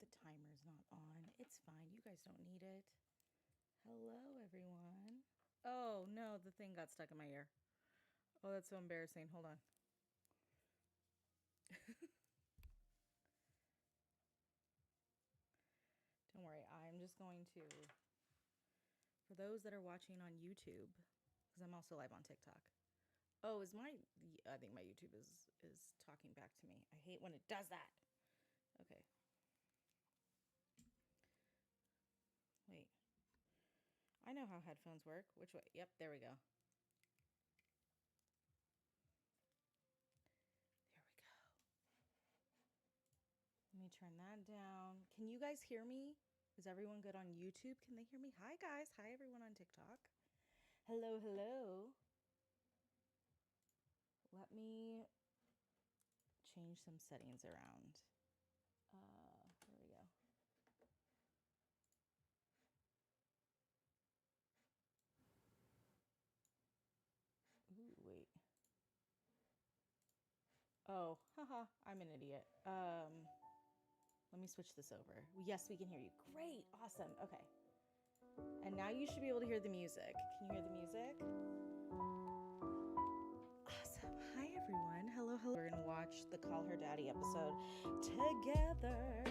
The timer's not on. It's fine. You guys don't need it. Hello, everyone. Oh, no, the thing got stuck in my ear. Oh, that's so embarrassing. Hold on. Don't worry. I'm just going to, for those that are watching on YouTube, because I'm also live on TikTok. Oh, I think my YouTube is talking back to me. I hate when it does that. Okay. Wait. I know how headphones work. Which way? Yep, there we go. There we go. Let me turn that down. Can you guys hear me? Is everyone good on YouTube? Can they hear me? Hi, guys. Hi, everyone on TikTok. Hello, hello. Let me change some settings around. There we go. Ooh, wait. Oh, haha, I'm an idiot. Let me switch this over. Yes, we can hear you. Great, awesome, okay. And now you should be able to hear the music. Can you hear the music? Awesome. Hi, everyone. Hello, hello. We're gonna watch the Call Her Daddy episode together.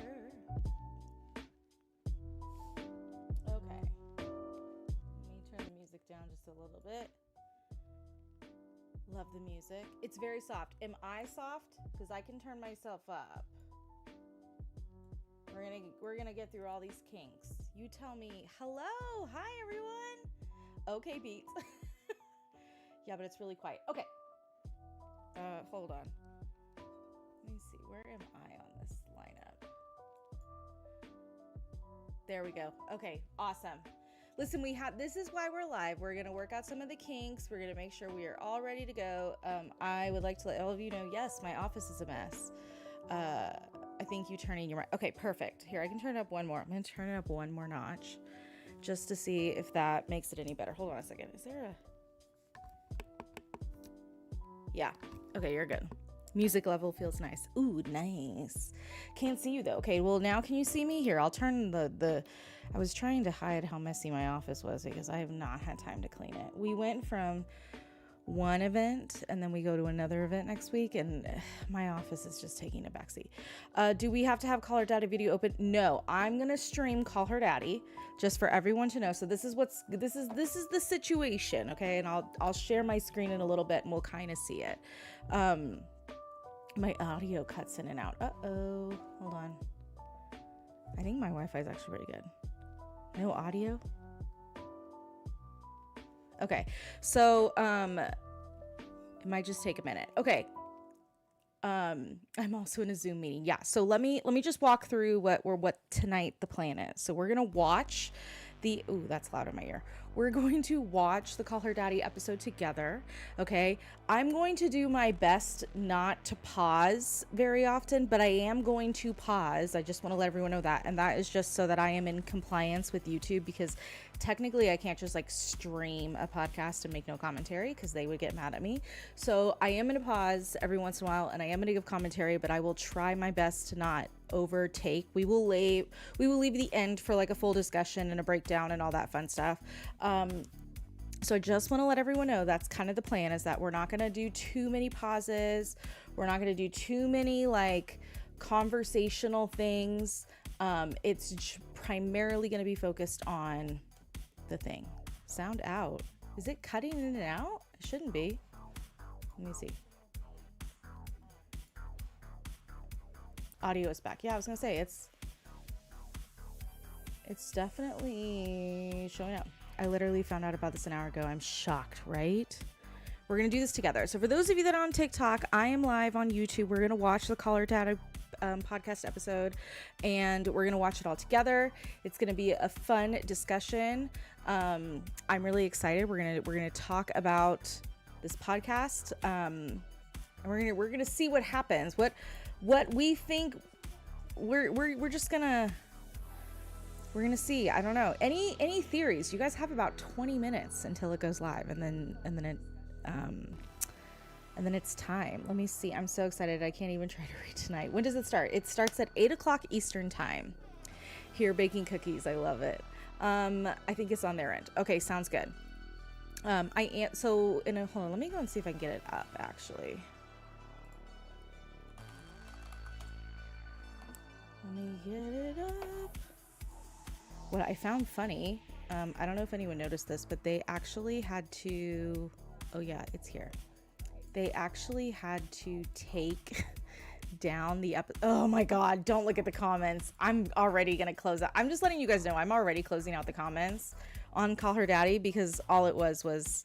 Okay. Let me turn the music down just a little bit. Love the music. It's very soft. Am I soft? Because I can turn myself up. We're gonna get through all these kinks. You tell me. Hello. Hi, everyone. Okay, beats. Yeah, but it's really quiet. Okay. Hold on. Let me see. Where am I on this lineup? There we go. Okay, awesome. Listen, this is why we're live. We're going to work out some of the kinks. We're going to make sure we are all ready to go. I would like to let all of you know, yes, my office is a mess. I think you turning your right. Okay, perfect. Here, I can turn it up one more. I'm going to turn it up one more notch just to see if that makes it any better. Hold on a second. Is there a... Yeah. Okay, you're good. Music level feels nice. Ooh, nice. Can't see you though. Okay, well now can you see me? Here, I'll turn I was trying to hide how messy my office was because I have not had time to clean it. We went from one event and then we go to another event next week and my office is just taking a backseat. Do we have to have Call Her Daddy video open? No, I'm gonna stream Call Her Daddy just for everyone to know. So this is the situation, okay? And I'll share my screen in a little bit and we'll kind of see it. My audio cuts in and out. Uh-oh. Hold on. I think my Wi-Fi is actually pretty good. No audio? Okay. So, it might just take a minute. Okay. I'm also in a Zoom meeting. Yeah. So let me just walk through what tonight the plan is. So we're going to watch ooh, that's loud in my ear. We're going to watch the Call Her Daddy episode together. Okay. I'm going to do my best not to pause very often, but I am going to pause. I just want to let everyone know that. And that is just so that I am in compliance with YouTube because technically I can't just like stream a podcast and make no commentary because they would get mad at me. So I am going to pause every once in a while and I am going to give commentary, but I will try my best to not overtake. We will leave the end for like a full discussion and a breakdown and all that fun stuff. So I just want to let everyone know that's kind of the plan, is that we're not going to do too many pauses. We're not going to do too many like conversational things. It's primarily going to be focused on the thing. Sound out. Is it cutting in and out? It shouldn't be. Let me see. Audio is back. Yeah, I was gonna say it's definitely showing up. I literally found out about this an hour ago. I'm shocked, right? We're gonna do this together. So for those of you that are on TikTok, I am live on YouTube. We're gonna watch the Call Her Daddy podcast episode, and we're gonna watch it all together. It's gonna be a fun discussion. I'm really excited. We're gonna talk about this podcast, and we're gonna see what happens. What we think. We're just gonna see. I don't know. Any theories? You guys have about 20 minutes until it goes live, and then it And then it's time. Let me see. I'm so excited. I can't even try to read tonight. When does it start? It starts at 8 o'clock Eastern time. Here baking cookies. I love it. I think it's on their end. Okay, sounds good. Hold on, let me go and see if I can get it up actually. Let me get it up. What I found funny, I don't know if anyone noticed this, but they actually had to, oh yeah, it's here. They actually had to take down the oh my god, don't look at the comments. I'm already gonna close out. I'm just letting you guys know I'm already closing out the comments on Call Her Daddy because all it was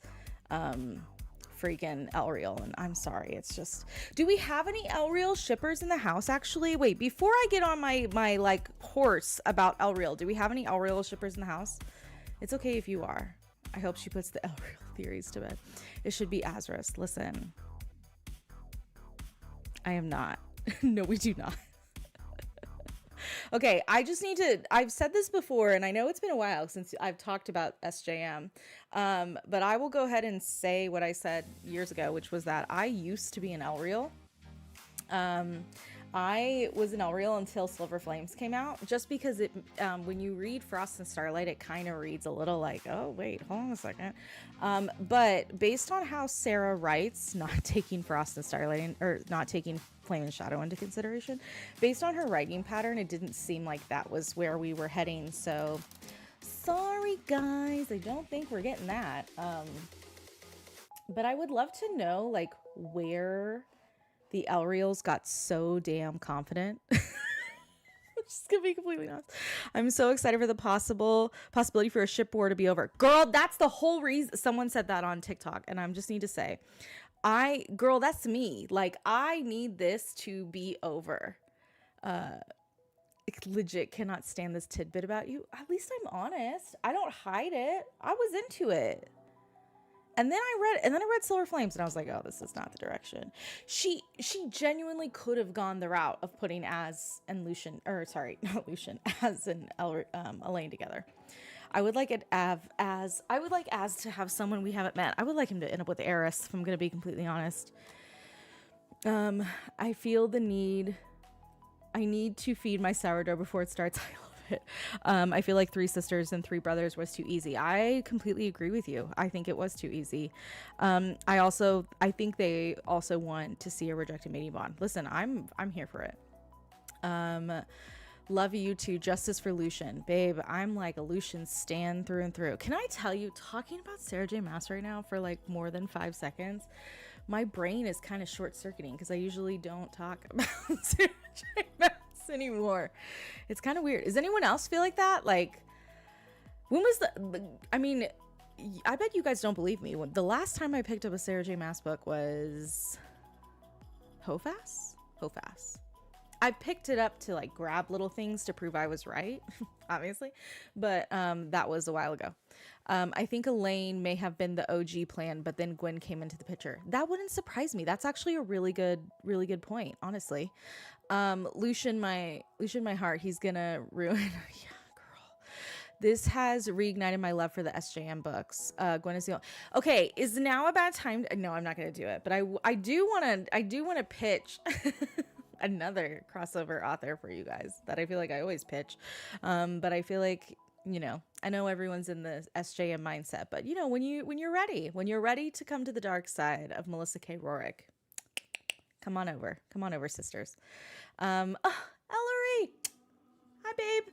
freaking El Real, and I'm sorry. It's just, do we have any El Real shippers in the house actually? Wait, before I get on my like horse about El Real, do we have any El Real shippers in the house? It's okay if you are. I hope she puts the El Real theories to bed. It should be Azarus. Listen, I am not. No, we do not. Okay, I just need to, I've said this before, and I know it's been a while since I've talked about SJM, but I will go ahead and say what I said years ago, which was that I used to be an El Real. I was an El Real until Silver Flames came out, just because it, when you read Frost and Starlight, it kind of reads a little like, oh, wait, hold on a second. But based on how Sarah writes, not taking Frost and Starlight, or not taking Flame and Shadow into consideration, based on her writing pattern, it didn't seem like that was where we were heading. So sorry, guys, I don't think we're getting that. But I would love to know, like, where the El Reals got so damn confident. I'm just gonna be completely honest. I'm so excited for the possibility for a ship war to be over. Girl, that's the whole reason. Someone said that on TikTok, and I just need to say, girl, that's me. Like, I need this to be over. Legit cannot stand this tidbit about you. At least I'm honest. I don't hide it. I was into it. And then I read Silver Flames, and I was like, oh, this is not the direction. She genuinely could have gone the route of putting Az and Lucian, or sorry, not Lucian, Az and Elaine together. I would like Az to have someone we haven't met. I would like him to end up with Eris, if I'm going to be completely honest. I feel the need. I need to feed my sourdough before it starts. I love it. I feel like 3 sisters and 3 brothers was too easy. I completely agree with you. I think it was too easy. I think they also want to see a rejected mating bond. Listen, I'm here for it. Love you too. Justice for Lucian. Babe, I'm like a Lucian stan through and through. Can I tell you, talking about Sarah J. Maas right now for like more than 5 seconds, my brain is kind of short-circuiting because I usually don't talk about Sarah J. Maas anymore. It's kind of weird. Does anyone else feel like that? Like, when was I mean, I bet you guys don't believe me. The last time I picked up a Sarah J. Maas book was Hofas? I picked it up to like grab little things to prove I was right, obviously, but that was a while ago. I think Elaine may have been the OG plan, but then Gwen came into the picture. That wouldn't surprise me. That's actually a really good point, honestly. Lucian, my heart, he's gonna ruin. Yeah, girl. This has reignited my love for the SJM books. Gwen is the okay. Is now a bad time? No, I'm not gonna do it, but I do wanna pitch. Another crossover author for you guys that I feel like I always pitch. But I feel like, you know, I know everyone's in the SJM mindset, but you know, when you're ready to come to the dark side of Melissa K. Rorick, come on over, sisters. Ellery, hi, babe.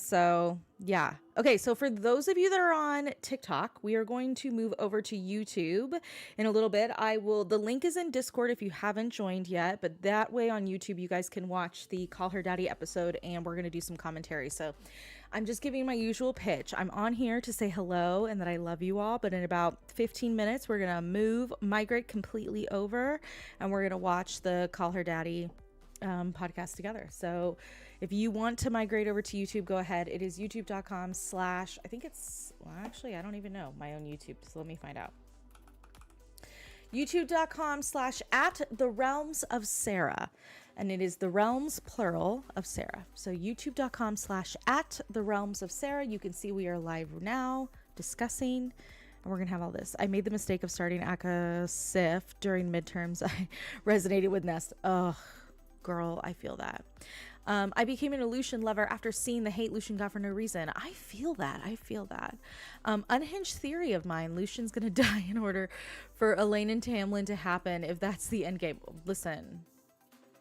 So yeah. Okay. So for those of you that are on TikTok, we are going to move over to YouTube in a little bit. The link is in Discord if you haven't joined yet, but that way on YouTube, you guys can watch the Call Her Daddy episode, and we're going to do some commentary. So I'm just giving my usual pitch. I'm on here to say hello and that I love you all, but in about 15 minutes, we're going to migrate completely over, and we're going to watch the Call Her Daddy podcast together. So if you want to migrate over to YouTube, go ahead. It is youtube.com/ I think it's, well, actually, I don't even know my own YouTube, so let me find out. youtube.com/ @therealmsofsarah, and it is the realms plural of Sarah. So youtube.com/ @therealmsofsarah. You can see we are live now discussing We're going to have all this. I made the mistake of starting Aka Sif during midterms. I resonated with Nest. Ugh, girl, I feel that. I became an Lucian lover after seeing the hate Lucian got for no reason. I feel that. Unhinged theory of mine. Lucian's going to die in order for Elaine and Tamlin to happen if that's the end game. Listen,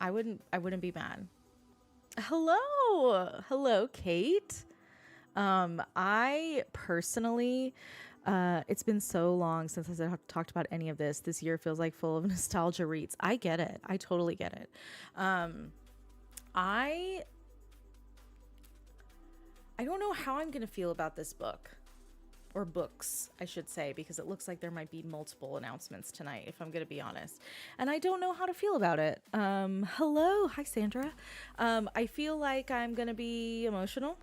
I wouldn't be mad. Hello, Kate. I personally... it's been so long since I've talked about any of this. This year feels like full of nostalgia reads. I get it. I totally get it. I don't know how I'm going to feel about this book, or books, I should say, because it looks like there might be multiple announcements tonight, if I'm going to be honest. And I don't know how to feel about it. Hello. Hi, Sandra. I feel like I'm going to be emotional.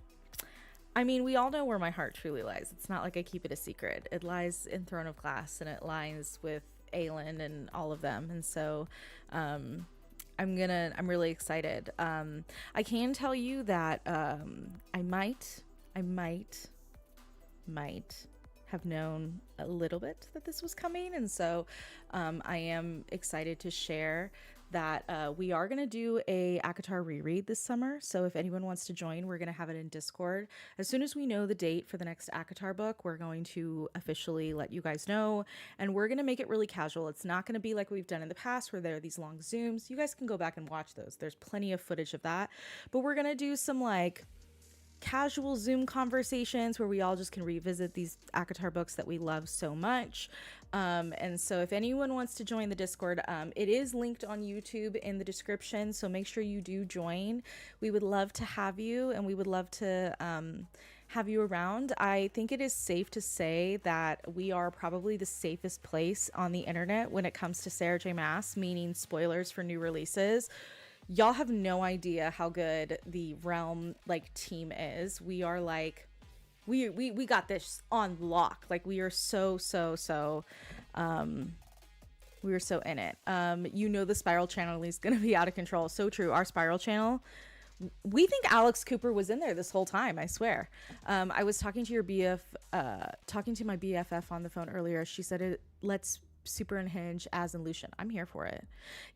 I mean, we all know where my heart truly lies. It's not like I keep it a secret. It lies in Throne of Glass, and it lies with Aelin and all of them. And so, I'm really excited. I can tell you that, I might have known a little bit that this was coming. And so, I am excited to share that we are going to do a ACOTAR reread this summer. So if anyone wants to join, we're going to have it in Discord. As soon as we know the date for the next ACOTAR book, we're going to officially let you guys know. And we're going to make it really casual. It's not going to be like we've done in the past where there are these long Zooms. You guys can go back and watch those. There's plenty of footage of that. But we're going to do some like casual Zoom conversations where we all just can revisit these ACOTAR books that we love so much. And so if anyone wants to join the Discord, it is linked on YouTube in the description. So make sure you do join. We would love to have you, and we would love to have you around. I think it is safe to say that we are probably the safest place on the internet when it comes to Sarah J. Maas, meaning spoilers for new releases. Y'all have no idea how good the Realm like team is. We are like, we got this on lock. Like we are so we are so in it. You know, the Spiral channel is going to be out of control. So true. Our Spiral channel, we think Alex Cooper was in there this whole time. I swear. I was talking to my BFF on the phone earlier. She said let's super unhinge as in Lucian. I'm here for it.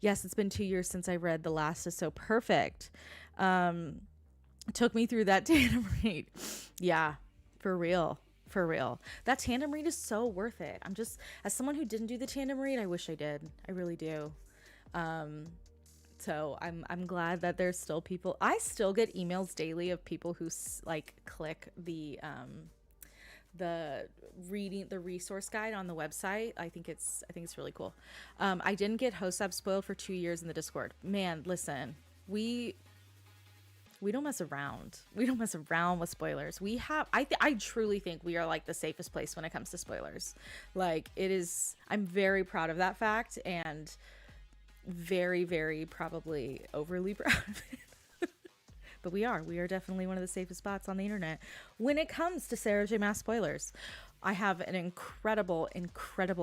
Yes, it's been 2 years since I read The Last is So Perfect. Took me through that tandem read. Yeah, for real. That tandem read is so worth it. I'm just, as someone who didn't do the tandem read, I wish I did. I really do. So I'm glad that there's still people. I still get emails daily of people who like click the reading the resource guide on the website. I think it's really cool. I didn't get Hosab spoiled for 2 years in the Discord. Man, listen, we don't mess around. We don't mess around with spoilers. We have, I truly think we are like the safest place when it comes to spoilers. Like it is, I'm very proud of that fact, and very, very probably overly proud of it. But we are definitely one of the safest spots on the internet when it comes to Sarah J. Maas spoilers. I have an incredible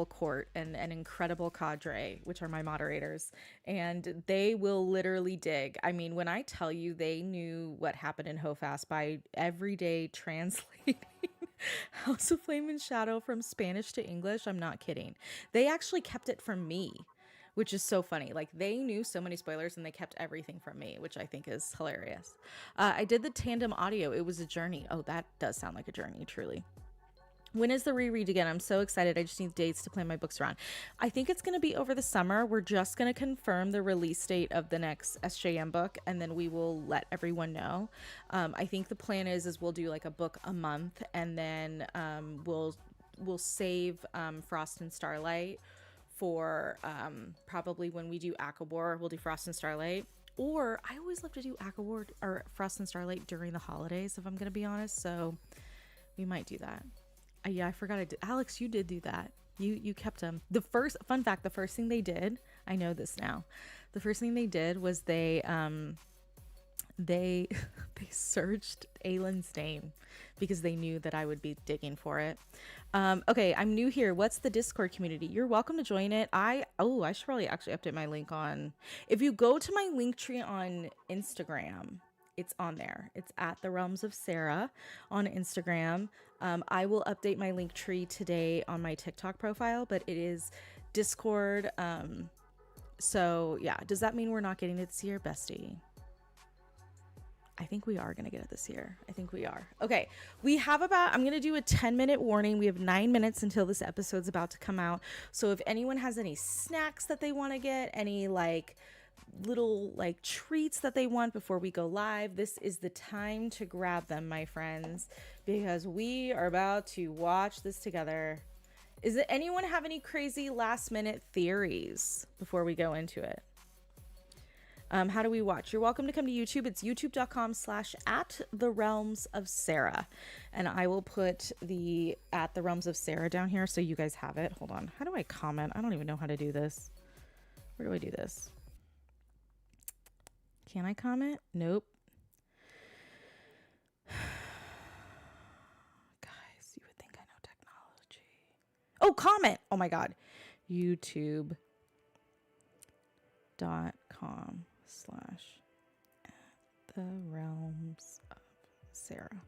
court and an incredible cadre, which are my moderators, and they will literally dig. I mean, when I tell you they knew what happened in Hofast by every day translating House of Flame and Shadow from Spanish to English, I'm not kidding. They actually kept it from me, which is so funny. Like they knew so many spoilers and they kept everything from me, which I think is hilarious. I did the tandem audio. It was a journey. Oh, that does sound like a journey, truly. When is the reread again? I'm so excited. I just need dates to plan my books around. I think it's going to be over the summer. We're just going to confirm the release date of the next SJM book, and then we will let everyone know. I think the plan is we'll do like a book a month, and then we'll save Frost and Starlight for probably when we do Akabor. We'll do Frost and Starlight. Or I always love to do Akabor or Frost and Starlight during the holidays, if I'm going to be honest. So we might do that. Yeah, I forgot I did. Alex, you did do that. You kept them. The first fun fact, the first thing they did, I know this now. The first thing they did was they searched Aylin's name because they knew that I would be digging for it. Okay, I'm new here. What's the Discord community? You're welcome to join it. I should probably actually update my link on. If you go to my link tree on Instagram, it's on there. It's at the Realms of Sarah on Instagram. I will update my link tree today on my TikTok profile, but it is Discord. So yeah, does that mean we're not getting it this year, bestie? I think we are going to get it this year. I think we are. Okay. We have about, I'm going to do a 10-minute warning. We have 9 minutes until this episode's about to come out. So if anyone has any snacks that they want to get, any like little like treats that they want before we go live, this is the time to grab them, my friends, because we are about to watch this together. Is it anyone have any crazy last minute theories before we go into it? How do we watch? You're welcome to come to YouTube. It's youtube.com/@the-realms-of-Sarah. And I will put the @the realms of Sarah down here so you guys have it. Hold on. How do I comment? I don't even know how to do this. Where do I do this? Can I comment? Nope. Guys, you would think I know technology. Oh, comment. Oh my God. youtube.com/@the-realms-of-Sarah.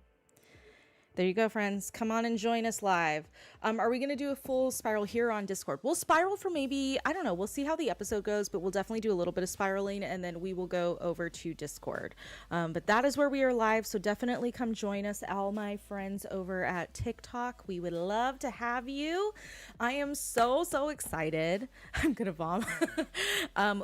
There you go, friends. Come on and join us live. Are we going to do a full spiral here on Discord? We'll spiral for maybe, I don't know. We'll see how the episode goes, but we'll definitely do a little bit of spiraling, and then we will go over to Discord. But that is where we are live, so definitely come join us, all my friends over at TikTok. We would love to have you. I am so excited. I'm going to vom.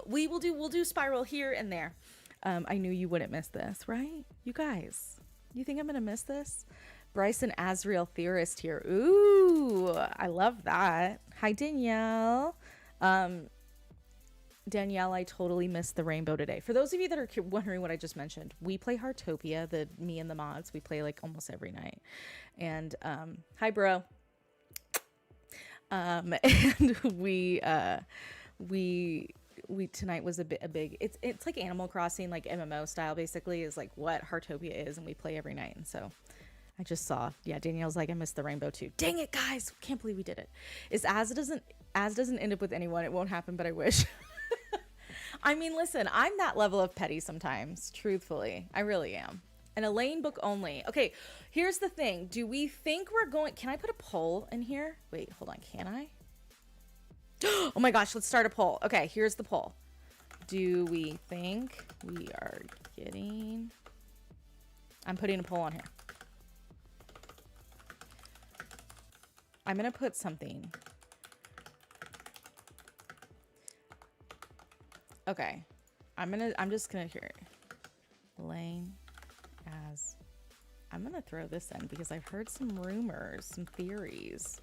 We'll do spiral here and there. I knew you wouldn't miss this, right? You guys, you think I'm going to miss this? Bryce and Azriel theorist here. Ooh, I love that. Hi, Danielle. Danielle, I totally missed the rainbow today. For those of you that are wondering what I just mentioned, we play Heartopia, me and the mods. We play like almost every night. And hi, bro. And we tonight was a big. It's like Animal Crossing, like MMO style. Basically, is like what Heartopia is, and we play every night. And so. I just saw, yeah, Danielle's like, I missed the rainbow too. Dang it, guys. Can't believe we did it. As doesn't end up with anyone. It won't happen, but I wish. I mean, listen, I'm that level of petty sometimes, truthfully. I really am. An Elaine book only. Okay, here's the thing. Do we think we're going, can I put a poll in here? Wait, hold on, can I? Oh my gosh, let's start a poll. Okay, here's the poll. Do we think we are getting, I'm putting a poll on here. I'm going to put something. Okay. I'm just going to hear it. Elaine as, I'm going to throw this in because I've heard some rumors, some theories.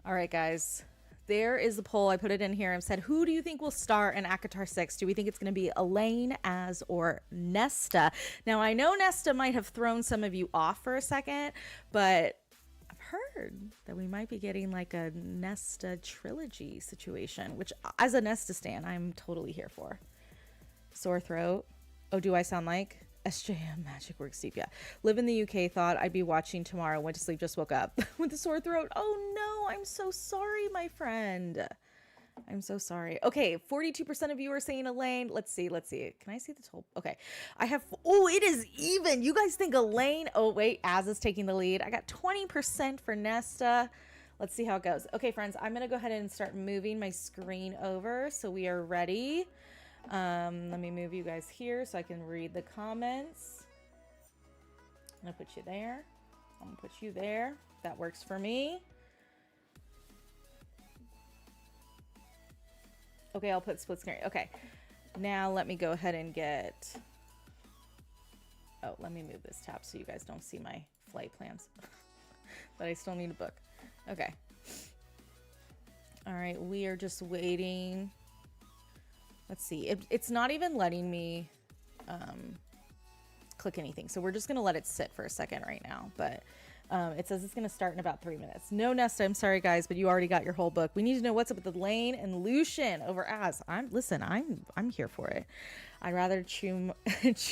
All right, guys. There is the poll. I put it in here and said, who do you think will star in ACOTAR 6? Do we think it's going to be Elaine as or Nesta? Now, I know Nesta might have thrown some of you off for a second, but heard that we might be getting like a Nesta trilogy situation, which as a Nesta stan, I'm totally here for. Sore throat. Oh, do I sound like SJM Magic Works Deep? Yeah. Live in the UK, thought I'd be watching tomorrow. Went to sleep, just woke up with a sore throat. Oh no, I'm so sorry, my friend. I'm so sorry. Okay, 42% of you are saying Elaine. Let's see. Can I see the total? Okay. I have, oh, it is even. You guys think Elaine? Oh, wait, Az is taking the lead. I got 20% for Nesta. Let's see how it goes. Okay, friends, I'm going to go ahead and start moving my screen over so we are ready. Let me move you guys here so I can read the comments. I'm going to put you there. I'm going to put you there. That works for me. Okay, I'll put split screen. Okay, now let me go ahead and get, oh, let me move this tab so you guys don't see my flight plans, but I still need a book. Okay. All right, we are just waiting. Let's see. It's not even letting me click anything, so we're just going to let it sit for a second right now, but it says it's going to start in about 3 minutes. No, Nesta, I'm sorry, guys, but you already got your whole book. We need to know what's up with Elaine and Lucian over Az. I'm here for it. I'd rather chew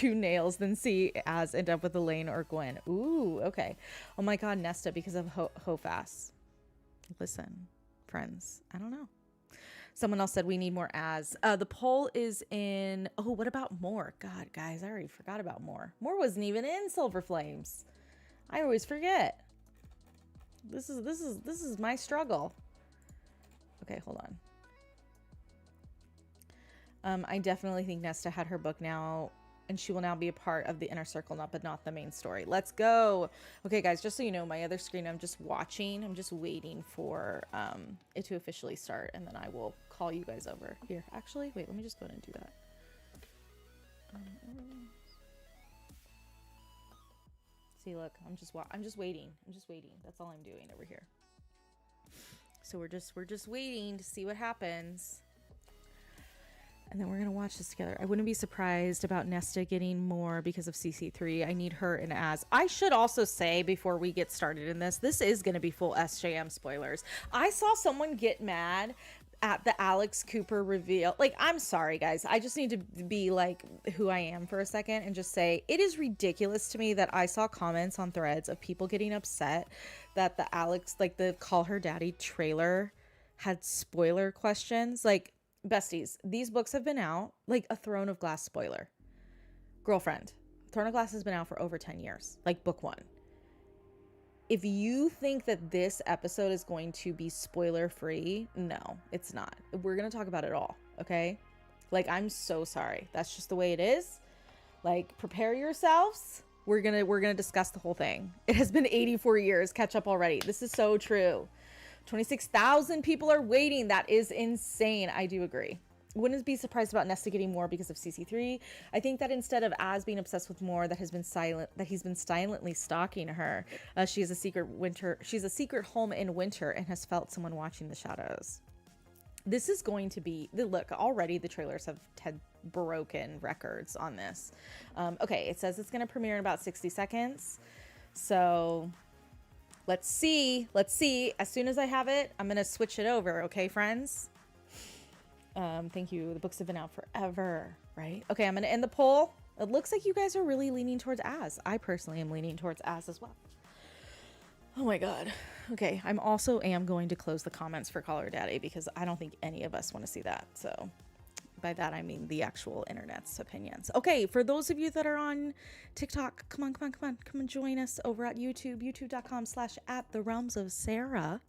nails than see Az end up with Elaine or Gwen. Ooh, okay. Oh my God, Nesta, because of Hofas. Listen, friends, I don't know. Someone else said we need more as. The poll is in. Oh, what about more? God, guys, I already forgot about more. More wasn't even in Silver Flames. I always forget. This is my struggle. Okay, hold on. I definitely think Nesta had her book now, and she will now be a part of the inner circle, but not the main story. Let's go. Okay, guys, just so you know, my other screen, I'm just watching. I'm just waiting for it to officially start, and then I will call you guys over. Here, actually, wait, let me just go ahead and do that. See, look, I'm just waiting. I'm just waiting. That's all I'm doing over here. So we're just waiting to see what happens. And then we're going to watch this together. I wouldn't be surprised about Nesta getting more because of CC3. I need her in as. I should also say before we get started in this is going to be full SJM spoilers. I saw someone get mad at the Alex Cooper reveal. Like, I'm sorry, guys. I just need to be like who I am for a second and just say it is ridiculous to me that I saw comments on threads of people getting upset that the Alex, like the Call Her Daddy trailer had spoiler questions. Like, besties, these books have been out, like a Throne of Glass spoiler. Girlfriend, Throne of Glass has been out for over 10 years, like book one. If you think that this episode is going to be spoiler free, no, it's not. We're going to talk about it all, okay? Like, I'm so sorry. That's just the way it is. Like, prepare yourselves. We're going to discuss the whole thing. It has been 84 years. Catch up already. This is so true. 26,000 people are waiting. That is insane. I do agree. Wouldn't be surprised about Nesta getting more because of CC3. I think that instead of Az being obsessed with more, that he's been silently stalking her. She's a secret home in winter and has felt someone watching the shadows. This is going to be look. Already the trailers have broken records on this. Okay, it says it's going to premiere in about 60 seconds. So let's see. As soon as I have it, I'm going to switch it over. Okay, friends? Thank you. The books have been out forever, right? Okay, I'm going to end the poll. It looks like you guys are really leaning towards Az. I personally am leaning towards Az as well. Oh my God. Okay, I'm going to close the comments for Call Her Daddy because I don't think any of us want to see that. So by that, I mean the actual internet's opinions. Okay, for those of you that are on TikTok, come on, join us over at YouTube, youtube.com/@therealmsofsarah.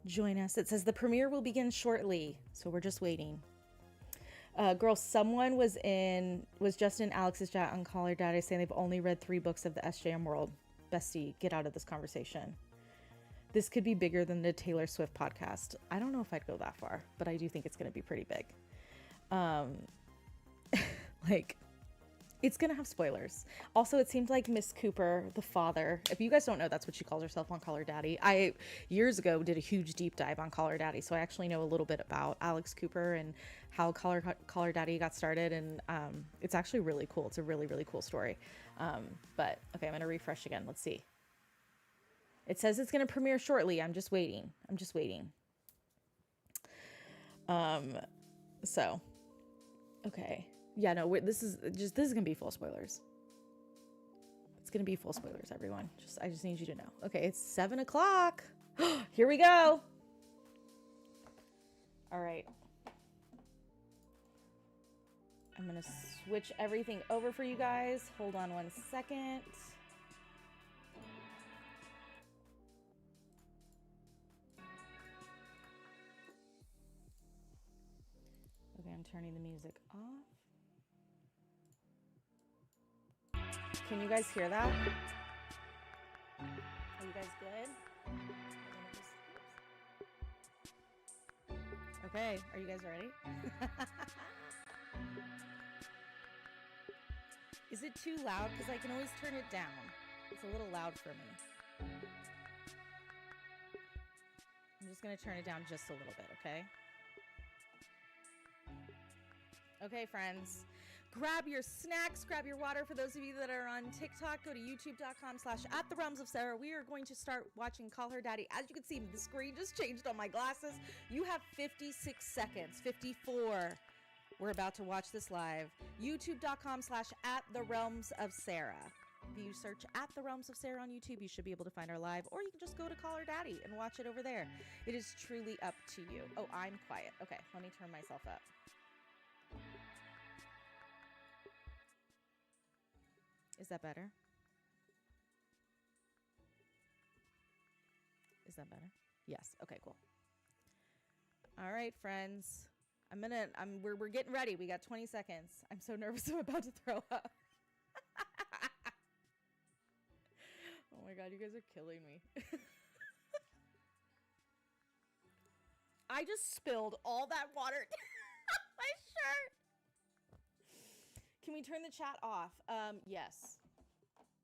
Join us. It says the premiere will begin shortly, so we're just waiting. Girl, someone was just in Alex's chat on Call Her Daddy saying they've only read 3 books of the SJM world. Bestie, get out of this conversation. This could be bigger than the Taylor Swift podcast. I don't know if I'd go that far, but I do think it's going to be pretty big. Like, it's going to have spoilers. Also, it seemed like Miss Cooper, the father, if you guys don't know, that's what she calls herself on Call Her Daddy. I, years ago, did a huge deep dive on Call Her Daddy, so I actually know a little bit about Alex Cooper and how Call Her Daddy got started, and it's actually really cool. It's a really, really cool story. But, okay, I'm going to refresh again. Let's see. It says it's going to premiere shortly. I'm just waiting. So, okay. Yeah, no, this is gonna be full spoilers. It's gonna be full spoilers, everyone. I just need you to know. Okay, it's 7 o'clock. Here we go. All right. I'm gonna switch everything over for you guys. Hold on one second. Okay, I'm turning the music off. Can you guys hear that? Are you guys good? Okay, are you guys ready? Is it too loud? Because I can always turn it down. It's a little loud for me. I'm just going to turn it down just a little bit, okay? Okay, friends. Grab your snacks, grab your water. For those of you that are on TikTok, go to youtube.com/@therealmsofsarah. We are going to start watching Call Her Daddy. As you can see, the screen just changed on my glasses. You have 56 seconds, 54. We're about to watch this live. youtube.com/@therealmsofsarah. If you search at The Realms of Sarah on YouTube, you should be able to find our live, or you can just go to Call Her Daddy and watch it over there. It is truly up to you. Oh, I'm quiet. Okay, let me turn myself up. Is that better? Is that better? Yes. Okay, cool. All right, friends. We're getting ready. We got 20 seconds. I'm so nervous I'm about to throw up. Oh my God, you guys are killing me. I just spilled all that water on my shirt. Can we turn the chat off? Yes.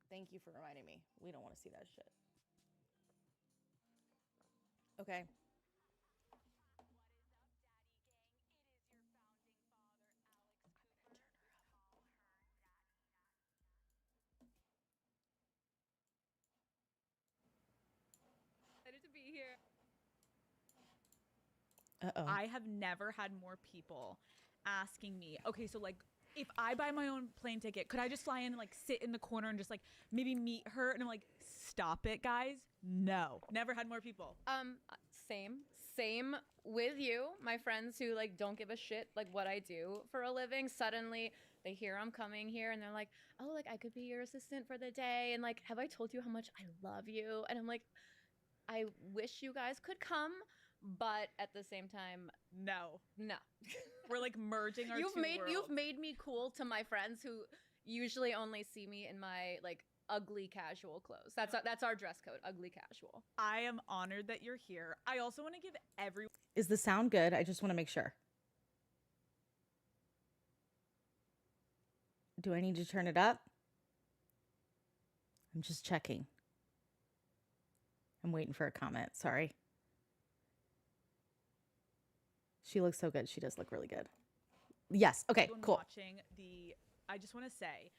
Thank you for reminding me. We don't want to see that shit. Okay. Excited to be here. Uh-oh. I have never had more people asking me, okay, so like if I buy my own plane ticket, could I just fly in and like sit in the corner and just like maybe meet her? And I'm like, stop it, guys. No, never had more people. Same with you. My friends who like don't give a shit like what I do for a living, suddenly they hear I'm coming here and they're like, oh, like I could be your assistant for the day. And like, have I told you how much I love you? And I'm like, I wish you guys could come, but at the same time, No. We're like merging our you've two worlds. You've made me cool to my friends who usually only see me in my like ugly casual clothes. That's our dress code, ugly casual. I am honored that you're here. I also want to give everyone. Is the sound good? I just want to make sure. Do I need to turn it up? I'm just checking. I'm waiting for a comment. Sorry. She looks so good. She does look really good. Yes. Okay, cool. I just want to say,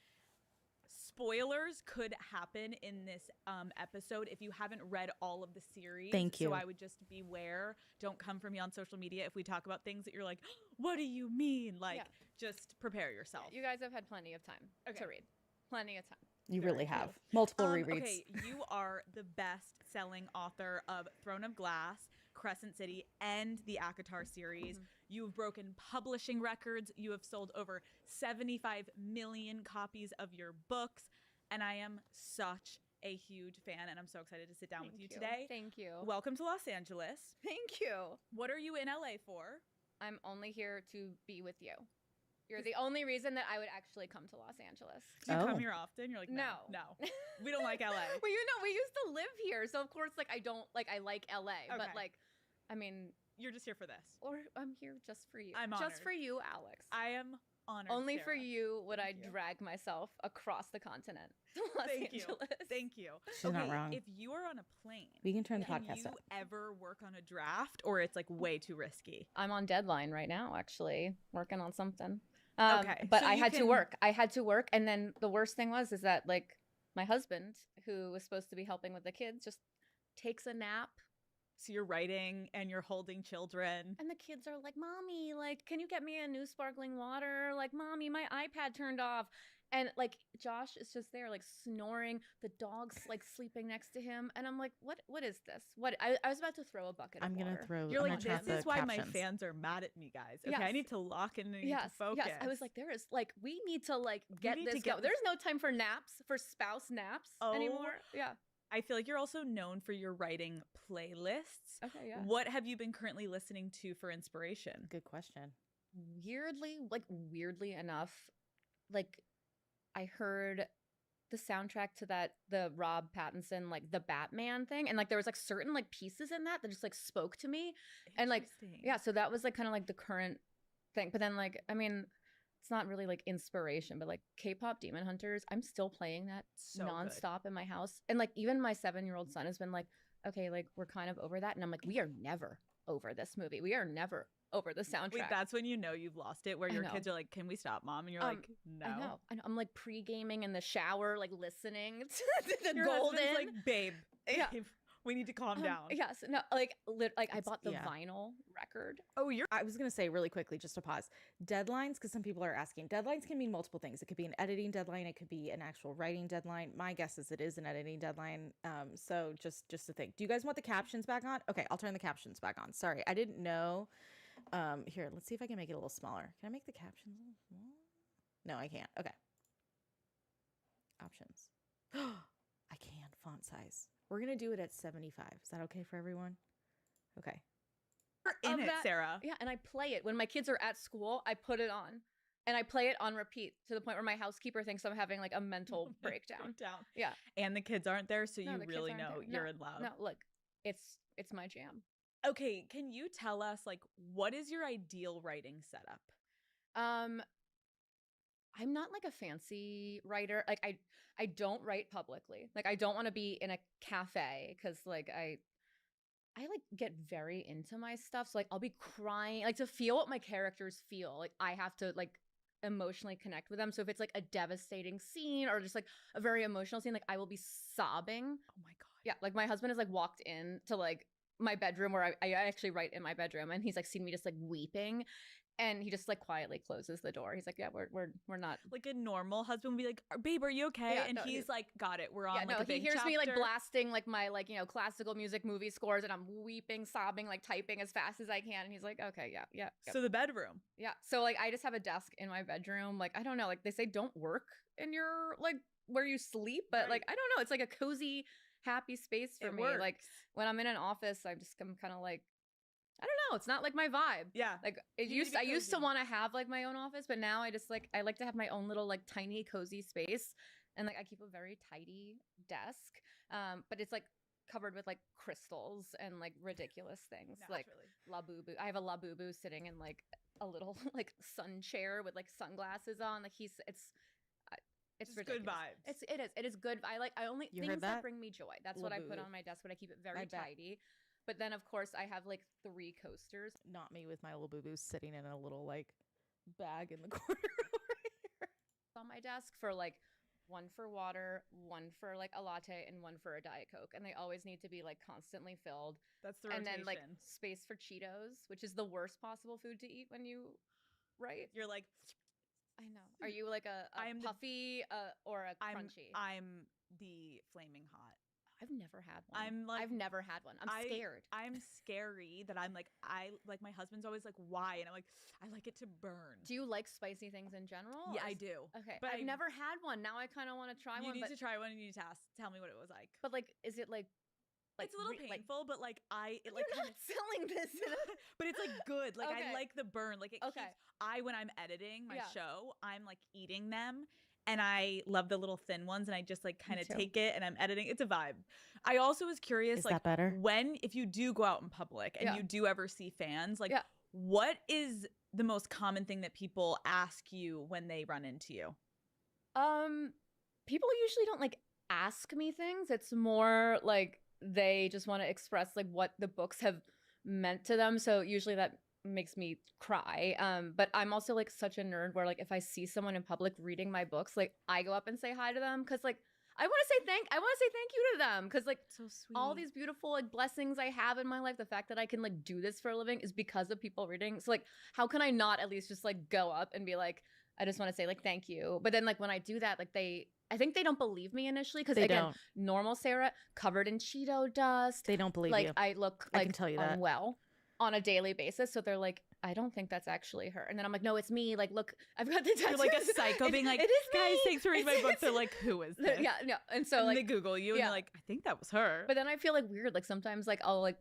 spoilers could happen in this episode if you haven't read all of the series. Thank you. So I would just beware. Don't come for me on social media if we talk about things that you're like, what do you mean? Like, just prepare yourself. You guys have had plenty of time to read. Plenty of time. You really have. Multiple rereads. Okay, you are the best-selling author of Throne of Glass, Crescent City, and the ACOTAR series. Mm-hmm. You've broken publishing records. You have sold over 75 million copies of your books. And I am such a huge fan, and I'm so excited to sit down with you today. Thank you. Welcome to Los Angeles. Thank you. What are you in LA for? I'm only here to be with you. You're the only reason that I would actually come to Los Angeles. Do you come here often? You're like, no. We don't like LA. Well, you know, we used to live here. So, of course, like, I like LA. Okay. But, like, I mean. You're just here for this. Or I'm here just for you. I'm honored. Just for you, Alex. I am honored, Only Sarah. for you would I drag myself across the continent to Los Angeles. Thank you. She's not wrong. If you are on a plane, we can turn the podcast up. Can you ever work on a draft, or it's like way too risky? I'm on deadline right now, actually, working on something. Okay. But so I had to work. And then the worst thing is that like my husband, who was supposed to be helping with the kids, just takes a nap. So you're writing and you're holding children. And the kids are like, Mommy, like, can you get me a new sparkling water? Like, Mommy, my iPad turned off. And like Josh is just there like snoring. The dog's like sleeping next to him. And I'm like, what is this? I was about to throw a bucket of water. You're like, this is why my fans are mad at me, guys. Okay, I need to lock in and to focus. Yes, I was like, there is like, we need to like get this going. There's no time for naps, for spouse naps anymore. Yeah. I feel like you're also known for your writing playlists. Okay, yeah. What have you been currently listening to for inspiration? Good question. Weirdly enough, like I heard the soundtrack to the Rob Pattinson, like the Batman thing. And like there was like certain like pieces in that just like spoke to me. And like, yeah, so that was like kind of like the current thing. But then like, I mean, it's not really like inspiration, but like K-pop Demon Hunters, I'm still playing that nonstop in my house. And like even my 7-year-old son has been like, okay, like we're kind of over that. And I'm like, we are never over this movie. We are never over the soundtrack. Wait, that's when you know you've lost it, where your kids are like, can we stop, Mom? And you're like, no. I know. I'm like pre-gaming in the shower, like listening to the your Golden. Like, babe, We need to calm down. Yes, no, like I bought the yeah. vinyl record. Oh, you're I was going to say really quickly, just to pause, deadlines, because some people are asking. Deadlines can mean multiple things. It could be an editing deadline. It could be an actual writing deadline. My guess is it is an editing deadline. So just to think. Do you guys want the captions back on? Okay, I'll turn the captions back on. Sorry, I didn't know. Here, let's see if I can make it a little smaller. Can I make the captions a little smaller? No, I can't. Okay. Options. I can. Font size. We're going to do it at 75. Is that okay for everyone? Okay. in Of it, that- Sarah. Yeah, and I play it when my kids are at school. I put it on, and I play it on repeat to the point where my housekeeper thinks I'm having like a mental breakdown. Yeah, And the kids aren't there, so No, you the kids really aren't know there. you're in love. no, look, it's my jam. Okay, can you tell us like what is your ideal writing setup? I'm not like a fancy writer. Like I don't write publicly. Like I don't want to be in a cafe because like I like get very into my stuff. So like I'll be crying, like to feel what my characters feel. Like I have to like emotionally connect with them. So if it's like a devastating scene or just like a very emotional scene, like I will be sobbing. Oh my god. Yeah, like my husband has like walked in to like my bedroom where I actually write in my bedroom, and he's like seen me just like weeping, and he just like quietly closes the door. He's like, yeah, we're not. Like a normal husband would be like, "Babe, are you okay?" Yeah, and no, he's like, "Got it. We're on." Yeah, like no, a he big hears me like chapter." blasting like my like classical music movie scores, and I'm weeping, sobbing, like typing as fast as I can, and he's like, okay, yeah. So the bedroom. Yeah. So like I just have a desk in my bedroom. Like I don't know, like they say don't work in your like where you sleep, but like Right. I don't know, it's like a cozy, happy space for It me. works. Like when I'm in an office, I'm kind of like I don't know, it's not like my vibe. Yeah. Like You need to be I used to cozy. want to have like my own office, but now I just like I like to have my own little like tiny cozy space, and like I keep a very tidy desk. But it's like covered with like crystals and like ridiculous things like Naturally. Labubu. I have a Labubu sitting in like a little like sun chair with like sunglasses on. Like it's Just good ridiculous. vibes. It is good. I only You things heard that that? bring me joy. That's what I put Labubu. on my desk, but I keep it I very bet. tidy. But then of course I have like 3 coasters Not me with my little boo boos sitting in a little like bag in the corner over here. on my desk for like one for water, one for like a latte, and one for a Diet Coke, and they always need to be like constantly filled. That's the And rotation. then like space for Cheetos, which is the worst possible food to eat when you write. You're like, I know. Are you like a I am the- puffy or a crunchy? I'm the flaming hot. I've never had one. I've never had one. I'm scared. I'm scary that I'm like my husband's always like, why? And I'm like, I like it to burn. Do you like spicy things in general? Yeah, or I is- do. Okay, But I've never had one. Now I kind of want to try You one. need But, to try one and you need to tell me what it was like. but like, is it like It's a little like, painful, but like it you're like not kind of selling this. but it's like good. Like Okay. I like the burn. Like it Okay. keeps when I'm editing my Yeah. show, I'm like eating them. And I love the little thin ones, and I just like kind of too. take it and I'm editing. It's a vibe. I also was curious, Is like that better? if you do go out in public and Yeah. you do ever see fans, like Yeah. what is the most common thing that people ask you when they run into you? People usually don't like ask me things. It's more like they just want to express like what the books have meant to them. So usually that makes me cry. But I'm also like such a nerd where like if I see someone in public reading my books, like I go up and say hi to them because like I want to say thank you to them because like So sweet. all these beautiful like blessings I have in my life, the fact that I can like do this for a living is because of people reading. So like how can I not at least just like go up and be like, I just want to say like thank you. But then like when I do that, like I think they don't believe me initially because They again, don't. normal Sarah covered in Cheeto dust. They don't believe like you. I look I like can tell you that. unwell on a daily basis. So they're like, I don't think that's actually her. And then I'm like, no, it's me. Like, look, I've got the tattoos. You're like a psycho being like, it is guys, me. thanks for reading my It's- book. They're like, who is this? yeah, no. And so And like they Google you and yeah. they're like, I think that was her. but then I feel like weird. Like sometimes like I'll like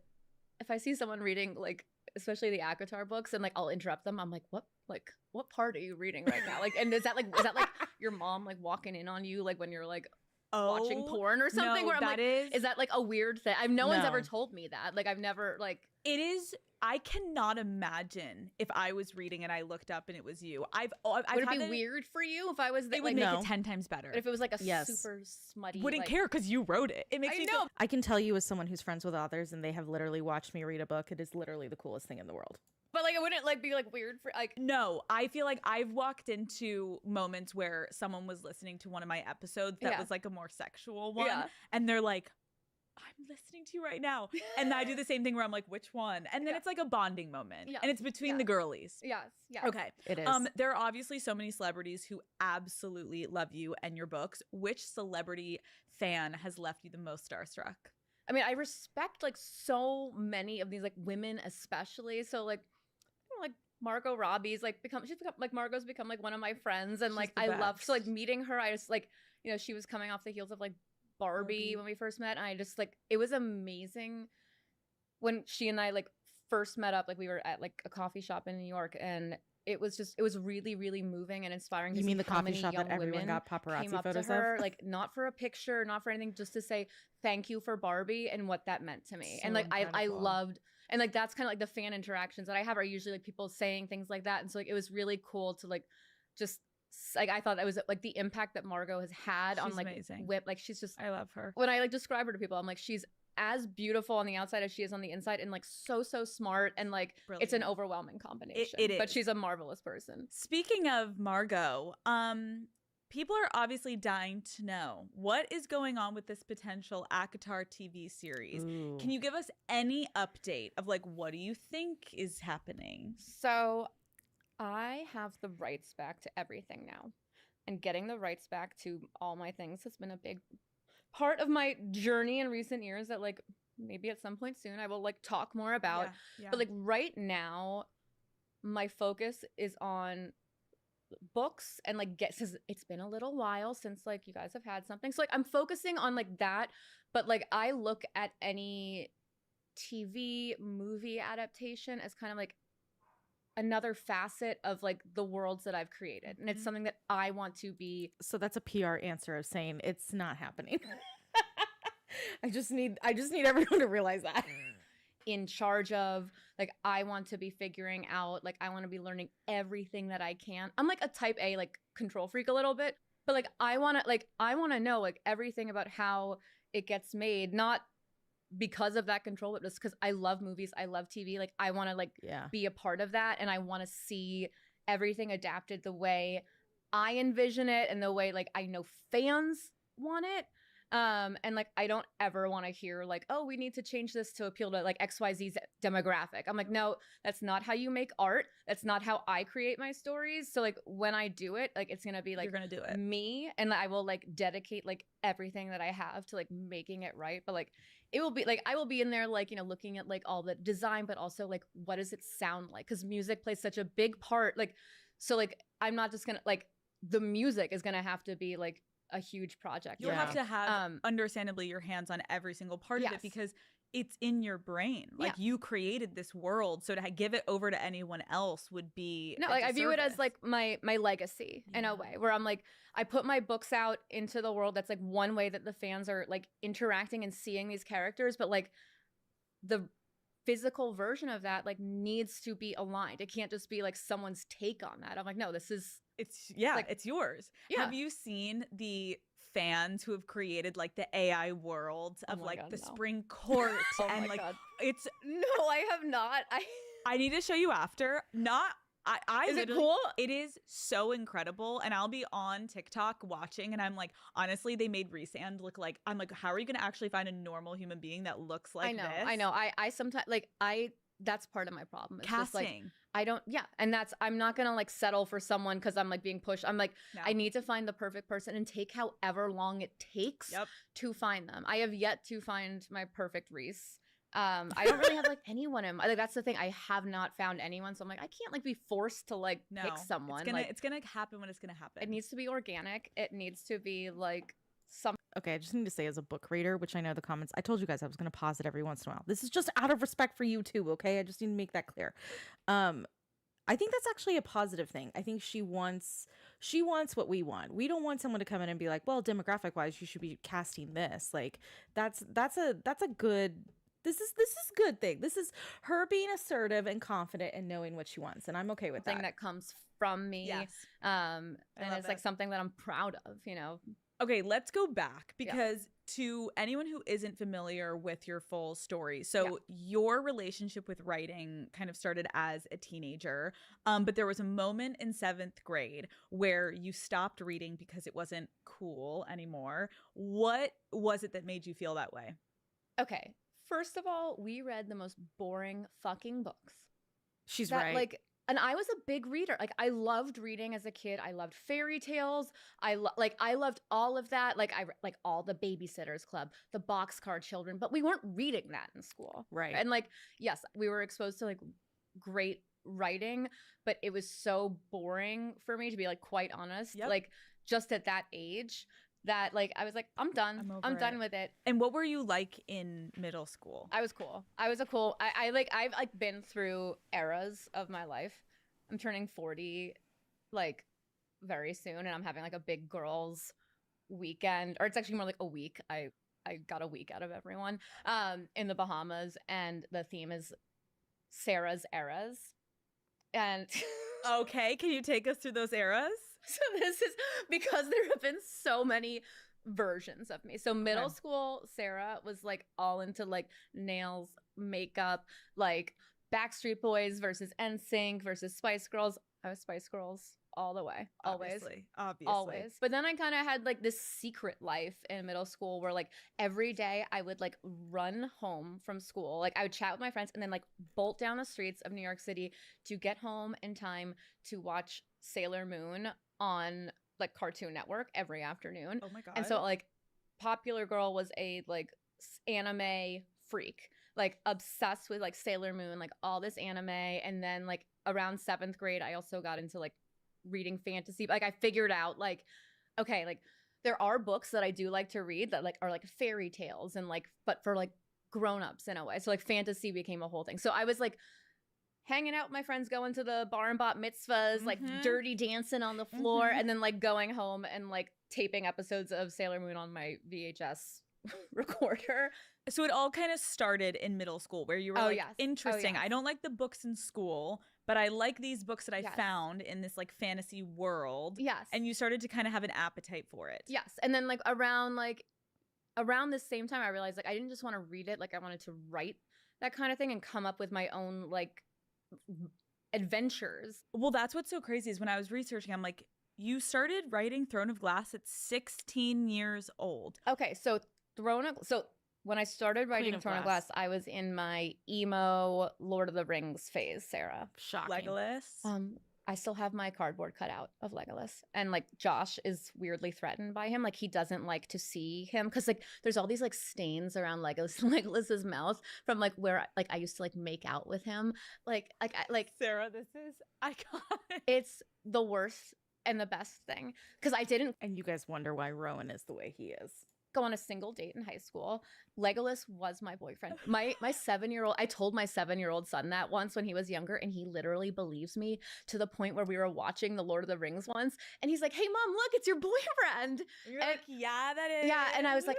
if I see someone reading like especially the Akatar books and like I'll interrupt them. I'm like, what part are you reading right now? Like, and is that like your mom like walking in on you like when you're like watching porn or something? No, where I'm like, is is that like a weird thing? No one's ever No. told me that. Like I've never like it is. I cannot imagine if I was reading and I looked up and it was you. I've would it had be weird for you if I was It would like make No. it 10 times better. if it was like a Yes. super smutty? Wouldn't like, care because you wrote it. It makes I me know. I can tell you as someone who's friends with authors and they have literally watched me read a book, it is literally the coolest thing in the world. But like it wouldn't like be like weird for like No, I feel like I've walked into moments where someone was listening to one of my episodes that Yeah. was like a more sexual one, Yeah. and they're like, I'm listening to you right now. And I do the same thing where I'm like, which one? And then it's like a bonding moment. Yeah. And it's between the girlies. Yes. Yeah. Okay. It is. There are obviously so many celebrities who absolutely love you and your books. Which celebrity fan has left you the most starstruck? I mean, I respect like so many of these like women, especially. So like, like Margot Robbie's like Margot's become like one of my friends, and like the I love best. so like meeting her. I just like, you know, she was coming off the heels of like Barbie when we first met, and I just like, it was amazing when she and I like first met up. Like we were at like a coffee shop in New York, and it was really, really moving and inspiring. You to mean see the how coffee many shop young that everyone women got came paparazzi up to photos her, of? like not for a picture, not for anything, just to say thank you for Barbie and what that meant to me. So and like I incredible. loved, and like that's kind of like the fan interactions that I have are usually like people saying things like that, and so like it was really cool to like just like, I thought that was like the impact that Margot has had on She's like amazing. Whip. Like she's just, I love her. when I like describe her to people, I'm like, she's as beautiful on the outside as she is on the inside, and like so smart, and like it's an Brilliant. overwhelming combination. It But is. she's a marvelous person. Speaking of Margot, people are obviously dying to know what is going on with this potential ACOTAR TV series. Ooh. Can you give us any update of like, what do you think is happening? So I have the rights back to everything now, and getting the rights back to all my things has been a big part of my journey in recent years that like maybe at some point soon I will like talk more about. Yeah. But like right now, my focus is on books and like because it's been a little while since like you guys have had something. So like I'm focusing on like that, but like I look at any TV movie adaptation as kind of like another facet of like the worlds that I've created, and it's something that I want to be. So that's a PR answer of saying it's not happening. I just need everyone to realize that. In charge of. Like I want to be figuring out, like I want to be learning everything that I can. I'm like a type A like control freak a little bit, but like I want to know like everything about how it gets made, not because of that control, but just because I love movies, I love TV. Like I want to like be a part of that, and I want to see everything adapted the way I envision it and the way like I know fans want it. And like I don't ever want to hear like, oh, we need to change this to appeal to like XYZ's demographic. I'm like, no, that's not how you make art. That's not how I create my stories. So like when I do it, like it's gonna be like You're gonna do it. me, and I will like dedicate like everything that I have to like making it right. But like it will be like I will be in there like, you know, looking at like all the design, but also like what does it sound like, because music plays such a big part. Like so like I'm not just gonna like, the music is gonna have to be like a huge project. You'll have to have Um, understandably your hands on every single part of Yes. it, because it's in your brain. Like you created this world, so to give it over to anyone else would be No, a like I view it as disservice. like my legacy in a way, where I'm like, I put my books out into the world. That's like one way that the fans are like interacting and seeing these characters, but like the physical version of that like needs to be aligned. It can't just be like someone's take on that. I'm like, no, this is It's like- it's yours. Yeah. Have you seen the fans who have created like the AI world of my like God, the no. spring court Oh and my like God. it's No, I have not. I need to show you after. I Is it literally- cool? It is so incredible, and I'll be on TikTok watching, and I'm like, honestly, they made Resand look like, I'm like, how are you gonna actually find a normal human being that looks like this? I know. I sometimes like that's part of my problem. It's just like Casting. I don't, yeah. And I'm not gonna like settle for someone because I'm like being pushed. I'm like, No. I need to find the perfect person and take however long it takes Yep. to find them. I have yet to find my perfect Reese. I don't really have like anyone in like, that's the thing. I have not found anyone. So I'm like, I can't like be forced to like No. pick someone. It's gonna happen when it's gonna happen. It needs to be organic. It needs to be like some. Okay, I just need to say, as a book reader, which I know the comments, I told you guys I was going to pause it every once in a while. This is just out of respect for you too, okay? I just need to make that clear. I think that's actually a positive thing. I think she wants what we want. We don't want someone to come in and be like, well, demographic wise, you should be casting this. Like that's a good. This is a good thing. This is her being assertive and confident and knowing what she wants, and I'm okay with Thing that. that comes from me. Yes. And love it's like it. something that I'm proud of, you know. Okay, let's go back, Yeah. because to anyone who isn't familiar with your full story, so your relationship with writing kind of started as a teenager, but there was a moment in 7th grade where you stopped reading because it wasn't cool anymore. What was it that made you feel that way? Okay. First of all, we read the most boring fucking books. She's That right. like, and I was a big reader. Like, I loved reading as a kid. I loved fairy tales. I loved all of that. Like, like all the Babysitters Club, the Boxcar Children, but we weren't reading that in school. Right. And like, yes, we were exposed to like great writing, but it was so boring for me, to be like quite honest. Yep. Like, just at that age, that like I was like, I'm done. I'm done with it. And what were you like in middle school? I was cool. I've like been through eras of my life. I'm turning 40 like very soon, and I'm having like a big girls weekend, or it's actually more like a week. I got a week out of everyone in the Bahamas, and the theme is Sarah's eras. And Okay, can you take us through those eras? so this is because there have been so many versions of me. So middle school, Sarah was like all into like nails, makeup, like Backstreet Boys versus NSYNC versus Spice Girls. I was Spice Girls all the way, always. Obviously. Always. But then I kind of had like this secret life in middle school where like every day I would like run home from school. Like I would chat with my friends and then like bolt down the streets of New York City to get home in time to watch Sailor Moon on like Cartoon Network every afternoon. Oh my God. And so like Popular Girl was a like anime freak, like obsessed with like Sailor Moon, like all this anime. And then like around 7th grade, I also got into like reading fantasy. Like I figured out like, okay, like there are books that I do like to read that like are like fairy tales and like, but for like grown-ups in a way. So like fantasy became a whole thing. So I was like hanging out with my friends, going to the bar and bat mitzvahs, like dirty dancing on the floor, and then like going home and like taping episodes of Sailor Moon on my VHS recorder. So it all kind of started in middle school where you were like, interesting. yes. I don't like the books in school, but I like these books that I found in this like fantasy world. Yes. And you started to kind of have an appetite for it. Yes. And then like around the same time, I realized like I didn't just want to read it. Like I wanted to write that kind of thing and come up with my own like adventures. Well, that's what's so crazy is when I was researching, I'm like, you started writing Throne of Glass at 16 years old. Okay, so when I started writing Throne of Glass, I was in my emo Lord of the Rings phase, Sarah. Shocking. Legolas. I still have my cardboard cutout of Legolas, and like Josh is weirdly threatened by him. Like he doesn't like to see him because like there's all these like stains around Legolas's mouth from like where like I used to like make out with him. Like Sarah, this is iconic. It's the worst and the best thing because I didn't. And you guys wonder why Rowan is the way he is. Go on a single date in high school. Legolas was my boyfriend. My 7-year-old, I told my 7-year-old son that once when he was younger, and he literally believes me to the point where we were watching the Lord of the Rings once, and he's like, "Hey mom, look, it's your boyfriend." You're like, yeah, that is. Yeah, and I was like,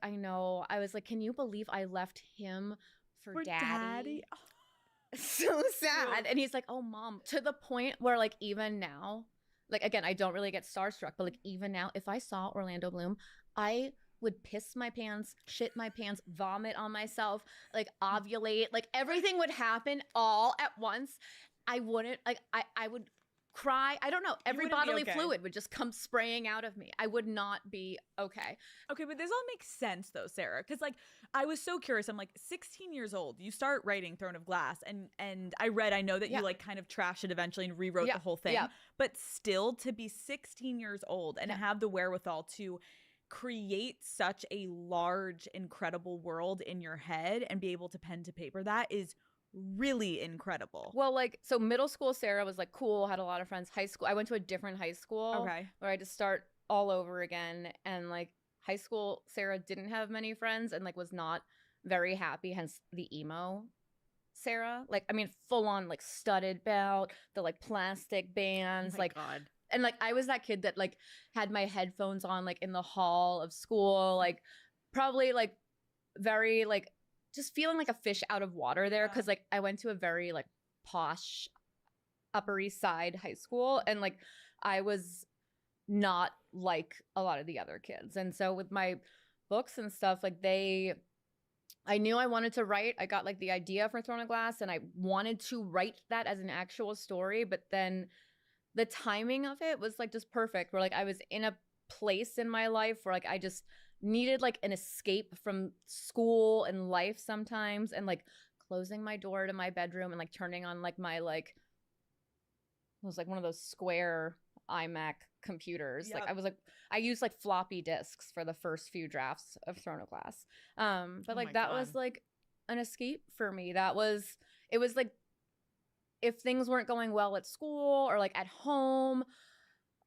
I know. I was like, can you believe I left him for daddy? Oh. So sad. And he's like, "Oh mom," to the point where like even now, like again, I don't really get starstruck, but like even now, if I saw Orlando Bloom, I would piss my pants, shit my pants, vomit on myself, like ovulate, like everything would happen all at once. I wouldn't like I would cry. I don't know. Every bodily fluid would just come spraying out of me. I would not be okay. Okay, but this all makes sense though, Sarah, because like I was so curious. I'm like 16 years old. You start writing Throne of Glass, and I know that you like kind of trashed it eventually and rewrote the whole thing. Yeah. But still, to be 16 years old and have the wherewithal to create such a large, incredible world in your head and be able to pen to paper that is really incredible. Well, like, so middle school Sarah was like cool, had a lot of friends. High school, I went to a different high school where I had to start all over again. And like high school Sarah didn't have many friends and like was not very happy, hence the emo Sarah. Like, I mean, full on like studded belt, the like plastic bands, God. And like I was that kid that like had my headphones on like in the hall of school, like probably like very like just feeling like a fish out of water there because like I went to a very like posh Upper East Side high school and like I was not like a lot of the other kids. And so with my books and stuff, like I knew I wanted to write. I got like the idea for Throne of Glass and I wanted to write that as an actual story, but then the timing of it was like just perfect where like I was in a place in my life where like I just needed like an escape from school and life sometimes, and like closing my door to my bedroom and like turning on like my like it was like one of those square iMac computers. Yep. Like I used like floppy disks for the first few drafts of Throne of Glass. But Oh like my that God. was like an escape for me. It was like if things weren't going well at school or like at home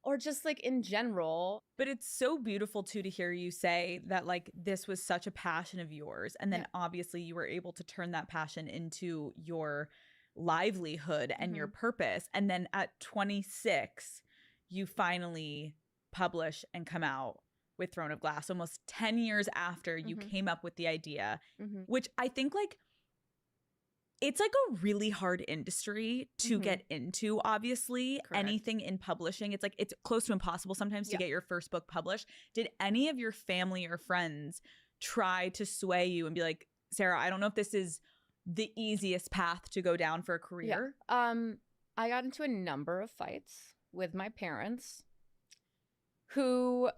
or just like in general. But it's so beautiful too to hear you say that like this was such a passion of yours. And then Yeah. obviously you were able to turn that passion into your livelihood and your purpose. And then at 26, you finally publish and come out with Throne of Glass almost 10 years after you came up with the idea, which I think like it's like a really hard industry to get into, obviously. Correct. Anything in publishing, it's like it's close to impossible sometimes to get your first book published. Did any of your family or friends try to sway you and be like, Sarah, I don't know if this is the easiest path to go down for a career? I got into a number of fights with my parents who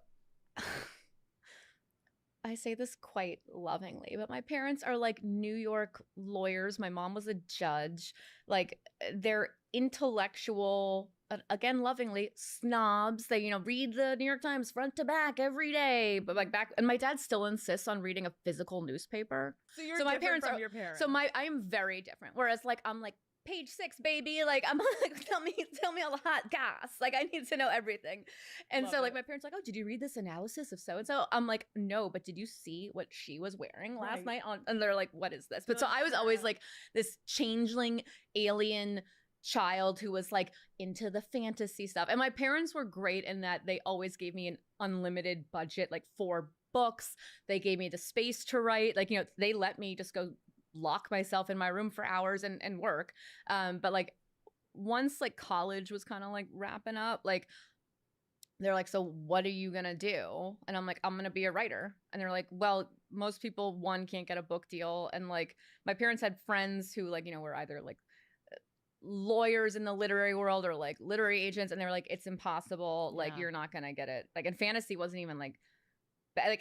I say this quite lovingly, but my parents are like New York lawyers. My mom was a judge. Like they're intellectual, again, lovingly, snobs. They, read the New York Times front to back every day. But like and my dad still insists on reading a physical newspaper. So you're my different parents from are, your parents. So I am very different. Whereas like I'm like page 6, baby. Like I'm like tell me all the hot goss. Like I need to know everything. And Love so like it. my parents are like, oh, did you read this analysis of so and so? I'm like, no, but did you see what she was wearing last night on? And they're like, what is this? But so I was always like this changeling alien child who was like into the fantasy stuff. And my parents were great in that they always gave me an unlimited budget, like 4 books. They gave me the space to write. Like, they let me just go lock myself in my room for hours and work. But like once like college was kind of like wrapping up, like they're like, so what are you gonna do? And I'm like, I'm gonna be a writer. And they're like, well, most people can't get a book deal. And like my parents had friends who like, were either like lawyers in the literary world or like literary agents, and they were like, it's impossible. Like you're not gonna get it. Like, and fantasy wasn't even like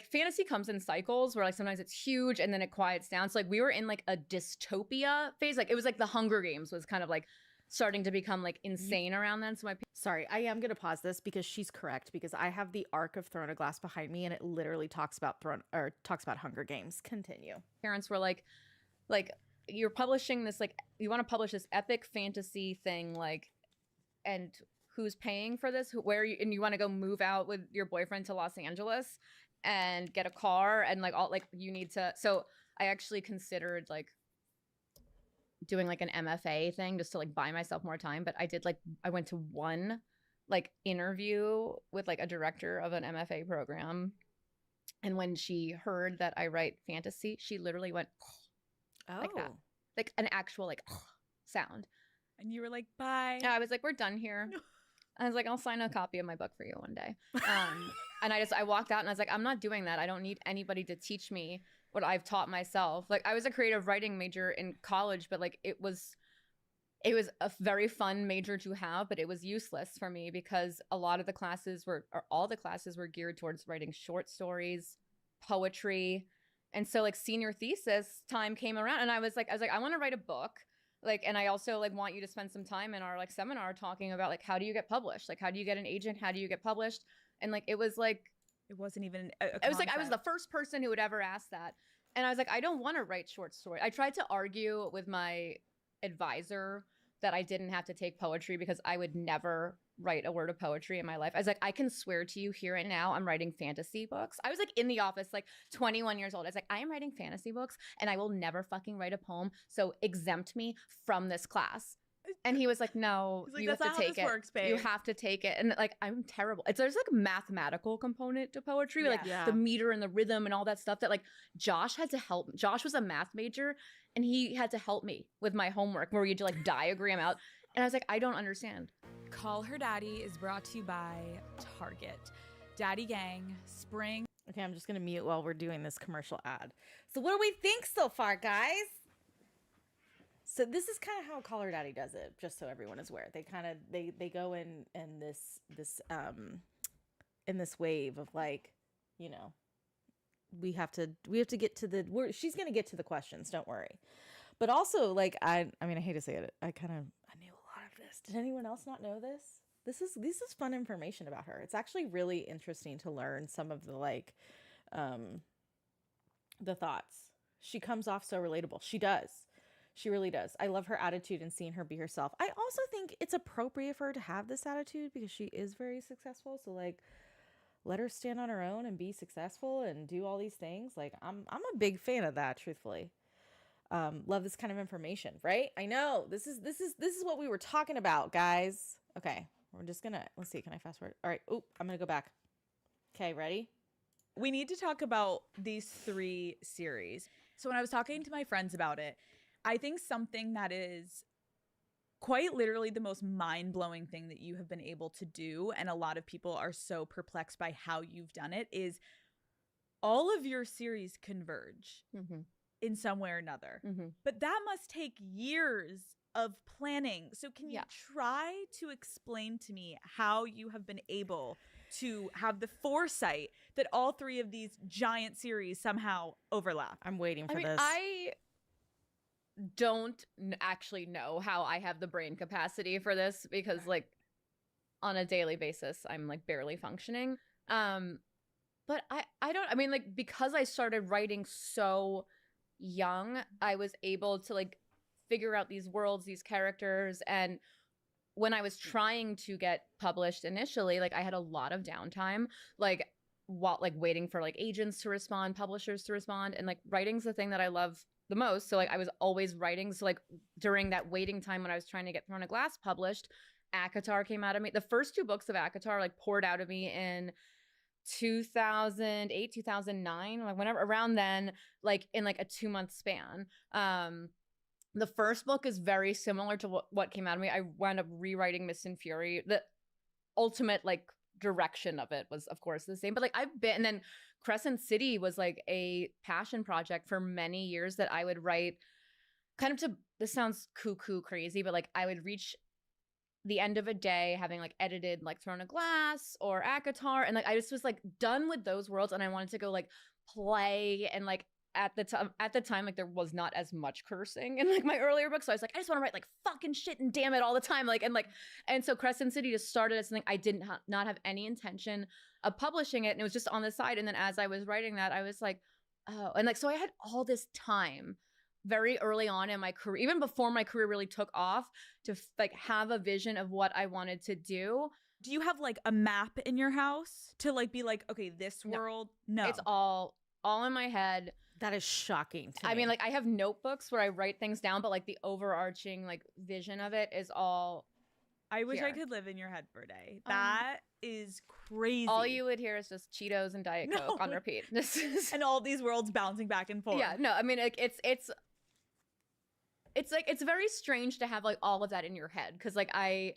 fantasy comes in cycles where like sometimes it's huge and then it quiets down. So like we were in like a dystopia phase. Like it was like the Hunger Games was kind of like starting to become like insane around then. So Sorry, I am going to pause this because she's correct, because I have the arc of Throne of Glass behind me and it literally talks about Hunger Games. Continue. parents were like you're publishing this, like you want to publish this epic fantasy thing, like, and who's paying for this? And you want to go move out with your boyfriend to Los Angeles and get a car and like all, like you need to. So I actually considered like doing like an MFA thing just to like buy myself more time. But I went to one like interview with like a director of an MFA program. And when she heard that I write fantasy, she literally went like that, like an actual like sound. And you were like, bye. I was like, we're done here. I was like, I'll sign a copy of my book for you one day. And I walked out and I was like, I'm not doing that. I don't need anybody to teach me what I've taught myself. Like I was a creative writing major in college, but like it was a very fun major to have, but it was useless for me because all the classes were geared towards writing short stories, poetry. And so like senior thesis time came around and I was like, I want to write a book. Like, and I also like want you to spend some time in our like seminar talking about like, how do you get published? Like, how do you get an agent? How do you get published? And like, it was like, it wasn't even it was like, I was the first person who would ever ask that. And I was like, I don't want to write short stories. I tried to argue with my advisor that I didn't have to take poetry because I would never write a word of poetry in my life. I was like, I can swear to you here and now I'm writing fantasy books. I was like in the office, like 21 years old. I was like, I am writing fantasy books and I will never fucking write a poem. So exempt me from this class. And he was like, no, like, you have to take it. Works, babe. You have to take it. And like, I'm terrible. There's like a mathematical component to poetry, like the meter and the rhythm and all that stuff that like Josh had to help. Josh was a math major and he had to help me with my homework where you'd like diagram out. And I was like, I don't understand. Call Her Daddy is brought to you by Target. Daddy Gang, spring. Okay, I'm just going to mute while we're doing this commercial ad. So what do we think so far, guys? So this is kind of how Call Her Daddy does it, just so everyone is aware. They kind of they go in this wave of like, we have to get to the she's gonna get to the questions, don't worry. But also, like, I mean, I hate to say it, I knew a lot of this. Did anyone else not know this? This is fun information about her. It's actually really interesting to learn some of the thoughts. She comes off so relatable. She does. She really does. I love her attitude and seeing her be herself. I also think it's appropriate for her to have this attitude because she is very successful. So, like, let her stand on her own and be successful and do all these things. Like, I'm a big fan of that, truthfully. Love this kind of information, right? I know this is what we were talking about, guys. Okay, we're just gonna, let's see, can I fast forward? All right. Oh, I'm gonna go back. Okay, ready? We need to talk about these 3 series. So when I was talking to my friends about it, I think something that is quite literally the most mind-blowing thing that you have been able to do, and a lot of people are so perplexed by how you've done it, is all of your series converge in some way or another. But that must take years of planning. So can you try to explain to me how you have been able to have the foresight that all 3 of these giant series somehow overlap? I'm waiting for this. I don't actually know how I have the brain capacity for this because, like, on a daily basis, I'm like barely functioning. But I don't, I mean, like, because I started writing so young, I was able to like figure out these worlds, these characters. And when I was trying to get published initially, like, I had a lot of downtime, like, while like waiting for like agents to respond, publishers to respond. And like, writing's the thing that I love the most. So like, I was always writing. So like, during that waiting time when I was trying to get Throne of Glass published, ACOTAR came out of me. The first 2 books of ACOTAR like poured out of me in 2008, 2009, like whenever around then, like in like a 2-month span. The first book is very similar to what came out of me. I wound up rewriting Mist and Fury. The ultimate like direction of it was of course the same, but like I've been, and then Crescent City was like a passion project for many years that I would write kind of to, this sounds cuckoo crazy, but like I would reach the end of a day having like edited like Throne of Glass or ACOTAR, and like I just was like done with those worlds, and I wanted to go like play. And like at the time like there was not as much cursing in like my earlier books, so I was like, I just want to write like fucking shit and damn it all the time, like, and so Crescent City just started as something I didn't not have any intention of publishing it, and it was just on the side. And then as I was writing that, I was like, oh, and like so I had all this time very early on in my career, even before my career really took off, to like have a vision of what I wanted to do. Do you have like a map in your house to like be like, okay, this world? No. It's all in my head. That is shocking to me. I mean, like I have notebooks where I write things down, but like the overarching like vision of it is all I wish here. I could live in your head for a day. That is crazy. All you would hear is just Cheetos and Diet Coke on repeat. And all these worlds bouncing back and forth. Yeah, no, I mean, like it's like, it's very strange to have like all of that in your head, because like and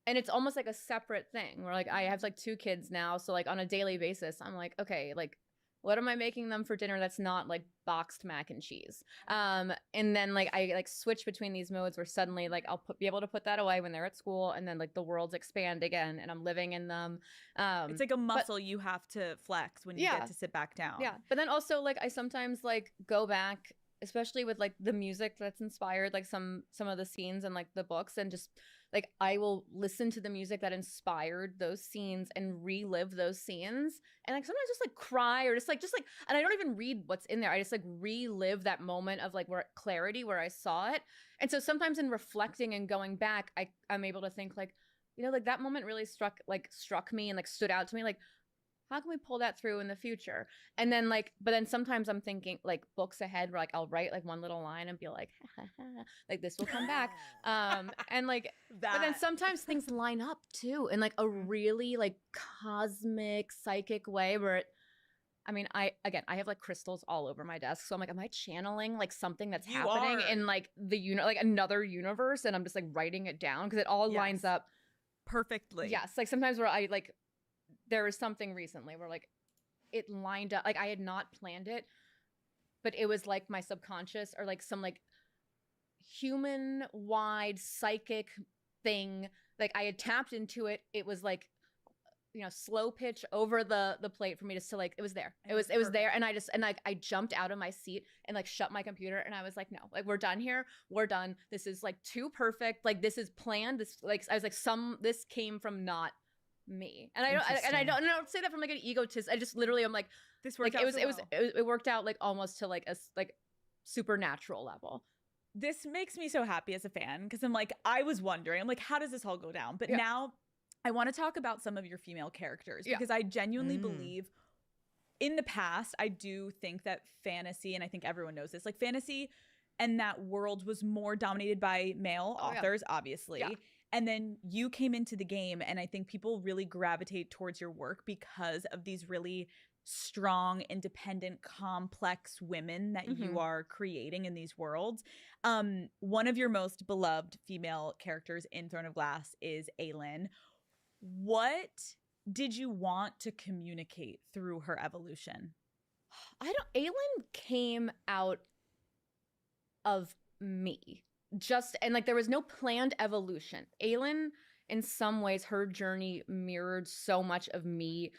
it's almost like a separate thing where like I have like 2 kids now, so like on a daily basis I'm like, okay, like what am I making them for dinner that's not like boxed mac and cheese? And then like I like switch between these modes where suddenly like I'll be able to put that away when they're at school, and then like the worlds expand again and I'm living in them. It's like a muscle you have to flex when you get to sit back down. Yeah, but then also like I sometimes like go back, especially with like the music that's inspired like some of the scenes and like the books, and just like I will listen to the music that inspired those scenes and relive those scenes, and like sometimes just like cry, or just like and I don't even read what's in there, I just like relive that moment of like where clarity where I saw it. And so sometimes in reflecting and going back, I'm able to think like, you know, like that moment really struck me and like stood out to me, like how can we pull that through in the future? And then like, but then sometimes I'm thinking like books ahead where like I'll write like one little line and be like, like this will come back. And like, but then sometimes things line up too in like a really like cosmic psychic way where I mean, I have like crystals all over my desk. So I'm like, am I channeling like something that's happening in like like another universe? And I'm just like writing it down because it all lines up perfectly. Yes. Like sometimes where I like, there was something recently where like it lined up, like I had not planned it, but it was like my subconscious or like some like human wide psychic thing. Like I had tapped into it. It was like slow pitch over the plate for me to still like, it was there. It was there. And I jumped out of my seat and like shut my computer and I was like, no, like we're done here. We're done. This is like too perfect. Like this is planned. This like, I was like, this came from not me. And I don't say that from like an egotist. I just literally, I'm like, this worked like, out it worked out like almost to like a like supernatural level. This makes me so happy as a fan because I'm like, I was wondering, I'm like, how does this all go down? But now I want to talk about some of your female characters because I genuinely believe in the past, I do think that fantasy, and I think everyone knows this, like fantasy and that world was more dominated by male authors, obviously. Yeah. And then you came into the game and I think people really gravitate towards your work because of these really strong, independent, complex women that you are creating in these worlds. One of your most beloved female characters in Throne of Glass is Aelin. What did you want to communicate through her evolution? Aelin came out of me. And like there was no planned evolution. Aelin, in some ways, her journey mirrored so much of me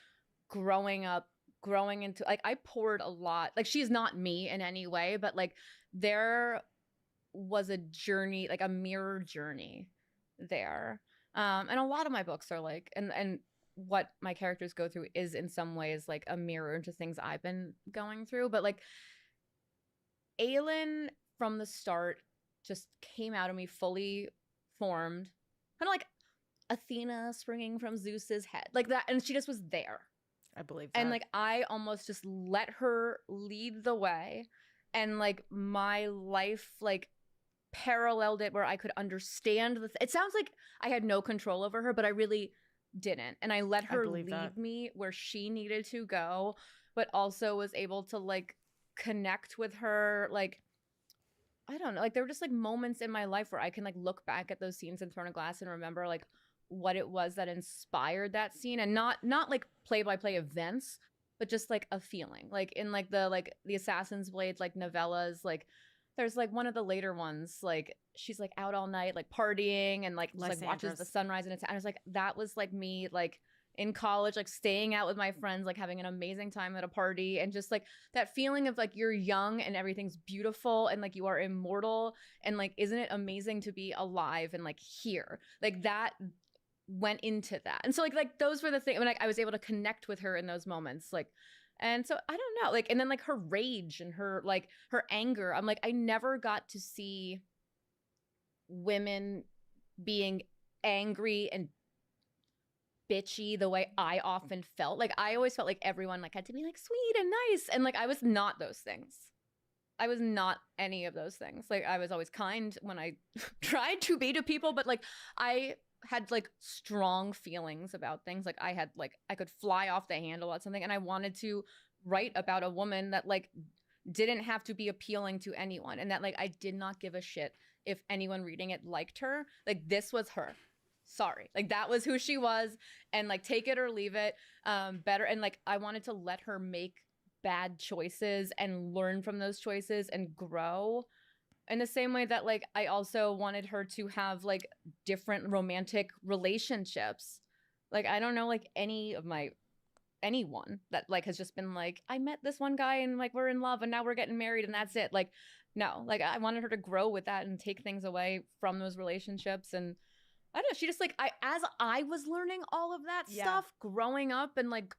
growing up, growing into like I poured a lot. Like she's not me in any way, but like there was a journey, like a mirror journey there. And a lot of my books are like, and what my characters go through is in some ways like a mirror to things I've been going through. But like Aelin from the start just came out of me fully formed, kind of like Athena springing from Zeus's head, like that. And she just was there. I believe that. And like I almost just let her lead the way, and like my life like paralleled it where I could understand it sounds like I had no control over her, but I really didn't. And I let her lead me where she needed to go, but also was able to like connect with her. Like, I don't know, like there were just like moments in my life where I can like look back at those scenes in Throne of Glass and remember like what it was that inspired that scene, and not like play-by-play events, but just like a feeling. Like in like the Assassin's Blade like novellas, like there's like one of the later ones, like she's like out all night like partying and like just, like watches the sunrise, and I was like, that was like me like in college, like staying out with my friends, like having an amazing time at a party, and just like that feeling of like you're young and everything's beautiful and like you are immortal, and like isn't it amazing to be alive and like here, like that went into that. And so like those were the things when I was able to connect with her in those moments, like. And so I don't know, like, and then like her rage and her like her anger, I'm like, I never got to see women being angry and bitchy the way I often felt. Like I always felt like everyone like had to be like sweet and nice, and like I was not those things. I was not any of those things. Like I was always kind when I tried to be to people, but like I had like strong feelings about things. Like I could fly off the handle at something, and I wanted to write about a woman that like didn't have to be appealing to anyone, and that like I did not give a shit if anyone reading it liked her. Like this was her. Sorry. Like that was who she was, and like take it or leave it. Better. And like I wanted to let her make bad choices and learn from those choices and grow. In the same way that like I also wanted her to have like different romantic relationships. Like I don't know like anyone that like has just been like, I met this one guy and like we're in love and now we're getting married and that's it. Like no, like I wanted her to grow with that and take things away from those relationships. And I don't know, she just like as I was learning all of that stuff growing up, and like,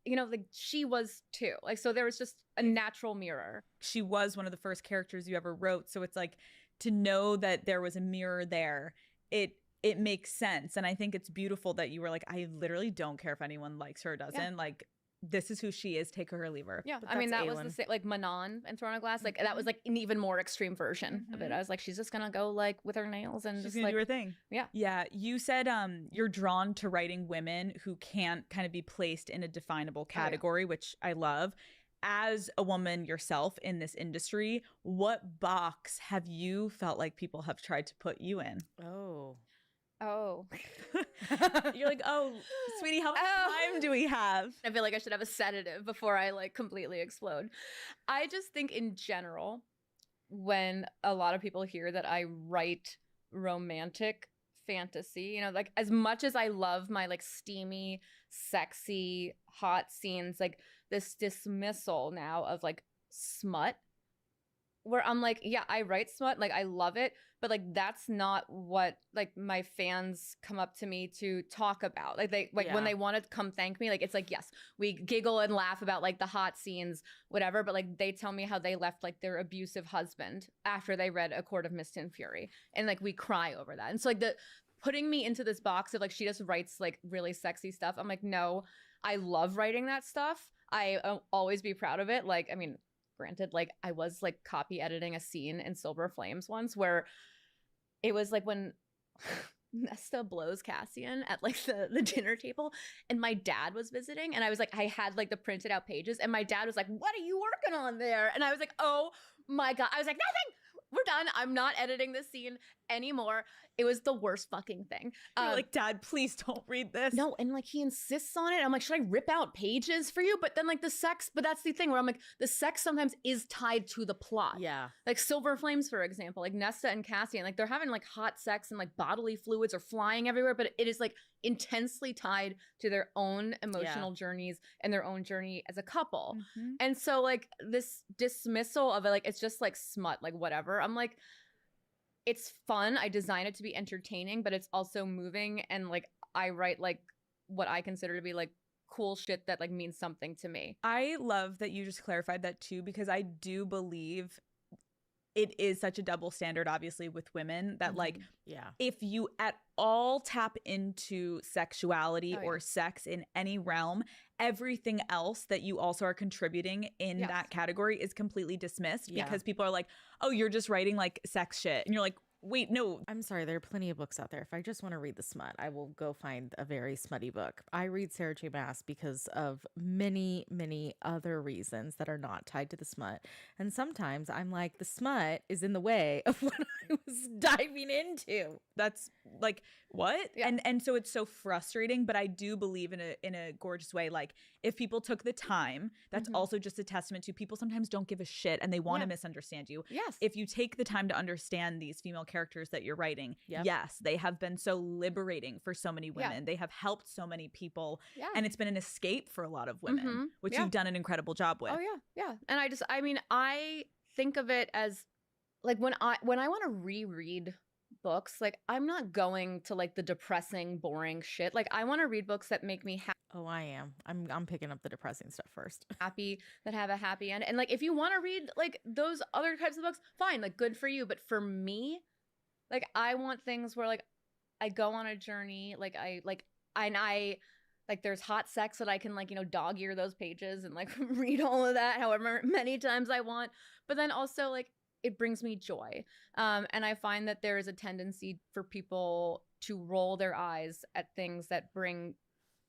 you know, like she was too. Like so there was just a natural mirror. She was one of the first characters you ever wrote, so it's like to know that there was a mirror there, it makes sense. And I think it's beautiful that you were like, I literally don't care if anyone likes her or doesn't. Like this is who she is, take her or leave her. Yeah, I mean that was the same, like Manon in Throne of Glass, like that was like an even more extreme version of it. I was like, she's just gonna go like with her nails and she's just gonna like do her thing. Yeah. You said you're drawn to writing women who can't kind of be placed in a definable category, which I love. As a woman yourself in this industry, what box have you felt like people have tried to put you in? Oh. You're like, oh, sweetie, how much time do we have? I feel like I should have a sedative before I like completely explode. I just think in general, when a lot of people hear that I write romantic fantasy, you know, like as much as I love my like steamy, sexy, hot scenes, like this dismissal now of like smut, where I'm like, yeah, I write smut, like I love it, but like that's not what like my fans come up to me to talk about. Like they like when Yeah. they want to come thank me, like it's like, yes, we giggle and laugh about like the hot scenes, whatever, but like they tell me how they left like their abusive husband after they read A Court of Mist and Fury, and like we cry over that. And so like the putting me into this box of like she just writes like really sexy stuff, I'm like, no, I love writing that stuff. I'll always be proud of it. Like, I mean, granted, like I was like copy editing a scene in Silver Flames once where it was like when Nesta blows Cassian at like the dinner table, and my dad was visiting, and I was like, I had like the printed out pages, and my dad was like, what are you working on there? And I was like, oh my God. I was like, nothing. We're done. I'm not editing this scene anymore. It was the worst fucking thing. You're like, Dad, please don't read this. No, and like he insists on it. I'm like, should I rip out pages for you? But then like the sex, but that's the thing where I'm like, the sex sometimes is tied to the plot. Yeah. Like Silver Flames, for example, like Nesta and Cassian, like they're having like hot sex and like bodily fluids are flying everywhere, but it is like intensely tied to their own emotional journeys and their own journey as a couple. Mhm. And so like this dismissal of it, like it's just like smut, like whatever. I'm like, it's fun. I design it to be entertaining, but it's also moving. And like I write like what I consider to be like cool shit that like means something to me. I love that you just clarified that too, because I do believe it is such a double standard, obviously, with women that like Yeah. if you at all tap into sexuality or sex in any realm, everything else that you also are contributing in that category is completely dismissed because people are like, oh, you're just writing like sex shit. And you're like, wait, no. I'm sorry, there are plenty of books out there. If I just want to read the smut, I will go find a very smutty book. I read Sarah J. Maas because of many, many other reasons that are not tied to the smut. And sometimes I'm like, the smut is in the way of what I was diving into. That's like, what? And so it's so frustrating, but I do believe in a gorgeous way. Like if people took the time, that's also just a testament to people sometimes don't give a shit and they want to misunderstand you. Yes. If you take the time to understand these female characters that you're writing, yes, they have been so liberating for so many women. They have helped so many people and it's been an escape for a lot of women, which you've done an incredible job with. Oh yeah. And I think of it as like when I want to reread books, like I'm not going to like the depressing, boring shit. Like I want to read books that make me Oh, I am. I'm picking up the depressing stuff first. happy, that have a happy end. And like if you want to read like those other types of books, fine, like good for you. But for me, like I want things where like I go on a journey, like I there's hot sex that I can like, you know, dog ear those pages and like read all of that however many times I want. But then also like it brings me joy. And I find that there is a tendency for people to roll their eyes at things that bring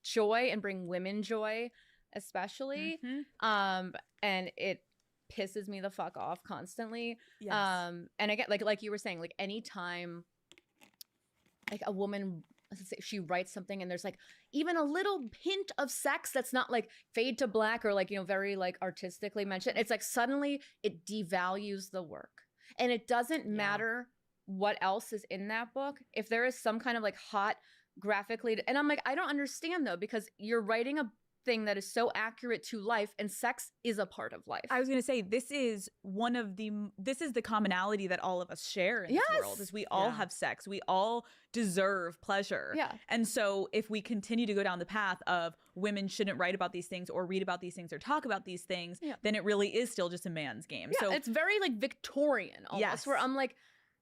joy and bring women joy, especially. And it pisses me the fuck off constantly. Yes. And I get like you were saying, like anytime like a woman, let's say she writes something and there's like even a little hint of sex that's not like fade to black or like, you know, very like artistically mentioned, it's like suddenly it devalues the work. And it doesn't matter what else is in that book. If there is some kind of like hot graphically, and I'm like, I don't understand though, because you're writing a thing that is so accurate to life, and sex is a part of life. I was going to say, this is the commonality that all of us share in this world, is we all have sex. We all deserve pleasure. Yeah. And so if we continue to go down the path of women shouldn't write about these things or read about these things or talk about these things, then it really is still just a man's game. Yeah, so it's very like Victorian almost, where I'm like,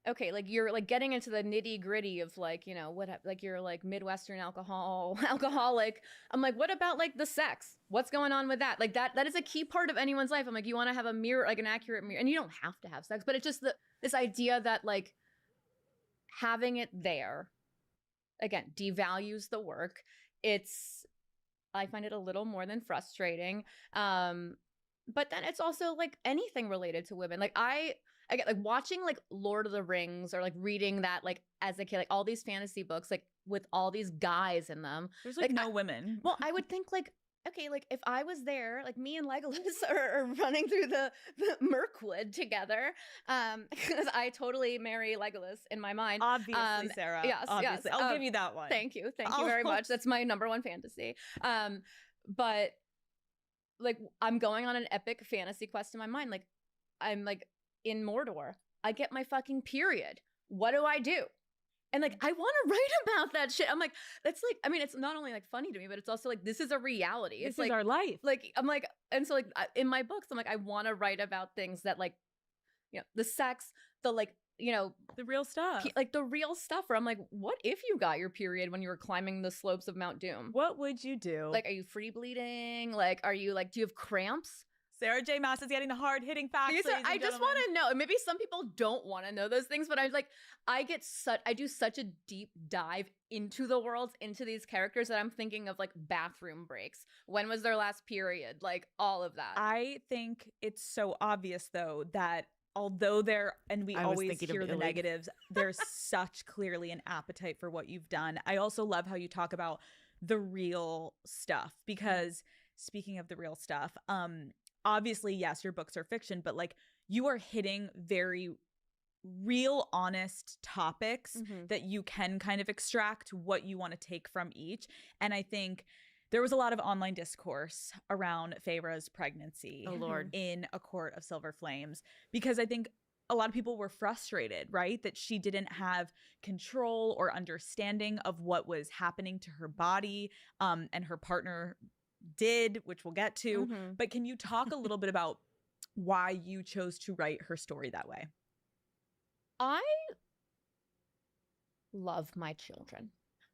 okay, like you're like getting into the nitty gritty of like, you know, what, like you're like Midwestern alcoholic. I'm like, what about like the sex? What's going on with that? Like that is a key part of anyone's life. I'm like, you want to have a mirror, like an accurate mirror, and you don't have to have sex, but it's just this idea that like having it there, again, devalues the work. I find it a little more than frustrating. But then it's also like anything related to women. Like I get like watching like Lord of the Rings or like reading that like as a kid, like all these fantasy books, like with all these guys in them. There's like no women. Well, I would think like okay, like if I was there, like me and Legolas are running through the Mirkwood together, because I totally marry Legolas in my mind. Obviously, Sarah. Yes, Obviously. yes. I'll give you that one. Thank you very much. That's my number one fantasy. But like I'm going on an epic fantasy quest in my mind. Like I'm like in Mordor. I get my fucking period. What do I do? And like, I want to write about that shit. I'm like, that's like, I mean, it's not only like funny to me, but it's also like, this is a reality. This It's is like our life. Like, I'm like, and so like in my books, I'm like, I want to write about things that like, you know, the sex, the like, you know, the real stuff. like the real stuff where I'm like, what if you got your period when you were climbing the slopes of Mount Doom? What would you do? Like, are you free bleeding? Like, are you like, do you have cramps? Sarah J. Maas is getting the hard-hitting facts. I just want to know, and maybe some people don't want to know those things, but I like, I do such a deep dive into the worlds, into these characters that I'm thinking of like bathroom breaks. When was their last period? Like all of that. I think it's so obvious though that although we always hear the negatives, there's such clearly an appetite for what you've done. I also love how you talk about the real stuff, because speaking of the real stuff, obviously, yes, your books are fiction, but like you are hitting very real, honest topics that you can kind of extract what you want to take from each. And I think there was a lot of online discourse around Feyre's pregnancy in A Court of Silver Flames, because I think a lot of people were frustrated, right? That she didn't have control or understanding of what was happening to her body, and her partner did, which we'll get to. But can you talk a little bit about why you chose to write her story that way? I love my children.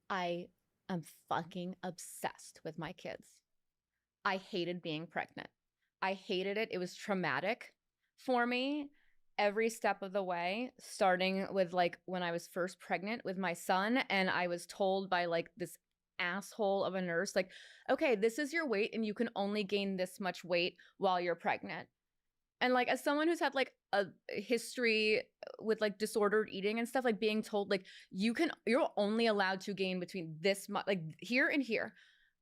I am fucking obsessed with my kids. I hated being pregnant. I hated it. It was traumatic for me every step of the way, starting with like when I was first pregnant with my son, and I was told by like this asshole of a nurse, like, okay, this is your weight and you can only gain this much weight while you're pregnant. And like, as someone who's had like a history with like disordered eating and stuff, like being told like you're only allowed to gain between this much, like here and here,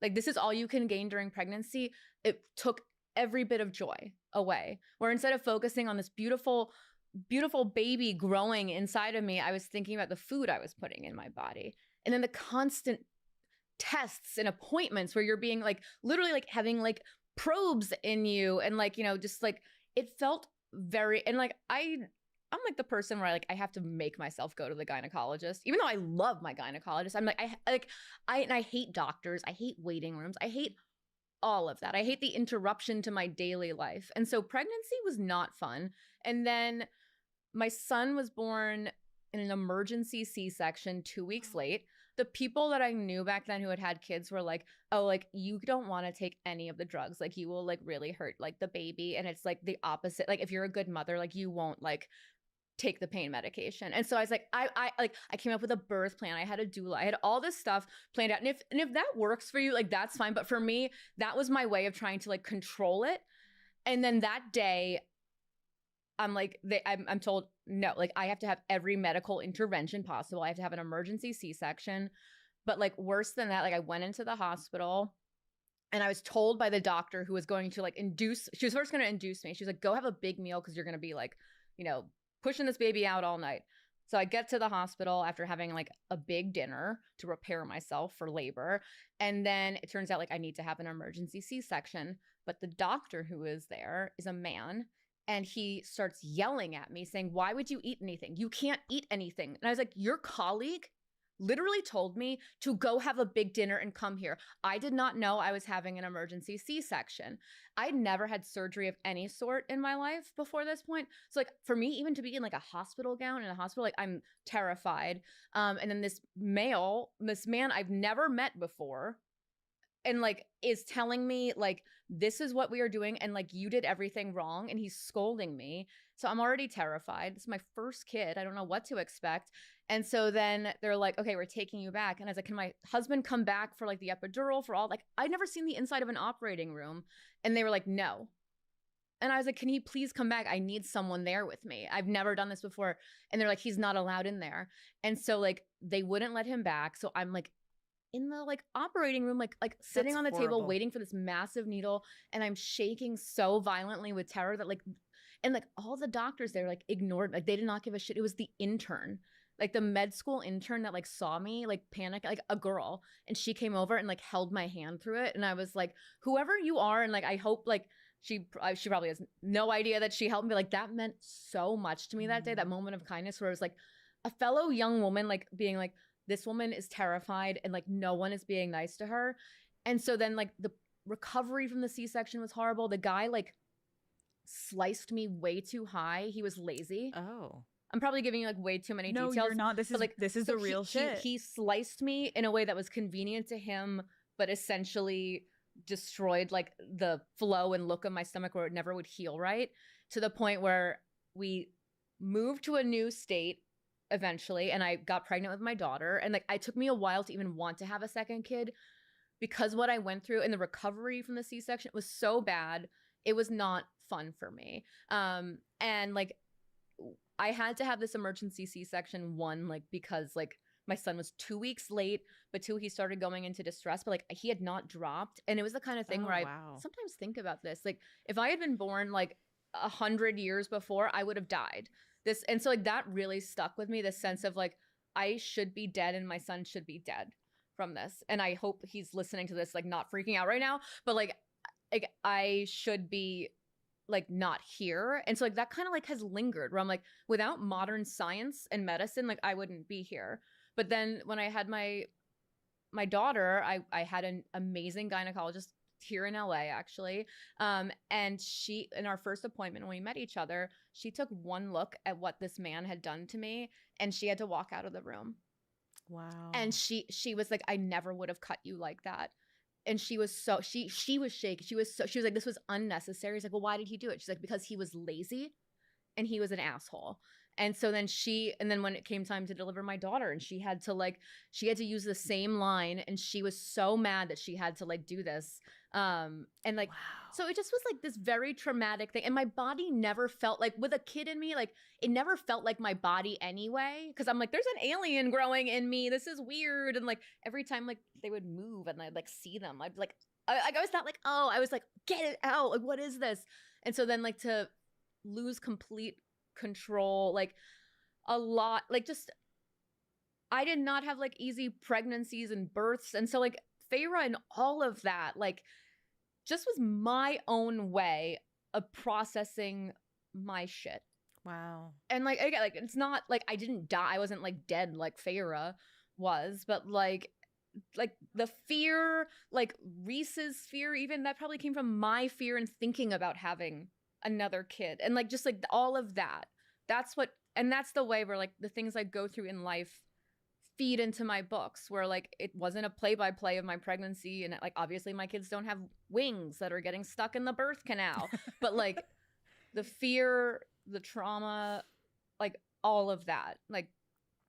like this is all you can gain during pregnancy. It took every bit of joy away, where instead of focusing on this beautiful baby growing inside of me, I was thinking about the food I was putting in my body. And then the constant tests and appointments where you're being like literally like having like probes in you, and like, you know, just like it felt very, and like I'm like the person where I have to make myself go to the gynecologist, even though I love my gynecologist. I'm like I hate doctors, I hate waiting rooms, I hate all of that. I hate the interruption to my daily life. And so pregnancy was not fun. And then my son was born in an emergency C-section 2 weeks late. The people that I knew back then who had kids were like, oh, like you don't want to take any of the drugs. Like you will like really hurt like the baby. And it's like the opposite. Like if you're a good mother, like you won't like take the pain medication. And so I was like, I came up with a birth plan. I had a doula. I had all this stuff planned out. And if that works for you, like that's fine. But for me, that was my way of trying to like control it. And then that day, I'm like, I'm told, no, like I have to have every medical intervention possible. I have to have an emergency C-section. But like worse than that, like I went into the hospital and I was told by the doctor who was going to like she was first going to induce me. She was like, go have a big meal because you're going to be like, you know, pushing this baby out all night. So I get to the hospital after having like a big dinner to prepare myself for labor. And then it turns out like I need to have an emergency C-section. But the doctor who is there is a man. And he starts yelling at me saying, why would you eat anything? You can't eat anything. And I was like, your colleague literally told me to go have a big dinner and come here. I did not know I was having an emergency C-section. I'd never had surgery of any sort in my life before this point. So like for me, even to be in like a hospital gown in a hospital, like I'm terrified. And then this man I've never met before, and like is telling me like, this is what we are doing. And like, you did everything wrong. And he's scolding me. So I'm already terrified. This is my first kid. I don't know what to expect. And so then they're like, okay, we're taking you back. And I was like, can my husband come back for like the epidural for all, like, I'd never seen the inside of an operating room. And they were like, no. And I was like, can he please come back? I need someone there with me. I've never done this before. And they're like, he's not allowed in there. And so like, they wouldn't let him back. So I'm like in the like operating room, like sitting That's on the table horrible. waiting for this massive needle, and I'm shaking so violently with terror that like, and like all the doctors there like ignored, like they did not give a shit. It was the intern, like the med school intern that like saw me like panic, like a girl, and she came over and like held my hand through it, and I was like, whoever you are, and like I hope like she probably has no idea that she helped me. Like that meant so much to me that day, that moment of kindness where it was like a fellow young woman like being like, this woman is terrified and like no one is being nice to her. And so then like the recovery from the C-section was horrible. The guy like sliced me way too high. He was lazy. Oh. I'm probably giving you like way too many No, details. you're not. This but, is like this is so the real shit. He sliced me in a way that was convenient to him, but essentially destroyed like the flow and look of my stomach where it never would heal right, to the point where we moved to a new state eventually, and I got pregnant with my daughter, and like it took me a while to even want to have a second kid because what I went through in the recovery from the C-section was so bad. It was not fun for me. And like I had to have this emergency C-section, one, like because like my son was 2 weeks late, but two, he started going into distress, but like he had not dropped. And it was the kind of thing where I sometimes think about this. Like if I had been born like 100 years before, I would have died. And so like that really stuck with me, this sense of like, I should be dead and my son should be dead from this. And I hope he's listening to this, like not freaking out right now, but like I should be like not here. And so like that kind of like has lingered where I'm like, without modern science and medicine, like I wouldn't be here. But then when I had my daughter, I had an amazing gynecologist here in LA actually. And she, in our first appointment when we met each other, she took one look at what this man had done to me and she had to walk out of the room. Wow. And she was like, I never would have cut you like that. And she was so, she was shaking. She was like, this was unnecessary. He's like, well, why did he do it? She's like, because he was lazy and he was an asshole. And so then when it came time to deliver my daughter, and she had to use the same line, and she was so mad that she had to like do this. And like, so it just was like this very traumatic thing. And my body never felt like, with a kid in me, like it never felt like my body anyway. Cause I'm like, there's an alien growing in me. This is weird. And like every time like they would move and I'd like see them, I'd be like, I was not like, oh, I was like, get it out. Like, what is this? And so then like to lose complete control, like a lot, like just I did not have like easy pregnancies and births, and so like Feyre and all of that like just was my own way of processing my shit. Wow. And like again, like it's not like I didn't die, I wasn't like dead like Feyre was, but like the fear, like Reese's fear, even that probably came from my fear and thinking about having another kid, and like just like all of that, that's the way where like the things I go through in life feed into my books, where like it wasn't a play-by-play of my pregnancy, and like obviously my kids don't have wings that are getting stuck in the birth canal, but like the fear, the trauma, like all of that, like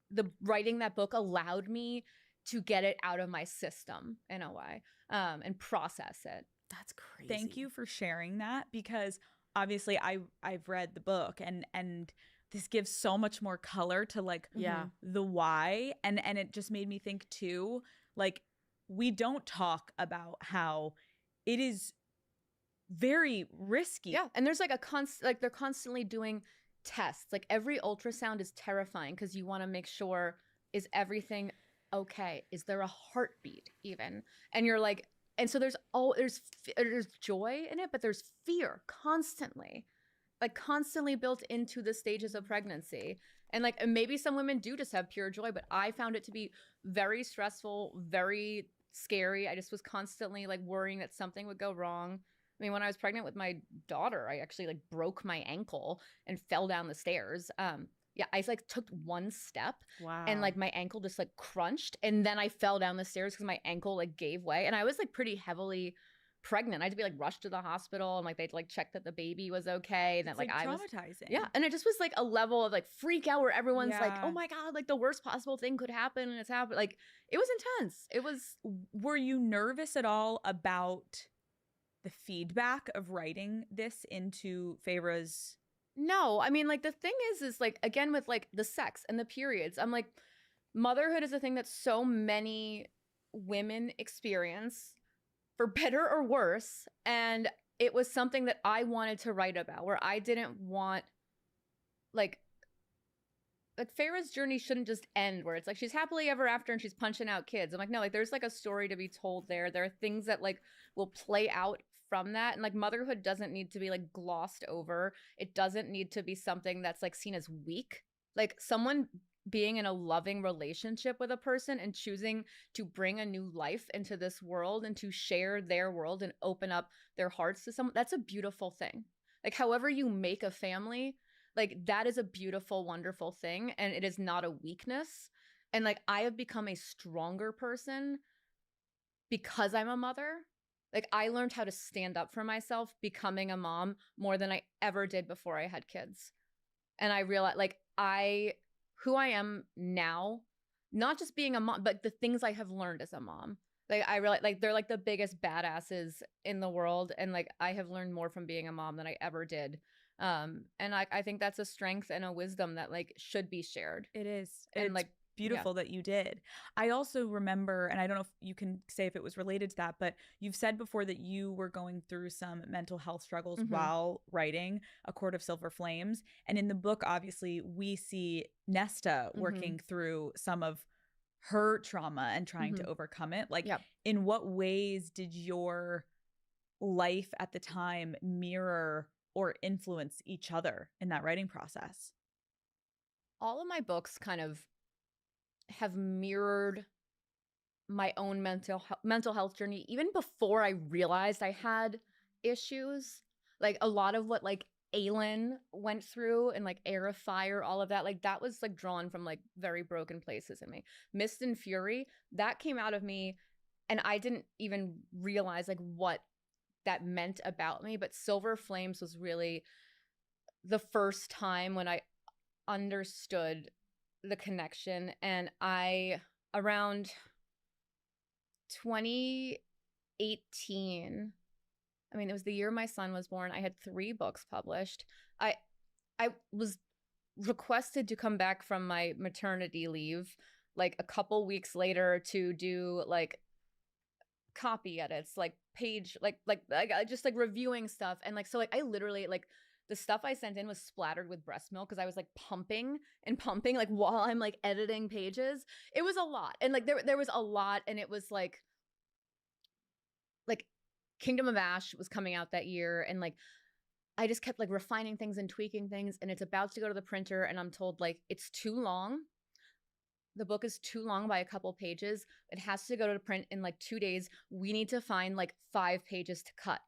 the writing that book allowed me to get it out of my system in a way, and process it. That's crazy. Thank you for sharing that, because obviously I've read the book, and this gives so much more color to like the why, and it just made me think too, like we don't talk about how it is very risky. Yeah, and there's like like they're constantly doing tests. Like every ultrasound is terrifying because you want to make sure, is everything okay? Is there a heartbeat even? And you're like, and so there's joy in it, but there's fear constantly built into the stages of pregnancy. And like, and maybe some women do just have pure joy, but I found it to be very stressful, very scary. I just was constantly like worrying that something would go wrong. I mean, when I was pregnant with my daughter, I actually like broke my ankle and fell down the stairs. Yeah, I like took one step and like my ankle just like crunched, and then I fell down the stairs because my ankle like gave way, and I was like pretty heavily pregnant. I had to be like rushed to the hospital, and like they'd like check that the baby was okay, and then like I was traumatizing. Yeah, and it just was like a level of like freak out where everyone's like, oh my god, like the worst possible thing could happen, and it's happened. Like it was intense. It was. Were you nervous at all about the feedback of writing this into Feyre's? No, I mean, like the thing is like, again, with like the sex and the periods, I'm like, motherhood is a thing that so many women experience for better or worse. And it was something that I wanted to write about, where I didn't want like Farrah's journey shouldn't just end where it's like she's happily ever after and she's punching out kids. I'm like, no, like there's like a story to be told there. There are things that like will play out from that. And like motherhood doesn't need to be like glossed over. It doesn't need to be something that's like seen as weak. Like someone being in a loving relationship with a person and choosing to bring a new life into this world and to share their world and open up their hearts to someone, that's a beautiful thing. Like however you make a family, like that is a beautiful, wonderful thing. And it is not a weakness. And like I have become a stronger person because I'm a mother. Like I learned how to stand up for myself becoming a mom more than I ever did before I had kids. And I realized like who I am now, not just being a mom, but the things I have learned as a mom. Like I realize like they're like the biggest badasses in the world. And like I have learned more from being a mom than I ever did. And I think that's a strength and a wisdom that like should be shared. It is. And it's like beautiful that you did. I also remember, and I don't know if you can say if it was related to that, but you've said before that you were going through some mental health struggles while writing A Court of Silver Flames. And in the book, obviously, we see Nesta working through some of her trauma and trying to overcome it. Like, in what ways did your life at the time mirror or influence each other in that writing process? All of my books kind of have mirrored my own mental health journey even before I realized I had issues. Like a lot of what like Aelin went through and like Air of Fire, all of that, like that was like drawn from like very broken places in me. Mist and Fury, that came out of me and I didn't even realize like what that meant about me. But Silver Flames was really the first time when I understood the connection. And I, around 2018, I mean, it was the year my son was born. I had 3 books published. I was requested to come back from my maternity leave like a couple weeks later to do like copy edits, like page, like just like reviewing stuff. And like, so like I literally like the stuff I sent in was splattered with breast milk because I was like pumping like while I'm like editing pages. It was a lot. And like there was a lot. And it was like Kingdom of Ash was coming out that year. And like I just kept like refining things and tweaking things. And it's about to go to the printer. And I'm told like it's too long. The book is too long by a couple pages. It has to go to print in like 2 days. We need to find like 5 pages to cut.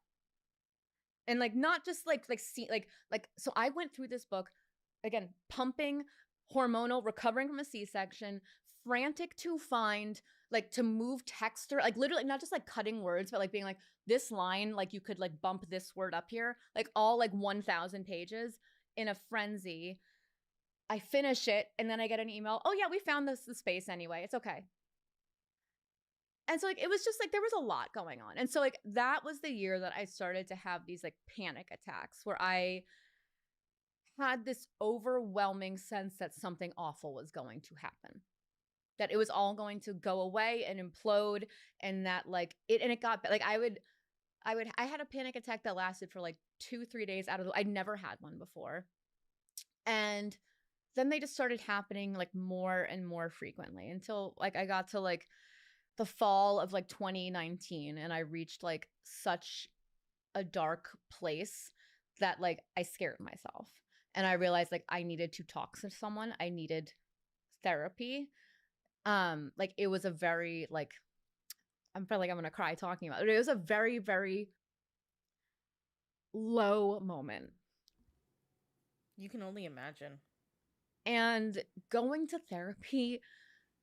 And like not just like so I went through this book again, pumping, hormonal, recovering from a C-section, frantic to find like to move text or like literally not just like cutting words, but like being like this line, like you could like bump this word up here, like all like 1,000 pages in a frenzy. I finish it and then I get an email. Oh yeah, we found the space anyway. It's okay. And so like it was just like there was a lot going on. And so like that was the year that I started to have these like panic attacks where I had this overwhelming sense that something awful was going to happen. That it was all going to go away and implode, and that like it got like I had a panic attack that lasted for like 2-3 days I'd never had one before. And then they just started happening like more and more frequently until like I got to like the fall of like 2019 and I reached like such a dark place that like I scared myself and I realized like I needed to talk to someone. I needed therapy. Like it was a very like I feel like I'm gonna cry talking about it. It was a very, very low moment. You can only imagine. And going to therapy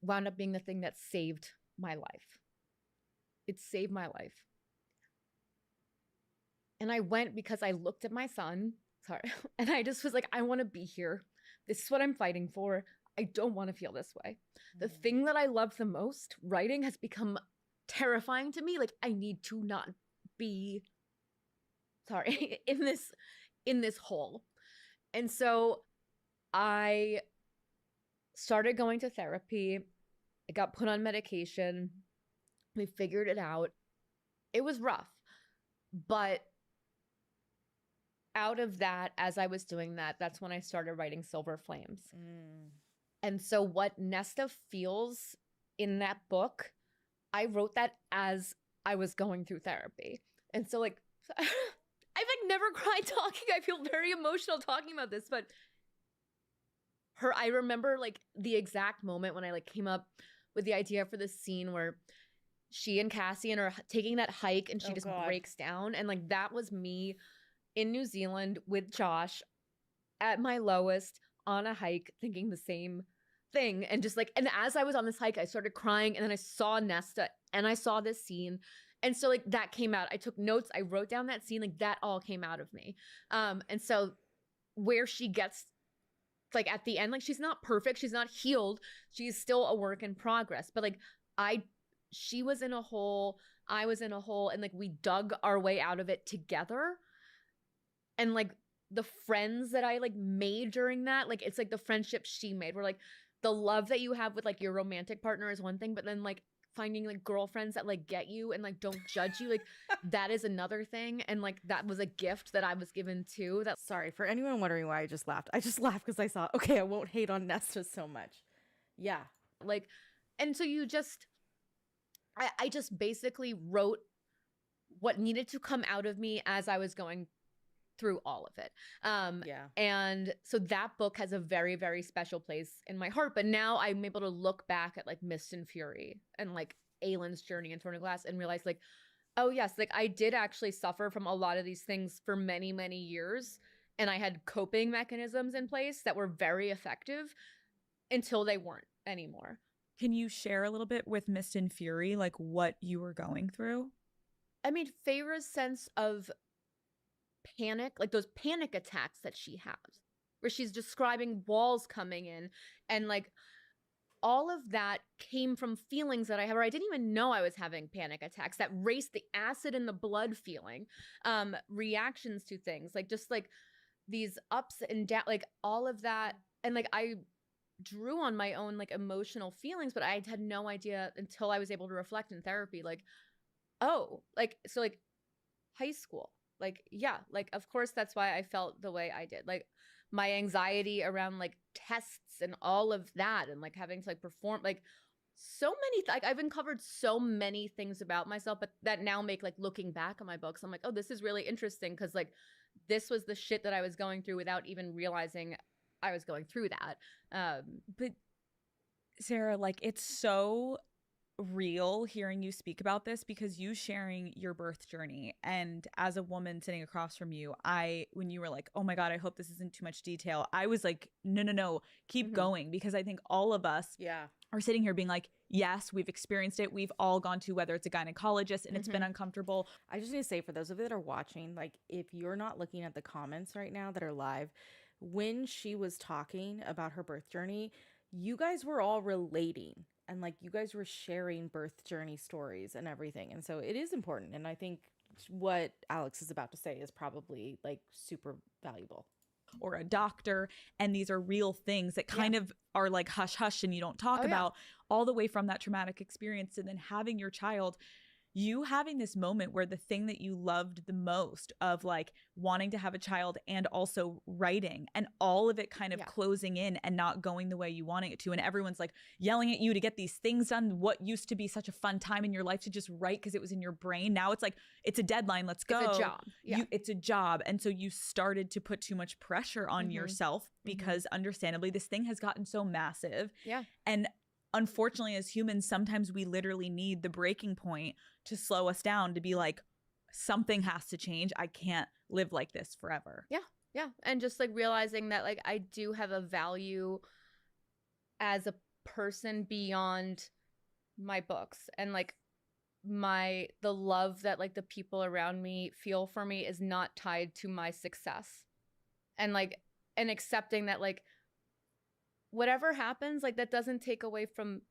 wound up being the thing that saved my life. It saved my life. And I went because I looked at my son, and I just was like, I want to be here. This is what I'm fighting for. I don't want to feel this way. The thing that I love the most, writing, has become terrifying to me. Like I need to not be in this hole. And so I started going to therapy. I got put on medication. We figured it out. It was rough, but out of that, as I was doing that, that's when I started writing Silver Flames. And so what Nesta feels in that book, I wrote that as I was going through therapy. And so like, I've like never cried talking. I feel very emotional talking about this, but I remember like the exact moment when I like came up with the idea for this scene where she and Cassian are taking that hike and she just breaks down. And like, that was me in New Zealand with Josh at my lowest on a hike thinking the same thing. And just like, and as I was on this hike, I started crying, and then I saw Nesta and I saw this scene. And so like that came out. I took notes. I wrote down that scene. Like that all came out of me. And so where she gets like at the end, like she's not perfect. She's not healed. She's still a work in progress. But like she was in a hole. I was in a hole, and like we dug our way out of it together. And like the friends that I like made during that, like it's like the friendships she made were like the love that you have with like your romantic partner is one thing, but then like finding like girlfriends that like get you and like don't judge you, like that is another thing. And like that was a gift that I was given too. That Sorry for anyone wondering why I just laughed. I just laughed because I saw, okay, I won't hate on Nesta so much. Yeah. like, and so you just, I just basically wrote what needed to come out of me as I was going through all of it. Yeah. And so that book has a very, very special place in my heart. But now I'm able to look back at like Mist and Fury and like Aylin's journey in Throne of Glass and realize like, oh yes, like I did actually suffer from a lot of these things for many, many years. And I had coping mechanisms in place that were very effective until they weren't anymore. Can you share a little bit with Mist and Fury, like what you were going through? I mean, Feyre's sense of panic, like those panic attacks that she has, where she's describing walls coming in, and like all of that came from feelings that I have, or I didn't even know I was having panic attacks, that race, the acid in the blood feeling, reactions to things, like just like these ups and downs, like all of that. And like I drew on my own like emotional feelings, but I had no idea until I was able to reflect in therapy, like, oh, like, so like high school, like, yeah, like, of course, that's why I felt the way I did. Like my anxiety around like tests and all of that, and like having to like perform, like so many, like I've uncovered so many things about myself, but that now make like looking back on my books, I'm like, oh, this is really interesting. Cause like this was the shit that I was going through without even realizing I was going through that. But Sarah, like it's so real hearing you speak about this, because you sharing your birth journey, and as a woman sitting across from you, when you were like, oh my God, I hope this isn't too much detail, I was like, no, keep going, because I think all of us are sitting here being like, yes, we've experienced it, we've all gone to, whether it's a gynecologist and it's been uncomfortable. I just need to say, for those of you that are watching, like if you're not looking at the comments right now that are live, when she was talking about her birth journey, you guys were all relating, and like you guys were sharing birth journey stories and everything. And so it is important. And I think what Alex is about to say is probably like super valuable. Or a doctor, and these are real things that kind of are like hush hush and you don't talk about, all the way from that traumatic experience, and then having your child, you having this moment where the thing that you loved the most of like wanting to have a child and also writing, and all of it kind of closing in and not going the way you wanting it to, and everyone's like yelling at you to get these things done, what used to be such a fun time in your life to just write because it was in your brain, now it's like it's a deadline, let's go, it's a job. It's a job. And so you started to put too much pressure on yourself, because understandably this thing has gotten so massive. And unfortunately, as humans, sometimes we literally need the breaking point to slow us down, to be like, something has to change. I can't live like this forever. Yeah. And just like realizing that like I do have a value as a person beyond my books, and like the love that like the people around me feel for me is not tied to my success. And like, and accepting that like whatever happens, like that doesn't take away from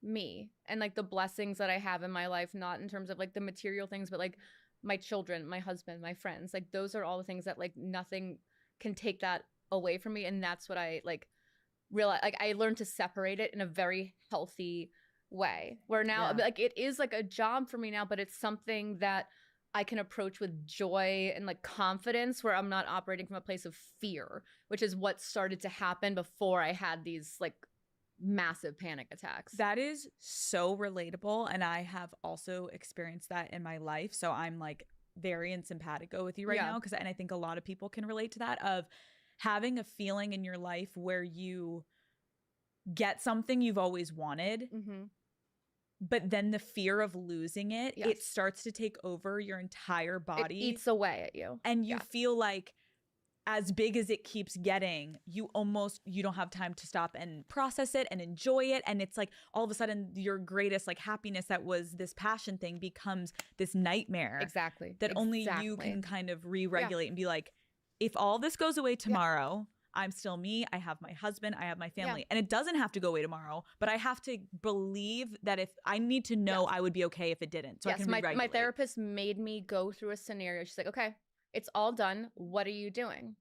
me and like the blessings that I have in my life, not in terms of like the material things, but like my children, my husband, my friends, like those are all the things that like nothing can take that away from me. And that's what I like realize, like I learned to separate it in a very healthy way where now Yeah. like it is like a job for me now, but it's something that I can approach with joy and like confidence, where I'm not operating from a place of fear, which is what started to happen before I had these like massive panic attacks. That is so relatable. And I have also experienced that in my life. So I'm like very in simpatico with you right now. And I think a lot of people can relate to that, of having a feeling in your life where you get something you've always wanted, but then the fear of losing it, it starts to take over your entire body. It eats away at you. And you feel like as big as it keeps getting, you don't have time to stop and process it and enjoy it. And it's like all of a sudden your greatest like happiness that was this passion thing becomes this nightmare. Exactly. That only you can kind of re-regulate and be like, if all this goes away tomorrow, I'm still me. I have my husband. I have my family. And it doesn't have to go away tomorrow, but I have to believe that if I need to know I would be okay if it didn't. So I can re-regulate. My therapist made me go through a scenario. She's like, okay, it's all done. What are you doing?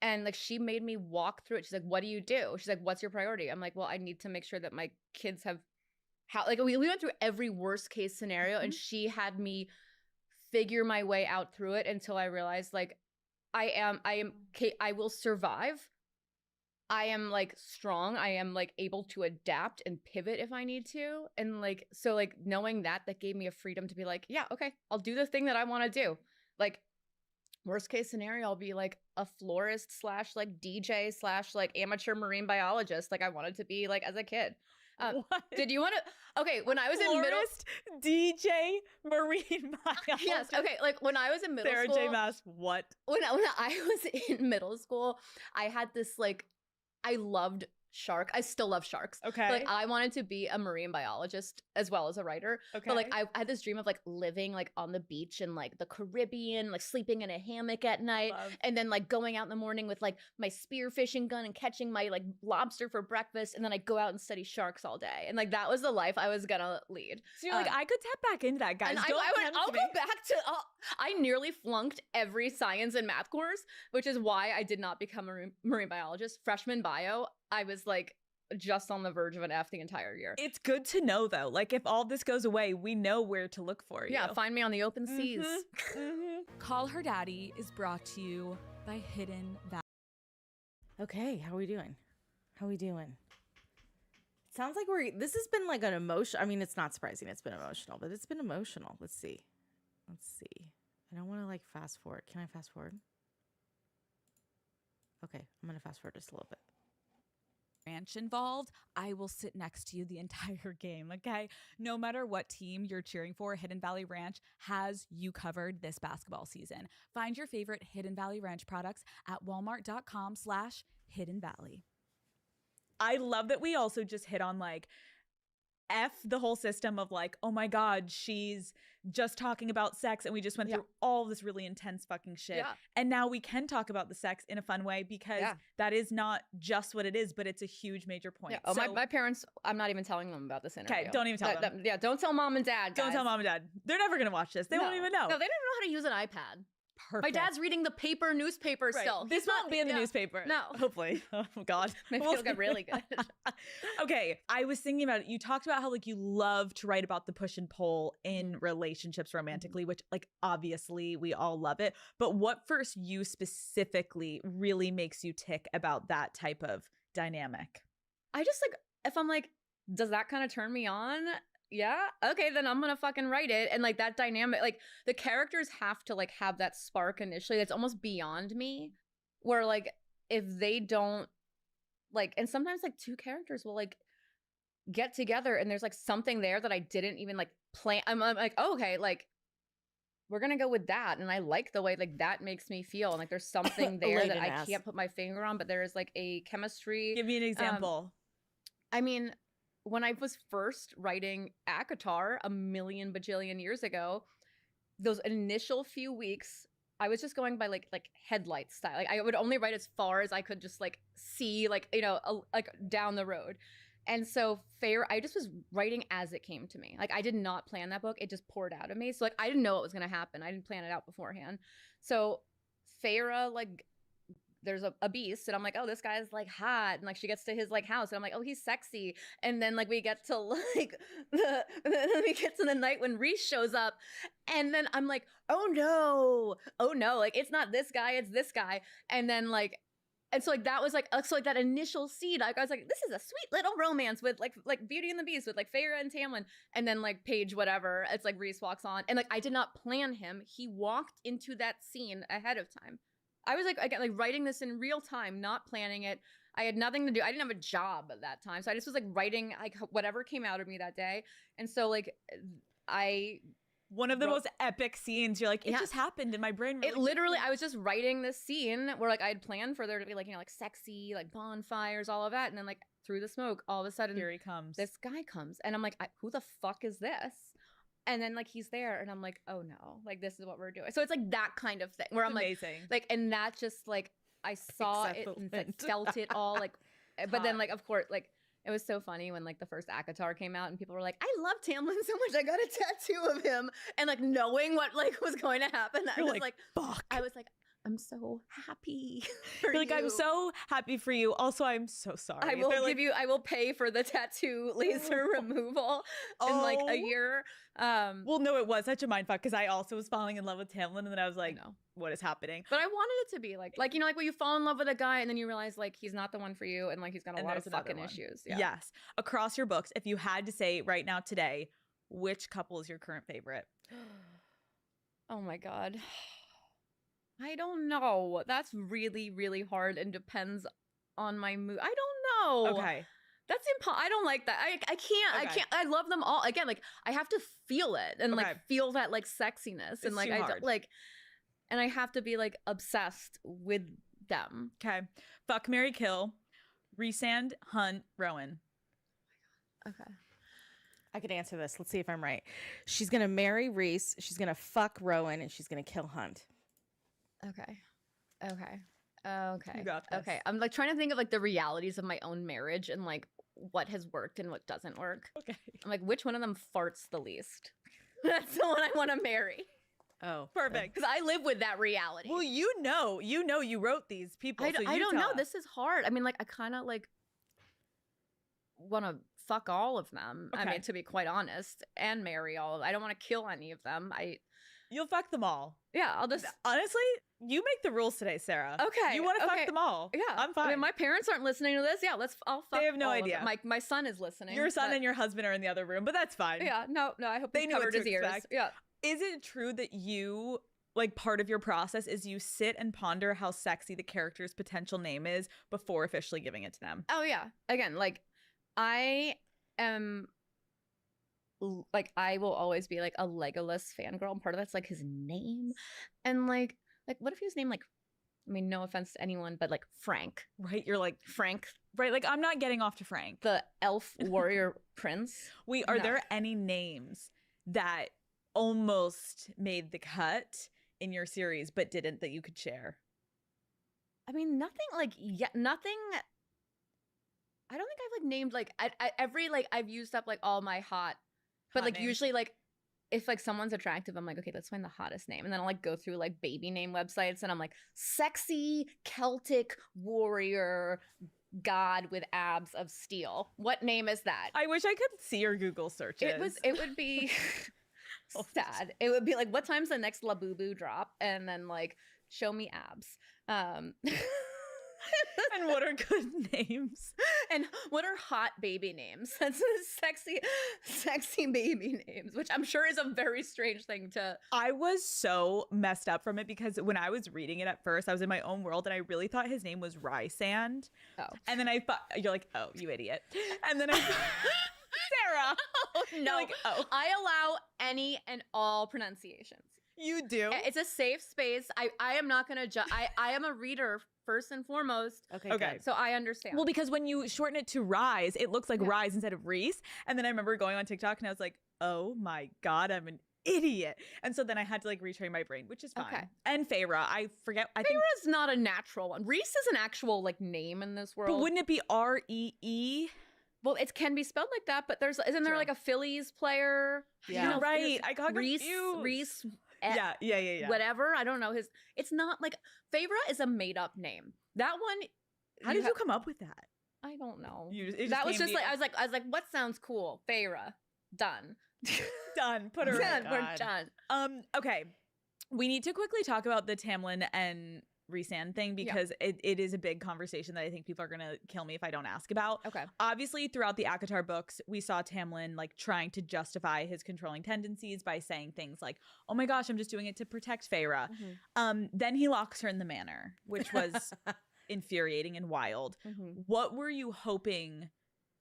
And like, she made me walk through it. She's like, what do you do? She's like, what's your priority? I'm like, well, I need to make sure that my kids have like we went through every worst case scenario, and she had me figure my way out through it until I realized like, I will survive. I am like strong. I am like able to adapt and pivot if I need to. And like, so like knowing that gave me a freedom to be like, yeah, okay, I'll do the thing that I want to do. Like worst case scenario, I'll be like a florist / like DJ / like amateur marine biologist. Like I wanted to be like as a kid. Did you want to? Okay, when I was in middle, DJ, marine biologist. Yes. Okay, like when I was in middle Sarah school, J. Maas. What? When I was in middle school, I had this like, I loved shark. I still love sharks. Okay. But like I wanted to be a marine biologist as well as a writer. Okay. But like I had this dream of like living like on the beach in like the Caribbean, like sleeping in a hammock at night, and then like going out in the morning with like my spear fishing gun and catching my like lobster for breakfast, and then I go out and study sharks all day. And like that was the life I was gonna lead. So you're like, I could tap back into that, guys. And I'll go back to I nearly flunked every science and math course, which is why I did not become a marine biologist. Freshman bio, I was like just on the verge of an F the entire year. It's good to know though. Like if all this goes away, we know where to look for you. Yeah, find me on the open seas. Call Her Daddy is brought to you by Hidden Valley. Okay, how are we doing? It sounds like this has been like an emotion. I mean, it's not surprising it's been emotional, but it's been emotional. Let's see. I don't want to like fast forward. Can I fast forward? Okay, I'm going to fast forward just a little bit. Ranch involved, I will sit next to you the entire game, okay? No matter what team you're cheering for, Hidden Valley Ranch has you covered this basketball season. Find your favorite Hidden Valley Ranch products at walmart.com/Hidden Valley. I love that we also just hit on like F the whole system of like, oh my God, she's just talking about sex, and we just went through all this really intense fucking shit. Yeah. And now we can talk about the sex in a fun way, because that is not just what it is, but it's a huge major point. Yeah. Oh, so, my parents, I'm not even telling them about this interview. Okay, don't even tell them. Don't tell mom and dad, guys. Don't tell mom and dad. They're never going to watch this. They won't even know. No, they don't know how to use an iPad. Perfect. My dad's reading the newspaper still. This won't be in the newspaper. No. Hopefully. Oh, God. Maybe it'll get really good. Okay. I was thinking about it. You talked about how, like, you love to write about the push and pull in relationships romantically, which, like, obviously we all love it. But what for you specifically really makes you tick about that type of dynamic? I just, like, if I'm like, does that kind of turn me on? Yeah, okay, then I'm gonna fucking write it. And like that dynamic, like the characters have to like have that spark initially that's almost beyond me, where like if they don't like, and sometimes like two characters will like get together and there's like something there that I didn't even like plan. I'm like, oh, okay, like we're gonna go with that, and I like the way like that makes me feel, and like there's something there that I can't put my finger on, but there is like a chemistry. Give me an example. I mean, when I was first writing ACOTAR a million bajillion years ago, those initial few weeks, I was just going by like headlight style. Like I would only write as far as I could just like see, like, you know, like down the road. And so I just was writing as it came to me. Like I did not plan that book. It just poured out of me. So like I didn't know what was going to happen. I didn't plan it out beforehand. So Feyre, like there's a beast, and I'm like, oh, this guy's like hot, and like she gets to his like house, and I'm like, oh, he's sexy, and then like we get to like the night when Reese shows up, and then I'm like, oh no, like it's not this guy, it's this guy, and then like. And so like that was like so like that initial seed, like I was like, this is a sweet little romance with like Beauty and the Beast with like Feyre and Tamlin, and then like Paige whatever, it's like Reese walks on, and like I did not plan him. He walked into that scene ahead of time. I was like again like writing this in real time, not planning it. I had nothing to do. I didn't have a job at that time, so I just was like writing like whatever came out of me that day, and so like I. One of the most epic scenes. You're like, it just happened in my brain. Really it literally, I was just writing this scene where like I had planned for there to be like, you know, like sexy, like bonfires, all of that. And then like through the smoke, all of a sudden, here he comes. This guy comes. And I'm like, who the fuck is this? And then like he's there and I'm like, oh no, like this is what we're doing. So it's like that kind of thing where I'm amazing. like, and that just like, I saw it and like, felt it all like, but then like, of course, like, it was so funny when like the first ACOTAR came out and people were like, I love Tamlin so much, I got a tattoo of him. And like knowing what like was going to happen, I was like, fuck. I was like, I'm so happy for You're like, I'm so happy for you. Also, I'm so sorry. I will I will pay for the tattoo laser removal in like a year. Well, no, it was such a mindfuck because I also was falling in love with Tamlin, and then I was like, what is happening? But I wanted it to be like, you know, like when you fall in love with a guy and then you realize like he's not the one for you, and like he's got a lot of fucking issues. Yeah. Yes. Across your books, if you had to say right now today, which couple is your current favorite? Oh my God. I don't know. That's really, really hard and depends on my mood. I don't know. Okay. That's I don't like that. I can't. I love them all. Again, like I have to feel it and like feel that like sexiness and like and I have to be like obsessed with them. Okay. Fuck, marry, kill. Rhysand, Hunt, Rowan. Okay. I could answer this. Let's see if I'm right. She's gonna marry Rhys. She's gonna fuck Rowan, and she's gonna kill Hunt. Okay. You got this. Okay. I'm like trying to think of like the realities of my own marriage and like what has worked and what doesn't work. Okay. I'm like, which one of them farts the least? That's the one I want to marry. Oh, perfect. Because I live with that reality. Well, you wrote these people. I don't know. This is hard. I mean, like I kind of like want to fuck all of them. Okay. I mean, to be quite honest, and marry all of them. I don't want to kill any of them. You'll fuck them all. Yeah, I'll just... Honestly, you make the rules today, Sarah. Okay. You want to fuck them all. Yeah. I'm fine. I mean, my parents aren't listening to this. Yeah, I'll fuck They have no all idea. of them. My son is listening. Your son and your husband are in the other room, but that's fine. Yeah, no, I hope they he's knew what covered to his ears. expect. Yeah. Is it true that you, like, part of your process is you sit and ponder how sexy the character's potential name is before officially giving it to them? Oh, yeah. Again, like, I am... like I will always be like a Legolas fangirl, and part of that's like his name, and like what if he was named like, I mean, no offense to anyone, but like Frank, right? You're like Frank, right? Like I'm not getting off to Frank, the elf warrior prince. Are there any names that almost made the cut in your series but didn't that you could share? I mean, nothing. I don't think I've like named like every like I've used up like all my hot. But like names. usually like if like someone's attractive, I'm like, okay, let's find the hottest name. And then I'll like go through like baby name websites and I'm like, sexy Celtic warrior god with abs of steel. What name is that? I wish I could see your Google searches. It would be sad. It would be like, what time's the next Labubu drop? And then like, show me abs. And what are good names? And what are hot baby names? That's sexy baby names, which I'm sure is a very strange thing to... I was so messed up from it because when I was reading it at first, I was in my own world and I really thought his name was Rhysand. Oh. And then I thought, you're like, oh, you idiot. And then I Sarah. Oh, no. Like, oh. I allow any and all pronunciations. You do? It's a safe space. I am not going to judge. I am a reader first and foremost. Okay. Good. So I understand. Well, because when you shorten it to Rise, it looks like Rise instead of Reese. And then I remember going on TikTok and I was like, oh my God, I'm an idiot. And so then I had to like retrain my brain, which is fine. Okay. And Feyre, I forget. I think Feyre's not a natural one. Reese is an actual like name in this world. But wouldn't it be R-E-E? Well, it can be spelled like that, but isn't there like a Phillies player? Yeah. You know, Right. I got Reese. confused. Reese. Yeah. whatever. I don't know his. It's not like Feyre is a made up name. That one. How did you come up with that? I don't know. That was just like I was like, what sounds cool? Feyre. Done. done. Put her done. in. We're done. Okay. We need to quickly talk about the Tamlin and Rhysand thing because it is a big conversation that I think people are going to kill me if I don't ask about. Okay. Obviously, throughout the ACOTAR books, we saw Tamlin like trying to justify his controlling tendencies by saying things like, oh my gosh, I'm just doing it to protect Feyre. Then he locks her in the manor, which was infuriating and wild. What were you hoping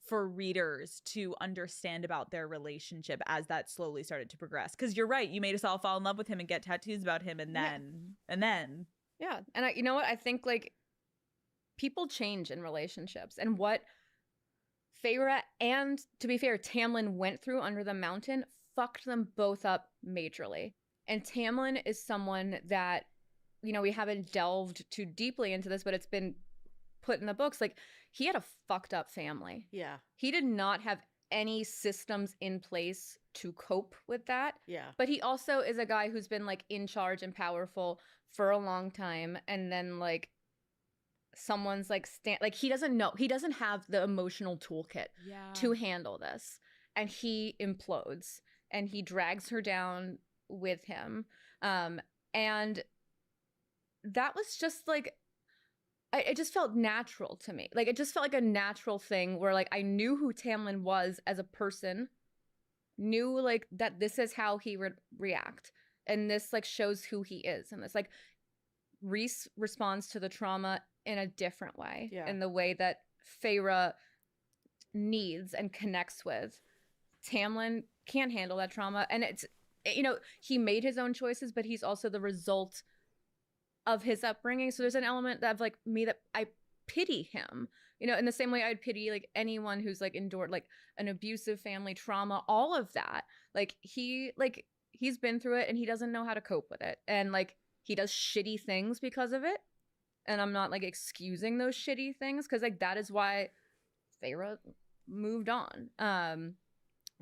for readers to understand about their relationship as that slowly started to progress? Because you're right, you made us all fall in love with him and get tattoos about him, and then yeah. And you know what? I think like people change in relationships, and what Feyre and, to be fair, Tamlin went through under the mountain fucked them both up majorly. And Tamlin is someone that, you know, we haven't delved too deeply into this, but it's been put in the books. Like, he had a fucked up family. Yeah. He did not have any systems in place to cope with that. Yeah. But he also is a guy who's been like in charge and powerful for a long time. And then like someone's like, he doesn't have the emotional toolkit to handle this. And he implodes and he drags her down with him. And that was just like, it just felt natural to me. Like, it just felt like a natural thing where, like, I knew who Tamlin was as a person, knew, like, that this is how he would react. And this, like, shows who he is. And it's like, Rhys responds to the trauma in a different way. Yeah. In the way that Feyre needs and connects with. Tamlin can't handle that trauma. And it's, you know, he made his own choices, but he's also the result of his upbringing. So there's an element of like me that I pity him, you know, in the same way I'd pity like anyone who's like endured like an abusive family trauma, all of that. Like he's been through it and he doesn't know how to cope with it. And like he does shitty things because of it. And I'm not like excusing those shitty things because like that is why Feyre moved on.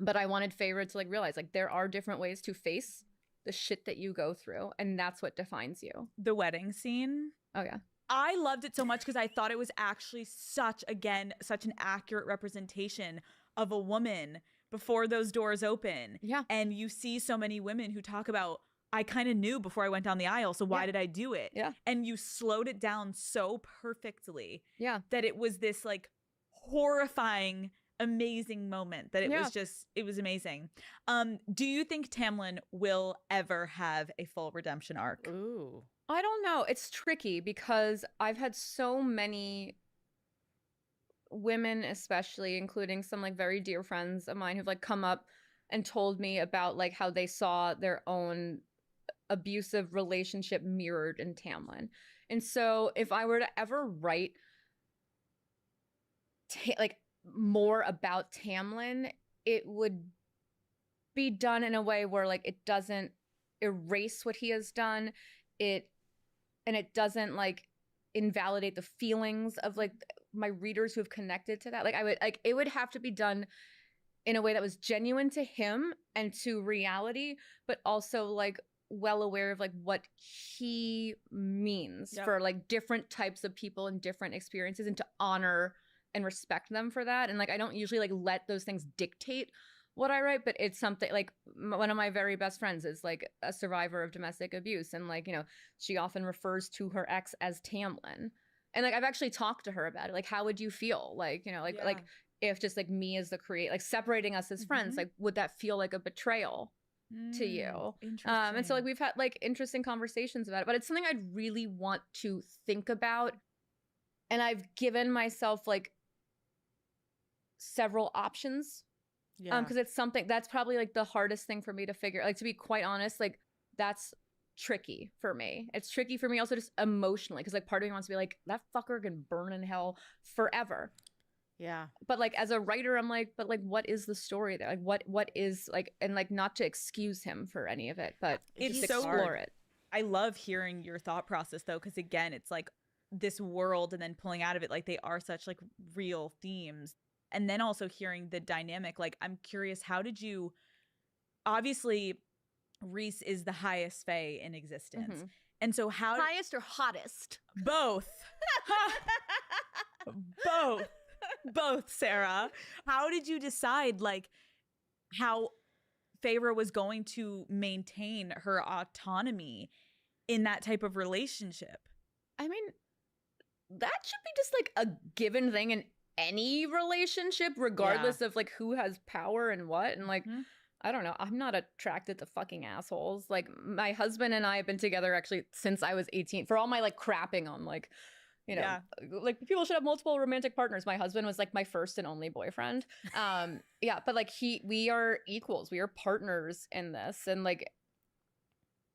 But I wanted Feyre to like realize like there are different ways to face the shit that you go through, and that's what defines you. The wedding scene. Oh yeah. I loved it so much because I thought it was actually such an accurate representation of a woman before those doors open. Yeah. And you see so many women who talk about, I kind of knew before I went down the aisle, so why did I do it? Yeah. And you slowed it down so perfectly. Yeah. That it was this like horrifying, amazing moment that it was amazing. Do you think Tamlin will ever have a full redemption arc? Ooh. I don't know. It's tricky because I've had so many women, especially including some like very dear friends of mine who've like come up and told me about like how they saw their own abusive relationship mirrored in Tamlin. And so if I were to ever write like more about Tamlin, it would be done in a way where like it doesn't erase what he has done, it doesn't like invalidate the feelings of like my readers who have connected to that. Like I would like it would have to be done in a way that was genuine to him and to reality, but also like well aware of like what he means for like different types of people and different experiences, and to honor and respect them for that. And like I don't usually like let those things dictate what I write, but it's something like one of my very best friends is like a survivor of domestic abuse, and like, you know, she often refers to her ex as Tamlin. And like I've actually talked to her about it. Like, how would you feel? Like, you know, like if just like me as the creator, like separating us as friends, like would that feel like a betrayal to you? And so like we've had like interesting conversations about it, but it's something I'd really want to think about. And I've given myself like several options. Because it's something that's probably like the hardest thing for me to figure, like to be quite honest, like that's tricky for me. It's tricky for me also just emotionally, because like part of me wants to be like, that fucker can burn in hell forever. Yeah. But like as a writer, I'm like, but like what is the story there? Like what is like, and like not to excuse him for any of it, but it's just so explore hard. it. I love hearing your thought process though, because again, it's like this world and then pulling out of it, like they are such like real themes. And then also hearing the dynamic, like I'm curious, how did you, obviously Reese is the highest fae in existence. Mhm. And so how Highest or hottest? both both Sarah, how did you decide like how Feyre was going to maintain her autonomy in that type of relationship? I mean, that should be just like a given thing in any relationship, regardless of like who has power and what. And like, Mhm. I don't know. I'm not attracted to fucking assholes. Like, my husband and I have been together actually since I was 18. For all my like crapping on like, you know, Yeah. like people should have multiple romantic partners. My husband was like my first and only boyfriend. Yeah, but like we are equals. We are partners in this. And like,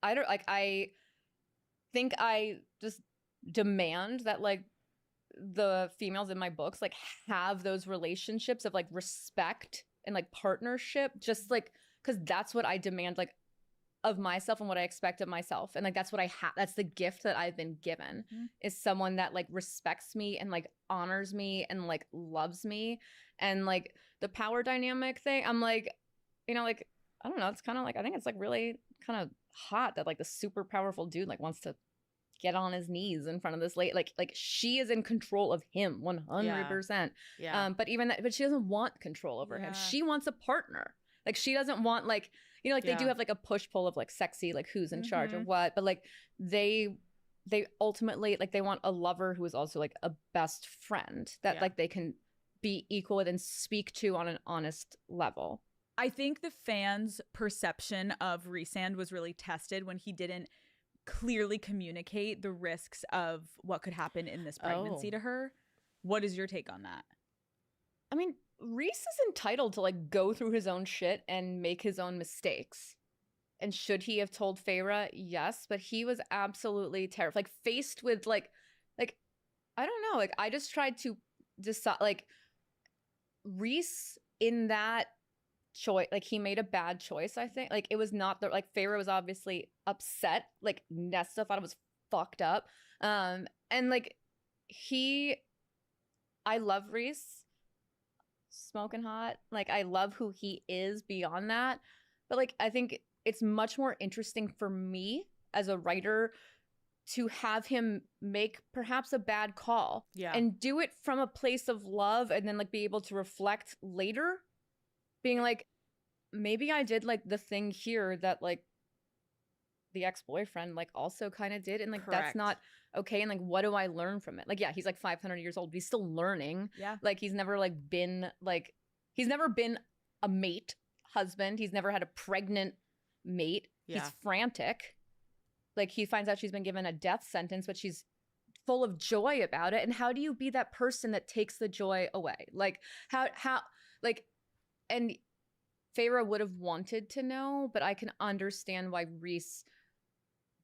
I think I just demand that like the females in my books like have those relationships of like respect and like partnership, just like because that's what I demand like of myself and what I expect of myself. And like that's what I have, that's the gift that I've been given, is someone that like respects me and like honors me and like loves me. And like the power dynamic thing, I'm like, you know, like I don't know, it's kind of like I think it's like really kind of hot that like the super powerful dude like wants to get on his knees in front of this lady. Like she is in control of him 100%. Yeah. But even that, but she doesn't want control over him. Yeah. She wants a partner. Like she doesn't want like, you know, like they do Yeah. have like a push pull of like sexy, like who's in charge or Mhm. what. But like they ultimately like they want a lover who is also like a best friend that Yeah. like they can be equal with and speak to on an honest level. I think the fans' perception of Rhysand was really tested when he didn't clearly communicate the risks of what could happen in this pregnancy Oh. to her. What is your take on that? I mean, Rhys is entitled to like go through his own shit and make his own mistakes. And should he have told Feyre? Yes, but he was absolutely terrified, like faced with like I don't know, like I just tried to decide like Rhys in that choice, like he made a bad choice. I think like it was not the like Feyre was obviously upset, like Nesta thought it was fucked up, and like I love Rhys, smoking hot, like I love who he is beyond that, but like I think it's much more interesting for me as a writer to have him make perhaps a bad call, Yeah. and do it from a place of love, and then like be able to reflect later being like, maybe I did like the thing here that like the ex-boyfriend like also kind of did, and like Correct. that's not okay. And like what do I learn from it? Like yeah, he's like 500 years old, but he's still learning. Yeah. Like he's never been a mate husband, he's never had a pregnant mate. Yeah. He's frantic, like he finds out she's been given a death sentence, but she's full of joy about it. And how do you be that person that takes the joy away? Like how like, and Feyre would have wanted to know, but I can understand why Rhys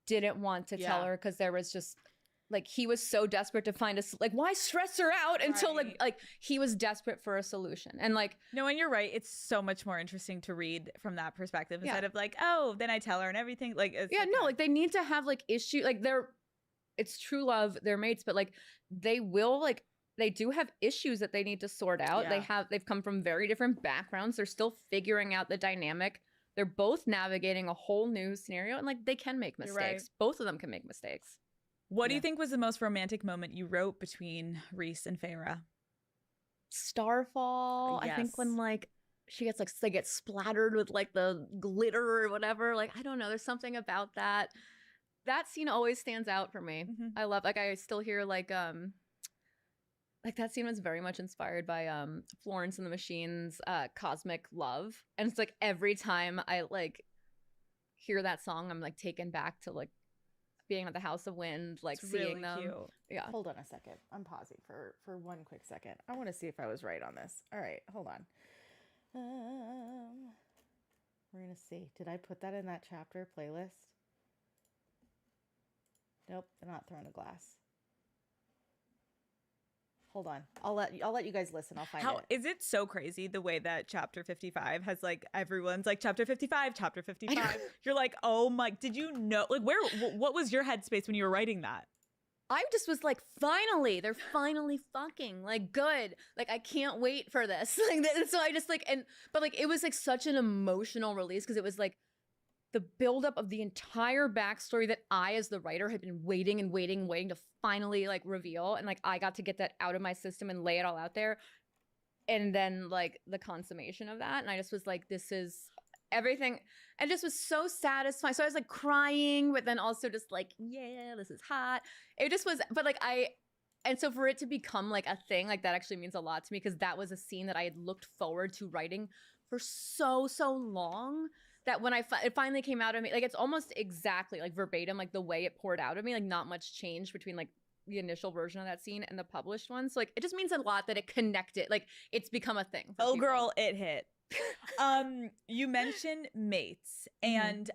didn't want to tell Yeah. her, because there was just like he was so desperate to find like why stress her out until Right. like he was desperate for a solution. And like No, and you're right. It's so much more interesting to read from that perspective Yeah. instead of like, oh, then I tell her and everything. Like, it's yeah, no, like they need to have like issue, like it's true love, they're mates, but like they do have issues that they need to sort out. Yeah. They've come from very different backgrounds. They're still figuring out the dynamic. They're both navigating a whole new scenario, and like they can make You're mistakes. right. Both of them can make mistakes. What do you Yeah. think was the most romantic moment you wrote between Rhys and Feyre? Starfall, I think when Yes. like she gets like they get splattered with like the glitter or whatever. Like I don't know, there's something about that. That scene always stands out for me. Mhm. I love, like I still hear like that scene was very much inspired by Florence and the Machine's Cosmic Love. And it's like every time I like hear that song, I'm like taken back to like being at the House of Wind, like It's seeing really them. cute. Yeah. Hold on a second. I'm pausing for one quick second. I want to see if I was right on this. All right, hold on. We're gonna see. Did I put that in that chapter playlist? Nope, they're not throwing a glass. Hold on. I'll let you guys listen. I'll find How it. is it so crazy the way that chapter 55 has like everyone's like chapter 55, chapter 55. You're like, oh my, did you know? Like, what was your headspace when you were writing that? I just was like, finally, they're finally fucking, like, good. Like, I can't wait for this. Like, so I just like, but like, it was like such an emotional release, because it was like, the buildup of the entire backstory that I, as the writer, had been waiting and waiting and waiting to finally like reveal, and like I got to get that out of my system and lay it all out there, and then like the consummation of that, and I just was like, this is everything, and just was so satisfying. So I was like crying, but then also just like, yeah, this is hot. It just was, but like and so for it to become like a thing, like that actually means a lot to me, because that was a scene that I had looked forward to writing for so long, that when it finally came out of me, like it's almost exactly like verbatim, like the way it poured out of me, like not much changed between like the initial version of that scene and the published one. So like it just means a lot that it connected, like it's become a thing for Oh people. girl, it hit. You mentioned mates, and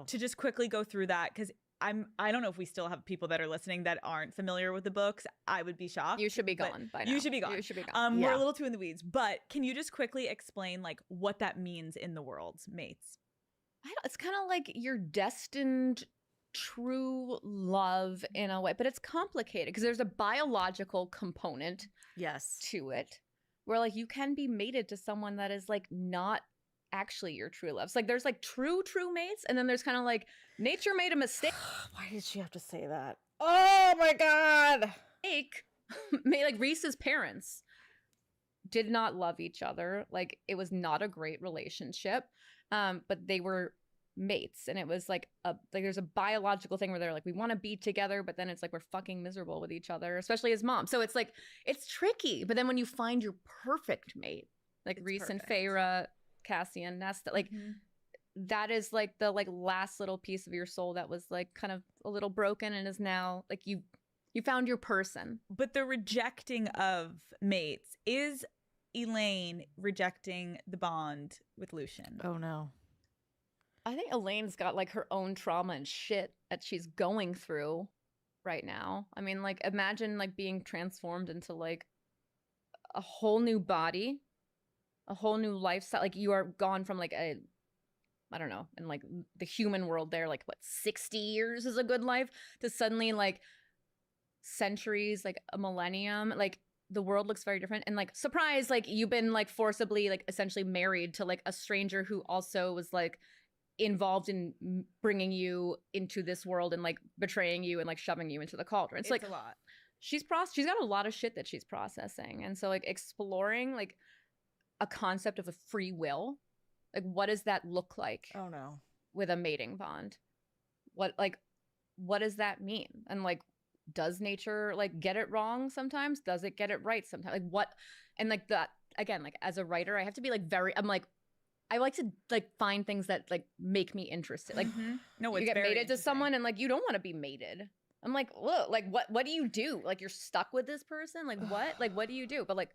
to just quickly go through that, because I don't know if we still have people that are listening that aren't familiar with the books. I would be shocked. You should be gone by now. You should be gone. You should be gone. We're a little too in the weeds, but can you just quickly explain like what that means in the world, mates? It's kind of like your destined true love in a way, but it's complicated because there's a biological component Yes. to it, where like you can be mated to someone that is like not actually your true love. So like there's like true mates, and then there's kind of like nature made a mistake. Why did she have to say that? Oh my God. Like Reese's parents did not love each other. Like it was not a great relationship, but they were mates, and it was like there's a biological thing where they're like, we want to be together, but then it's like we're fucking miserable with each other, especially as moms. So it's like it's tricky. But then when you find your perfect mate, like Reese and Feyre, Cassie and Nesta, like that is like the like last little piece of your soul that was like kind of a little broken, and is now like you found your person. But the rejecting of mates is Elaine rejecting the bond with Lucian. Oh no. I think Elaine's got like her own trauma and shit that she's going through right now. I mean, like imagine like being transformed into like a whole new body, a whole new lifestyle. Like you are gone from like I don't know, in like the human world there, like what, 60 years is a good life, to suddenly like centuries, like a millennium, like the world looks very different. And like surprise, like you've been like forcibly like essentially married to like a stranger who also was like involved in bringing you into this world and like betraying you and like shoving you into the cauldron. It's like a lot. She's got a lot of shit that she's processing. And so like exploring like a concept of a free will, like what does that look like Oh no. with a mating bond? What does that mean? And like, does nature like get it wrong sometimes? Does it get it right sometimes? Like what? And like that, again, like as a writer, I have to be like I like to like find things that like make me interested. Like No, you get mated to someone and like you don't want to be mated. I'm like, look, like what do you do? Like you're stuck with this person? Like what? Like what do you do? But like,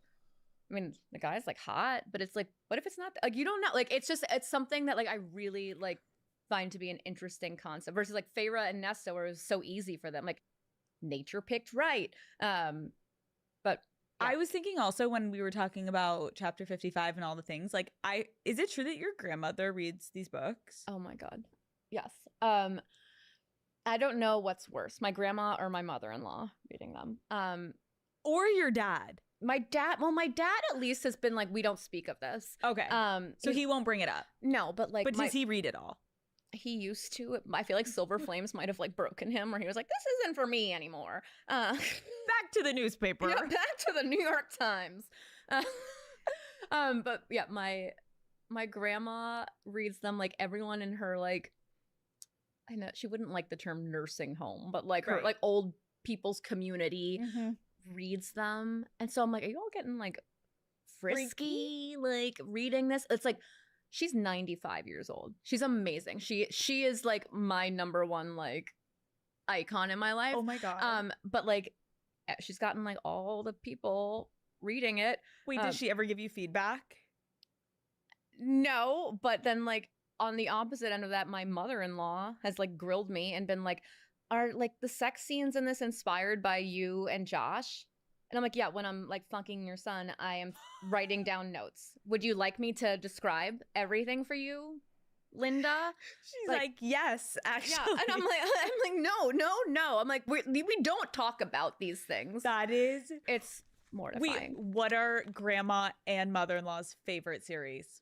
I mean, the guy's like hot, but it's like, what if it's not like you don't know? Like it's something that like I really like find to be an interesting concept versus like Feyre and Nesta, where it was so easy for them. Like nature picked right. But I was thinking also when we were talking about chapter 55 and all the things, like is it true that your grandmother reads these books? Oh my God. Yes. I don't know what's worse, my grandma or my mother-in-law reading them. Or your dad? My dad at least has been like, we don't speak of this. Okay. So he won't bring it up. No, but like, does he read it all? He used to. I feel like Silver Flames might have like broken him, where he was like, this isn't for me anymore. Back to the newspaper. Yeah, back to the New York Times. But yeah, my grandma reads them. Like everyone in her, like, I know she wouldn't like the term nursing home, but like her like old people's community reads them. And so I'm like, are you all getting like frisky like reading this? It's like, she's 95 years old. She's amazing. She is like my number one like icon in my life. Oh my God. But like she's gotten like all the people reading it. Wait, does she ever give you feedback? No, but then like on the opposite end of that, my mother-in-law has like grilled me and been like, are like the sex scenes in this inspired by you and Josh? And I'm like, yeah, when I'm like fucking your son, I am writing down notes. Would you like me to describe everything for you, Linda? She's like yes, actually. Yeah, and I'm like, no. I'm like, we don't talk about these things. It's mortifying. What are grandma and mother-in-law's favorite series?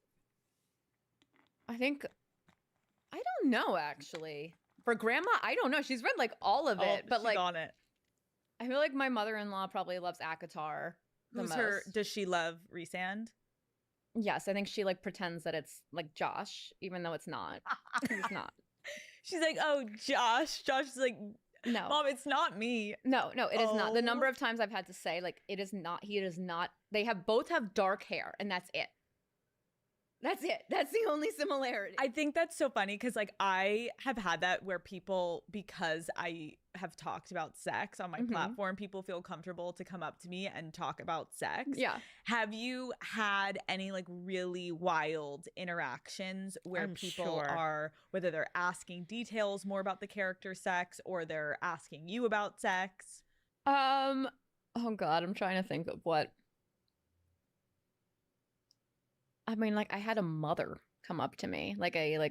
I think I don't know, actually. For grandma, I don't know. She's read like all of it, but she's like on it. I feel like my mother-in-law probably loves ACOTAR the Who's most. her? Does she love Resand? Yes, I think she like pretends that it's like Josh, even though it's not. He's not. She's like, oh, Josh. Josh is like, No. Mom, it's not me. No, it is not. The number Oh. of times I've had to say like it is not. He is not. They have both have dark hair, and that's it. That's it. That's the only similarity. I think that's so funny because like I have had that where people, because I have talked about sex on my platform, people feel comfortable to come up to me and talk about sex. Yeah. Have you had any like really wild interactions where I'm people sure. are, whether they're asking details more about the character's sex or they're asking you about sex? Oh God, I'm trying to think of what. I mean, like I had a mother come up to me, like a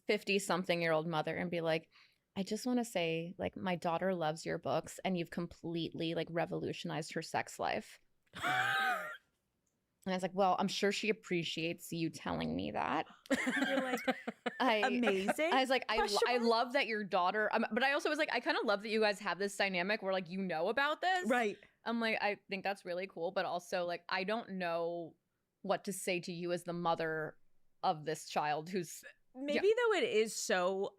50-something-year-old mother, and be like, I just want to say, like, my daughter loves your books and you've completely like revolutionized her sex life. And I was like, well, I'm sure she appreciates you telling me that. You're like, Amazing. I was like, I Question mark? love that your daughter, but I also was like, I kind of love that you guys have this dynamic where like, you know about this. right. I'm like, I think that's really cool. But also like, I don't know what to say to you as the mother of this child who's Maybe though it is so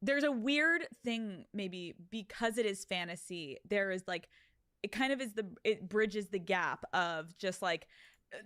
there's a weird thing, maybe because it is fantasy, there is like it kind of is it bridges the gap of just like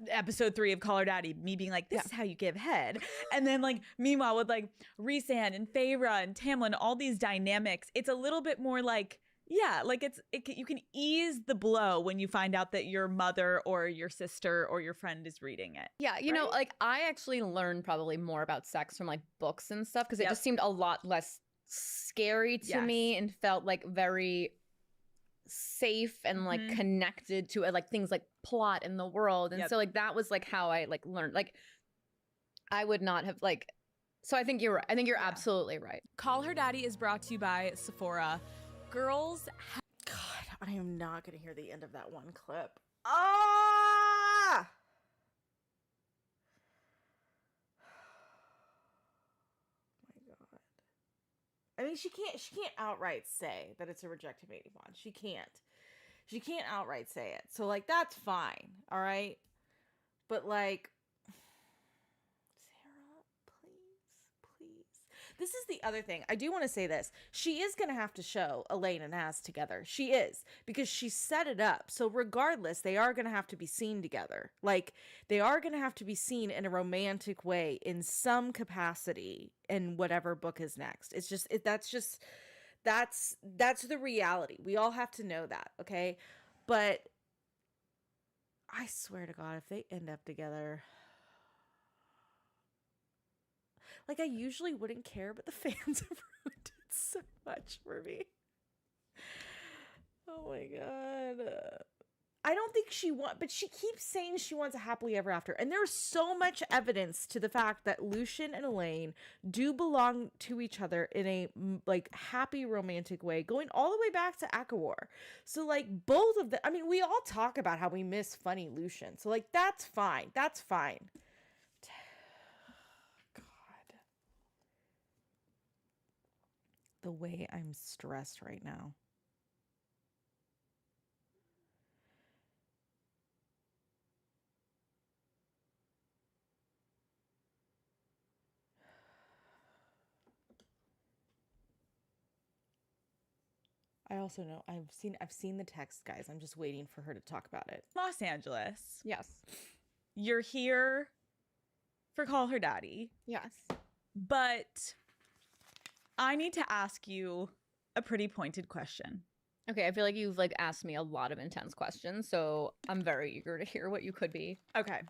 episode 3 of Call Her Daddy, me being like, this is how you give head. And then like meanwhile with like Rhysand and Feyre and Tamlin, all these dynamics, it's a little bit more like, yeah, like you can ease the blow when you find out that your mother or your sister or your friend is reading it. Yeah, you know, like I actually learned probably more about sex from like books and stuff because it just seemed a lot less scary to me and felt like very safe and like connected to like things like plot in the world. And so like that was like how I like learned. Like I would not have like, so I think you're right. I think you're absolutely right. Call Her Daddy is brought to you by Sephora. Girls, God, I am not going to hear the end of that one clip. Ah! My God. I mean, she can't outright say that it's a rejected mating bond. She can't outright say it. So like that's fine, all right? But like this is the other thing. I do want to say this. She is going to have to show Elaine and Maas together. She is, because she set it up. So regardless, they are going to have to be seen together. Like, they are going to have to be seen in a romantic way in some capacity in whatever book is next. It's just, that's the reality. We all have to know that, okay? But I swear to God, if they end up together... Like, I usually wouldn't care, but the fans have ruined it so much for me. Oh my God. I don't think but she keeps saying she wants a happily ever after. And there's so much evidence to the fact that Lucien and Elaine do belong to each other in a, like, happy romantic way, going all the way back to Akawar. So, like, both of them, I mean, we all talk about how we miss funny Lucien. So, like, that's fine. That's fine. The way I'm stressed right now. I also know I've seen the text, guys. I'm just waiting for her to talk about it. Los Angeles. Yes. You're here for Call Her Daddy. Yes. But I need to ask you a pretty pointed question. Okay, I feel like you've like asked me a lot of intense questions, so I'm very eager to hear what you could be. Okay.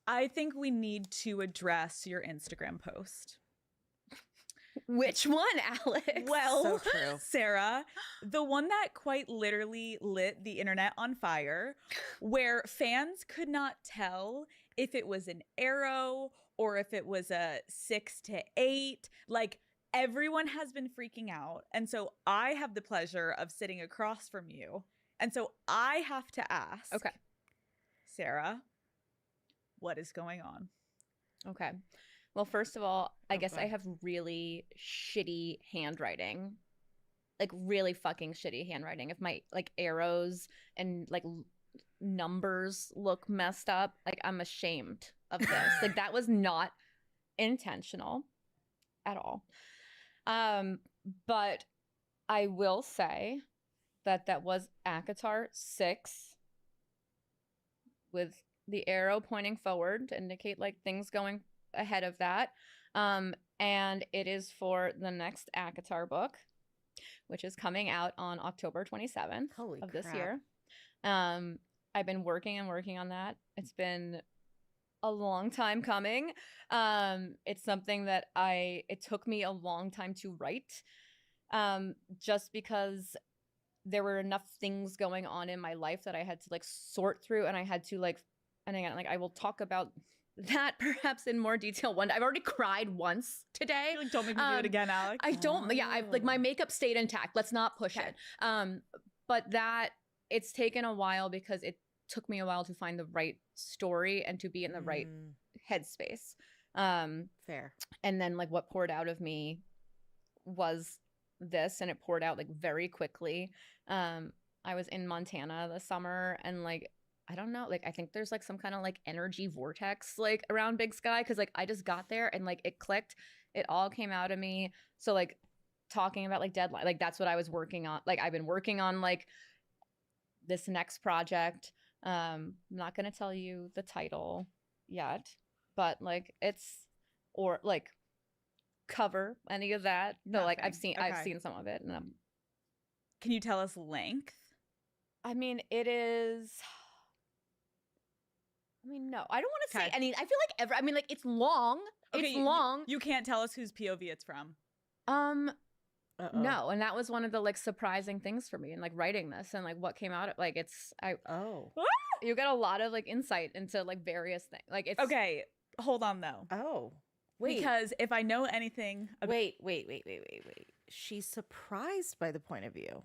I think we need to address your Instagram post. Which one, Alex? Well, So true. Sarah, the one that quite literally lit the internet on fire, where fans could not tell if it was an arrow or if it was a 6 to 8. Like, everyone has been freaking out. And so I have the pleasure of sitting across from you. And so I have to ask. Okay. Sarah, what is going on? Okay. Well, first of all, I guess I Okay. have really shitty handwriting. Like really fucking shitty handwriting. If my like arrows and like numbers look messed up, like I'm ashamed of this. Like that was not intentional at all. But I will say that that was ACOTAR 6 with the arrow pointing forward to indicate like things going ahead of that. And it is for the next ACOTAR book, which is coming out on October 27th Holy of this crap. year. I've been working on that. It's been a long time coming. It's something that it took me a long time to write, just because there were enough things going on in my life that I had to like sort through, and I had to like, and again, like I will talk about that perhaps in more detail one. I've already cried once today. Like, don't make me do it again, Alex. I don't. Yeah, I like my makeup stayed intact. Let's not push Okay. it. But that it's taken a while because it took me a while to find the right story and to be in the right headspace. Fair. And then like what poured out of me was this, and it poured out like very quickly. I was in Montana this summer, and like I don't know, like I think there's like some kind of like energy vortex like around Big Sky, because like I just got there and like it clicked. It all came out of me. So like talking about like deadline, like that's what I was working on. Like I've been working on like this next project. I'm not gonna tell you the title yet, but like it's or like cover any of that. No, like I've Nothing. I've Okay. seen some of it, and Can you tell us length? I mean it is. I mean, no, I don't want to say Okay. any. I feel like I mean, like it's long. Okay, It's long. You can't tell us whose POV it's from. Uh-oh. No, and that was one of the like surprising things for me in like writing this, and like what came out of like Oh. you get a lot of like insight into like various things. Like it's Okay, hold on though. Oh. Wait. Because if I know anything about Wait. She's surprised by the point of view.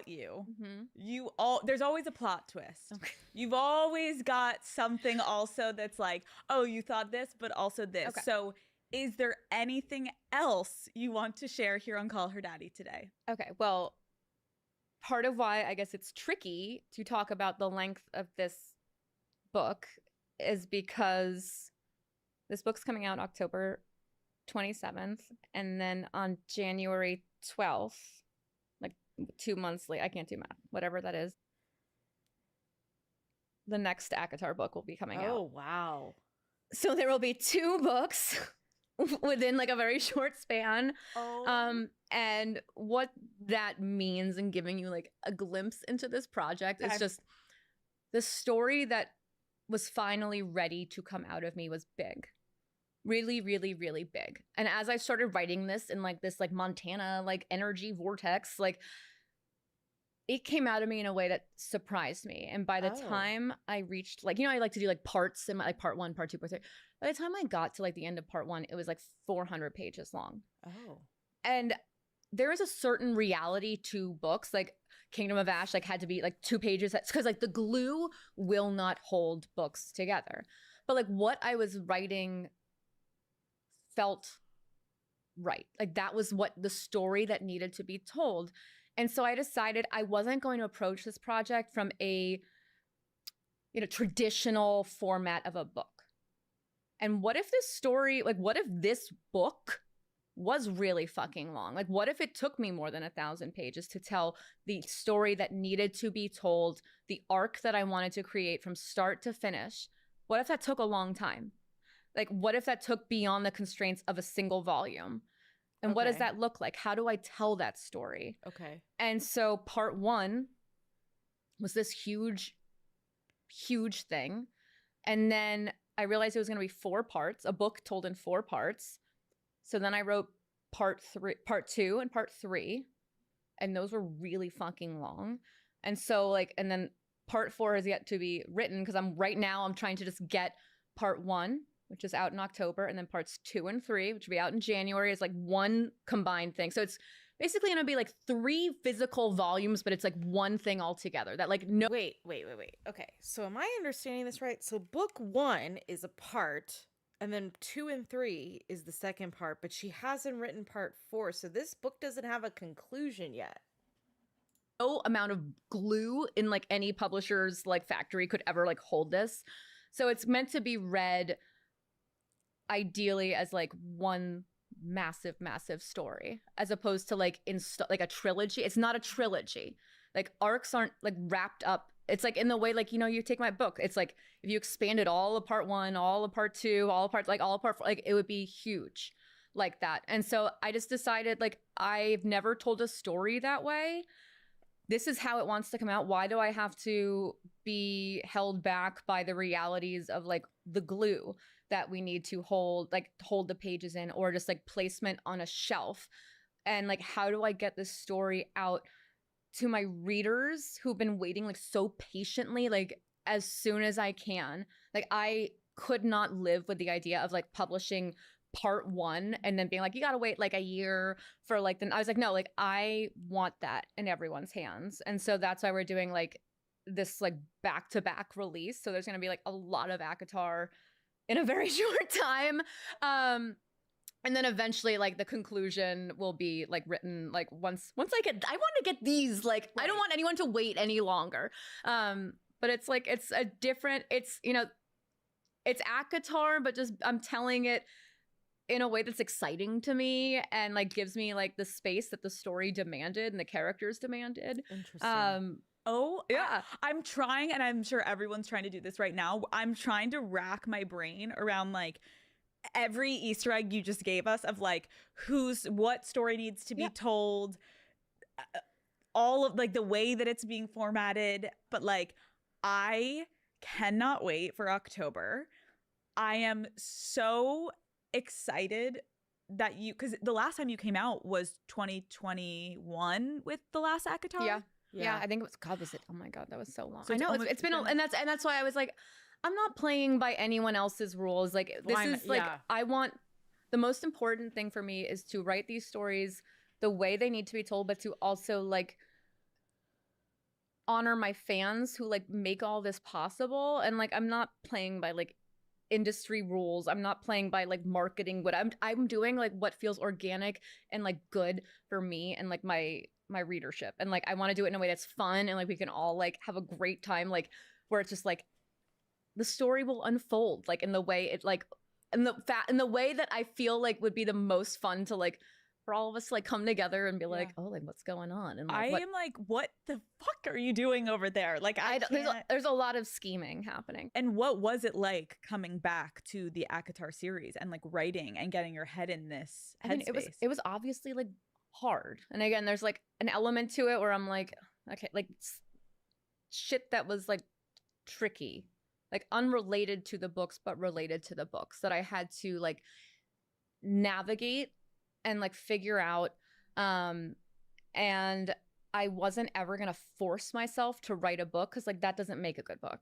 you, Mhm. there's always a plot twist. Okay. You've always got something also that's like, oh, you thought this, but also this. Okay. So is there anything else you want to share here on Call Her Daddy today? Okay, well, part of why I guess it's tricky to talk about the length of this book is because this book's coming out October 27th, and then on January 12th, like 2 months late, I can't do math, whatever that is, the next ACOTAR book will be coming Oh, out. wow. So there will be 2 books within like a very short span. And what that means, and giving you like a glimpse into this project, Okay. is just the story that was finally ready to come out of me was big. Really, really, really big. And as I started writing this in like this like Montana like energy vortex, like it came out of me in a way that surprised me. And by the Oh. time I reached like, I like to do like parts in my like part 1, part 2, part 3. By the time I got to like the end of part 1, it was like 400 pages long. Oh. And there is a certain reality to books, like Kingdom of Ash like had to be like 2 pages, because like the glue will not hold books together. But like what I was writing felt right. Like that was what the story that needed to be told. And so I decided I wasn't going to approach this project from a traditional format of a book. And what if this story, like what if this book was really fucking long? Like what if it took me more than 1,000 pages to tell the story that needed to be told, the arc that I wanted to create from start to finish? What if that took a long time? Like what if that took beyond the constraints of a single volume? And what does Okay. that look like? How do I tell that story? Okay. And so part 1 was this huge thing. And then I realized it was going to be 4 parts, a book told in 4 parts. So then I wrote part 2 and part 3, and those were really fucking long. And so like, and then part 4 is yet to be written, because I'm trying to just get part 1, which is out in October, and then parts 2 and 3, which will be out in January, is like one combined thing. So it's basically going to be like 3 physical volumes, but it's like one thing altogether that like no. Wait. Okay, so am I understanding this right? So book 1 is a part, and then 2 and 3 is the second part, but she hasn't written part 4, so this book doesn't have a conclusion yet. No amount of glue in like any publisher's like factory could ever like hold this. So it's meant to be read ideally as like one massive story, as opposed to like like a trilogy. It's not a trilogy. Like arcs aren't like wrapped up. It's like in the way like, you know, you take my book. It's like if you expanded all of part 1, all of part 2, all of part like all of part 4, like it would be huge like that. And so I just decided like I've never told a story that way. This is how it wants to come out. Why do I have to be held back by the realities of like the glue that we need to hold the pages in, or just like placement on a shelf? And like, how do I get this story out to my readers who've been waiting like so patiently, like as soon as I can? Like I could not live with the idea of like publishing part 1 and then being like, you gotta wait like a year for like, then I was like, no, like I want that in everyone's hands. And so that's why we're doing like this like back-to-back release. So there's gonna be like a lot of ACOTAR in a very short time. And then eventually like the conclusion will be like written like once I want to get these, like right. I don't want anyone to wait any longer. But it's like it's you know, it's ACOTAR, but just I'm telling it in a way that's exciting to me and like gives me like the space that the story demanded and the characters demanded. Interesting. Oh, yeah. I'm trying, and I'm sure everyone's trying to do this right now. I'm trying to rack my brain around like every Easter egg you just gave us of like what story needs to be told, all of like the way that it's being formatted. But like, I cannot wait for October. I am so excited that because the last time you came out was 2021 with the last ACOTAR. Yeah, I think it was oh my god, that was so long. So I know it's been and that's why I was like, I'm not playing by anyone else's rules. Like I want, the most important thing for me is to write these stories the way they need to be told, but to also like honor my fans who like make all this possible. And like I'm not playing by like industry rules. I'm not playing by like marketing. What I'm doing like what feels organic and like good for me and like my readership. And like I want to do it in a way that's fun and like we can all like have a great time, like where it's just like the story will unfold like in the way it like in the way that I feel like would be the most fun to like for all of us to like come together and be like, oh, like what's going on? And like, am like, what the fuck are you doing over there? Like there's a lot of scheming happening. And what was it like coming back to the ACOTAR series and like writing and getting your head in this headspace? I mean, it was obviously like hard. And again, there's like an element to it where I'm like, okay, like shit that was like tricky, like unrelated to the books, but related to the books that I had to like navigate and like figure out. And I wasn't ever going to force myself to write a book because like that doesn't make a good book.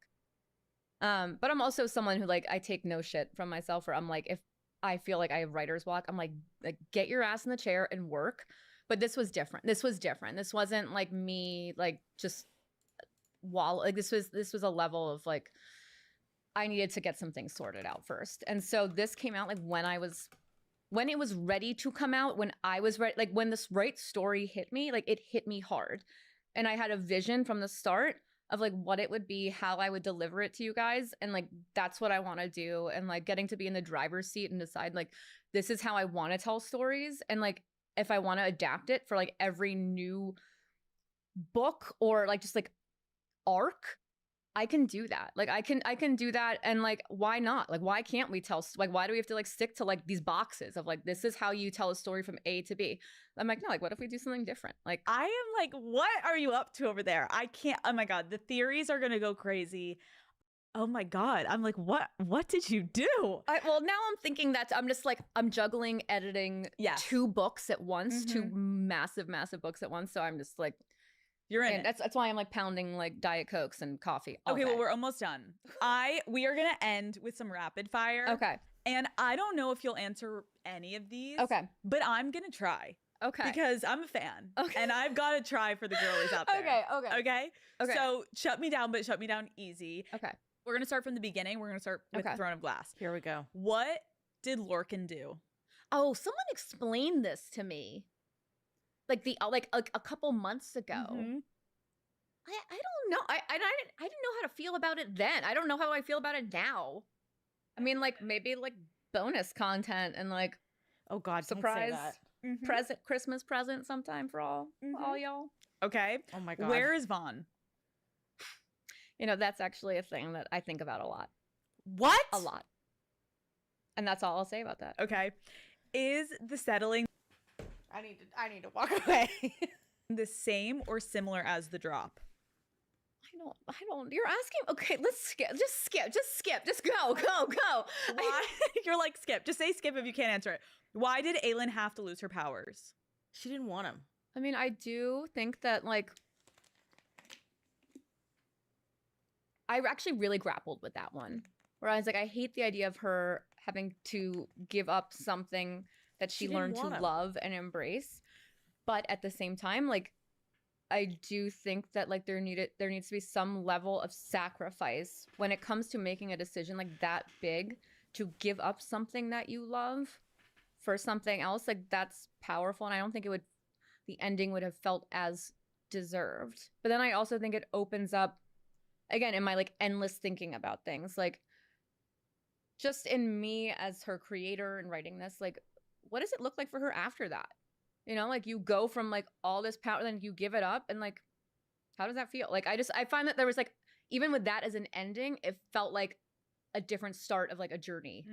But I'm also someone who like, I take no shit from myself, or I'm like, if I feel like I have writer's block, I'm like get your ass in the chair and work. But this was different. This wasn't like me, like just like this was a level of like, I needed to get some things sorted out first. And so this came out like when it was ready to come out, when I was ready, like when this right story hit me, like it hit me hard. And I had a vision from the start of like what it would be, how I would deliver it to you guys. And like, that's what I want to do. And like getting to be in the driver's seat and decide like, this is how I want to tell stories. And like, if I want to adapt it for like every new book or like just like arc, I can do that. Like I can do that. And like, why not? Like, why can't we like, why do we have to like stick to like these boxes of like, this is how you tell a story from A to B? I'm like, no, like what if we do something different? Like I am like, what are you up to over there? I can't, oh my God, the theories are going to go crazy. Oh my God. I'm like, what did you do? Well, now I'm thinking that I'm just like, I'm juggling editing 2 books at once, 2 massive books at once. So I'm just like, you're in it. That's why I'm like pounding like Diet Cokes and coffee. Okay, well, we're almost done. We are gonna end with some rapid fire. Okay. And I don't know if you'll answer any of these. Okay. But I'm gonna try. Okay. Because I'm a fan. Okay. And I've got to try for the girlies out there. Okay. Okay? So shut me down, but shut me down easy. Okay. We're going to start from the beginning. We're going to start with Okay. Throne of Glass. Here we go. What did Lorcan do? Oh, someone explained this to me. Like a couple months ago. Mhm. I don't know. I didn't know how to feel about it then. I don't know how I feel about it now. I mean, like maybe like bonus content and like Oh God, don't say surprise that. present, Christmas present sometime for all y'all. Okay. Oh my God. Where is Vaughn? You know, that's actually a thing that I think about a lot. What? A lot. And that's all I'll say about that. Okay. Is the settling I need to walk away. the same or similar as the drop? I don't, you're asking, okay, let's skip, just go. Why? You're like, skip. Just say skip if you can't answer it. Why did Aelin have to lose her powers? She didn't want him. I mean, I do think that, like, I actually really grappled with that one. Where I was like, I hate the idea of her having to give up something that she didn't learned to want him. love and embrace. But at the same time, like, I do think that, like, there needs to be some level of sacrifice when it comes to making a decision like that big, to give up something that you love for something else. Like, that's powerful. And I don't think the ending would have felt as deserved. But then I also think it opens up, again, in my like endless thinking about things, like just in me as her creator and writing this, like, what does it look like for her after that? You know, like, you go from like all this power, then you give it up, and like, how does that feel? Like, I find that there was like, even with that as an ending, it felt like a different start of like a journey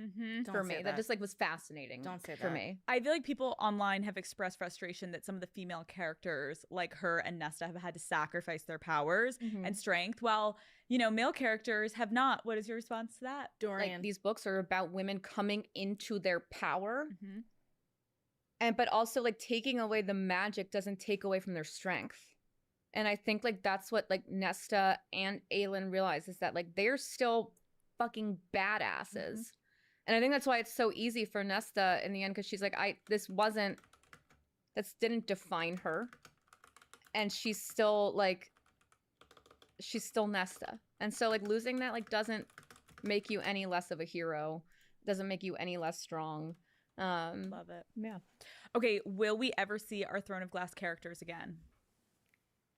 for Don't me. say That just like was fascinating. Don't say for that. me. I feel like people online have expressed frustration that some of the female characters, like her and Nesta, have had to sacrifice their powers and strength, while, you know, male characters have not. What is your response to that? Dorian. Like, these books are about women coming into their power. Mm-hmm. But also, like, taking away the magic doesn't take away from their strength. And I think, like, that's what, like, Nesta and Aelin realize, is that, like, they're still fucking badasses. And I think that's why it's so easy for Nesta in the end, because she's like, this didn't define her. And she's still, like, she's still Nesta. And so, like, losing that, like, doesn't make you any less of a hero, doesn't make you any less strong. Love it. Yeah. Okay, will we ever see our Throne of Glass characters again?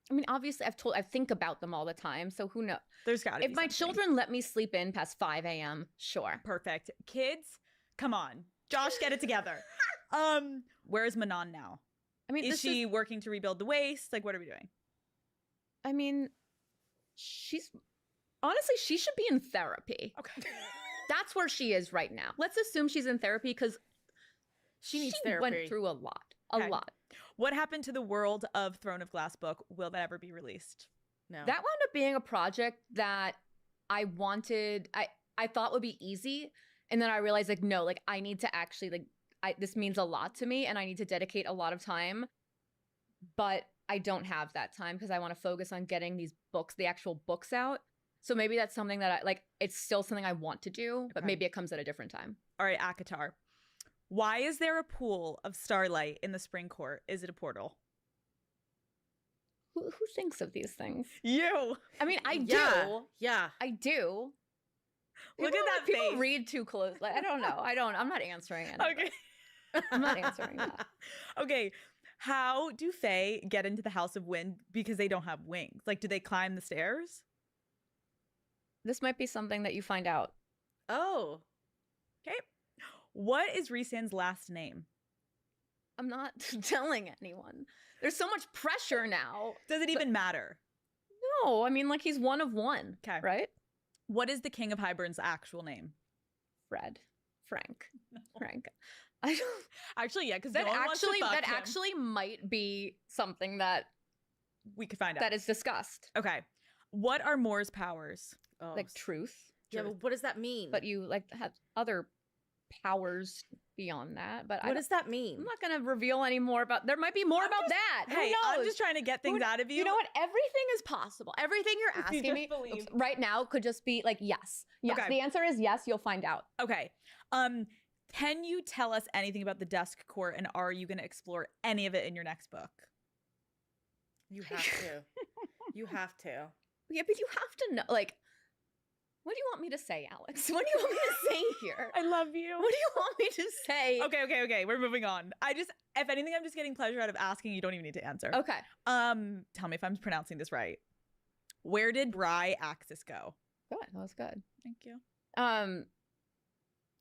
I mean, obviously, I think about them all the time, so who knows? There's gotta be If my something. children let me sleep in past 5 a.m., sure. Perfect. Kids, come on. Josh, get it together. Where's Manon now? I mean, Is she working to rebuild the waste? Like, what are we doing? I mean, honestly, she should be in therapy. Okay. That's where she is right now. Let's assume she's in therapy, because she needs went therapy. through a lot. Okay. A lot. What happened to the world of Throne of Glass book? Will that ever be released? No. That wound up being a project that I thought would be easy. And then I realized, like, no, like, I need to actually, like, this means a lot to me, and I need to dedicate a lot of time. But I don't have that time, because I want to focus on getting these books, the actual books out. So maybe that's something that it's still something I want to do, but Okay. maybe it comes at a different time. All right, Akatar. Why is there a pool of starlight in the spring court? Is it a portal? Who thinks of these things? You. I mean, I Yeah. do. Yeah. I do. Look People- at that People face. read too close. Like, I don't know. I'm not answering it. Okay. I'm not answering that. Okay. How do Fae get into the House of Wind because they don't have wings? Like, do they climb the stairs? This might be something that you find out. Oh. Okay. What is Rhysand's last name? I'm not telling anyone. There's so much pressure now. Does it even matter? No, I mean, like, he's one of one. Okay. Right? What is the King of Hybern's actual name? Frank. I don't. Actually, yeah, because That that actually might be something that we could find out. that is discussed. Okay. What are Moore's powers? Oh. Like truth. Yeah, but what does that mean? But you like have other powers beyond that. But what does that mean? I'm not going to reveal any more about. There might be more about that. Hey, Who knows? I'm just trying to get things out of you. You know what? Everything is possible. Everything you're If you asking just me believe. right now could just be like yes. Yes. Okay. The answer is yes. You'll find out. Okay. Can you tell us anything about the Dusk Court, and are you going to explore any of it in your next book? You have to. You have to. Yeah, but you have to know, like, what do you want me to say, Alex? What do you want me to say here? I love you. What do you want me to say? Okay. We're moving on. If anything, I'm just getting pleasure out of asking. You don't even need to answer. Okay. Tell me if I'm pronouncing this right. Where did Bry Axis go? Good. That was good. Thank you. I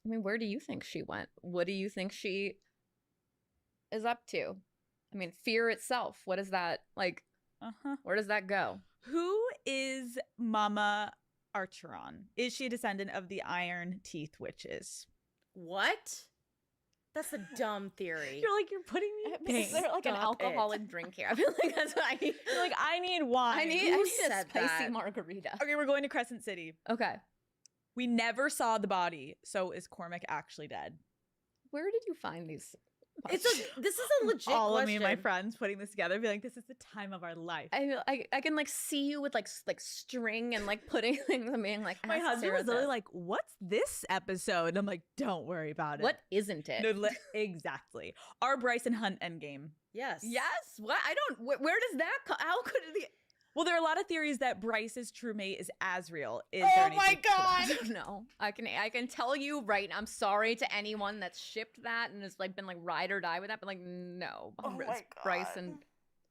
mean, where do you think she went? What do you think she is up to? I mean, fear itself. What is that like? Where does that go? Who is Mama Archeron? Is she a descendant of the Iron Teeth Witches? What? That's a dumb theory. You're putting me. Is there like an Stop it. alcoholic drink here? I feel like that's what I need. You're like, I need wine. I need a said spicy that? margarita. Okay, we're going to Crescent City. Okay. We never saw the body, so is Cormac actually dead? Where did you find these? This is a legit All question. of me and my friends putting this together, be like, this is the time of our life. I can like see you with like string and like putting things and being like, My "Ask husband Sarah was literally this." like, what's this episode? And I'm like, don't worry about it. What isn't it? No, exactly. Are Bryce and Hunt endgame? Yes. Yes. What? I don't. Where does that? How could it? Well, there are a lot of theories that Bryce's true mate is Azriel. Is Oh there any my truth to that? I don't know. I can tell you right now. I'm sorry to anyone that's shipped that and has like been like ride or die with that, but like no, Oh my Bryce God. and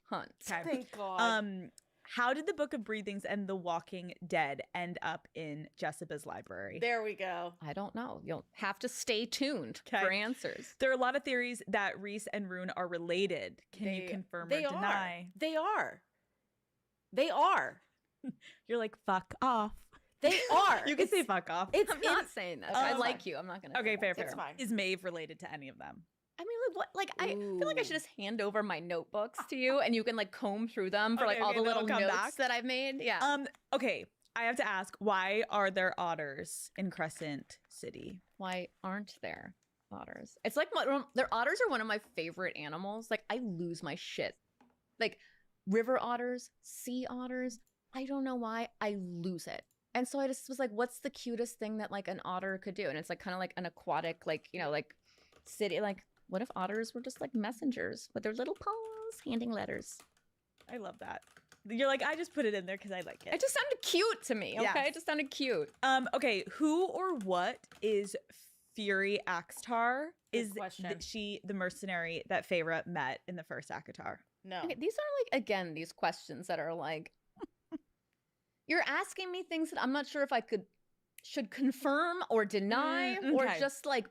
Hunt. Okay. Thank God. How did the Book of Breathings and The Walking Dead end up in Jessica's library? There we go. I don't know. You'll have to stay tuned Okay. for answers. There are a lot of theories that Rhys and Rune are related. Can you confirm or deny? They are. They are. You're like, fuck off. They are. You can It's- say fuck off. It's I'm not saying that. Okay, I it's like fine. you. I'm not gonna. Okay, say fair, that. fair. It's fine. Is Maeve related to any of them? I mean, like what? Like I feel like I should just hand over my notebooks to you, and you can like comb through them for like Okay, all okay, the then little I'll come notes back. that I've made. Yeah. Okay. I have to ask, why are there otters in Crescent City? Why aren't there otters? It's like their otters are one of my favorite animals. Like I lose my shit. Like river otters, sea otters. I don't know why I lose it. And so I just was like, what's the cutest thing that like an otter could do? And it's like kind of like an aquatic, like, you know, like city. Like what if otters were just like messengers with their little paws handing letters? I love that. You're like, I just put it in there because I like it. It just sounded cute to me. Okay. Yes. It just sounded cute. Okay, who or what is Fury Axtar? Good Is question. she the mercenary that Feyre met in the first ACOTAR? No. Okay, these are like, again, these questions that are like, you're asking me things that I'm not sure if I should confirm or deny or okay. just like,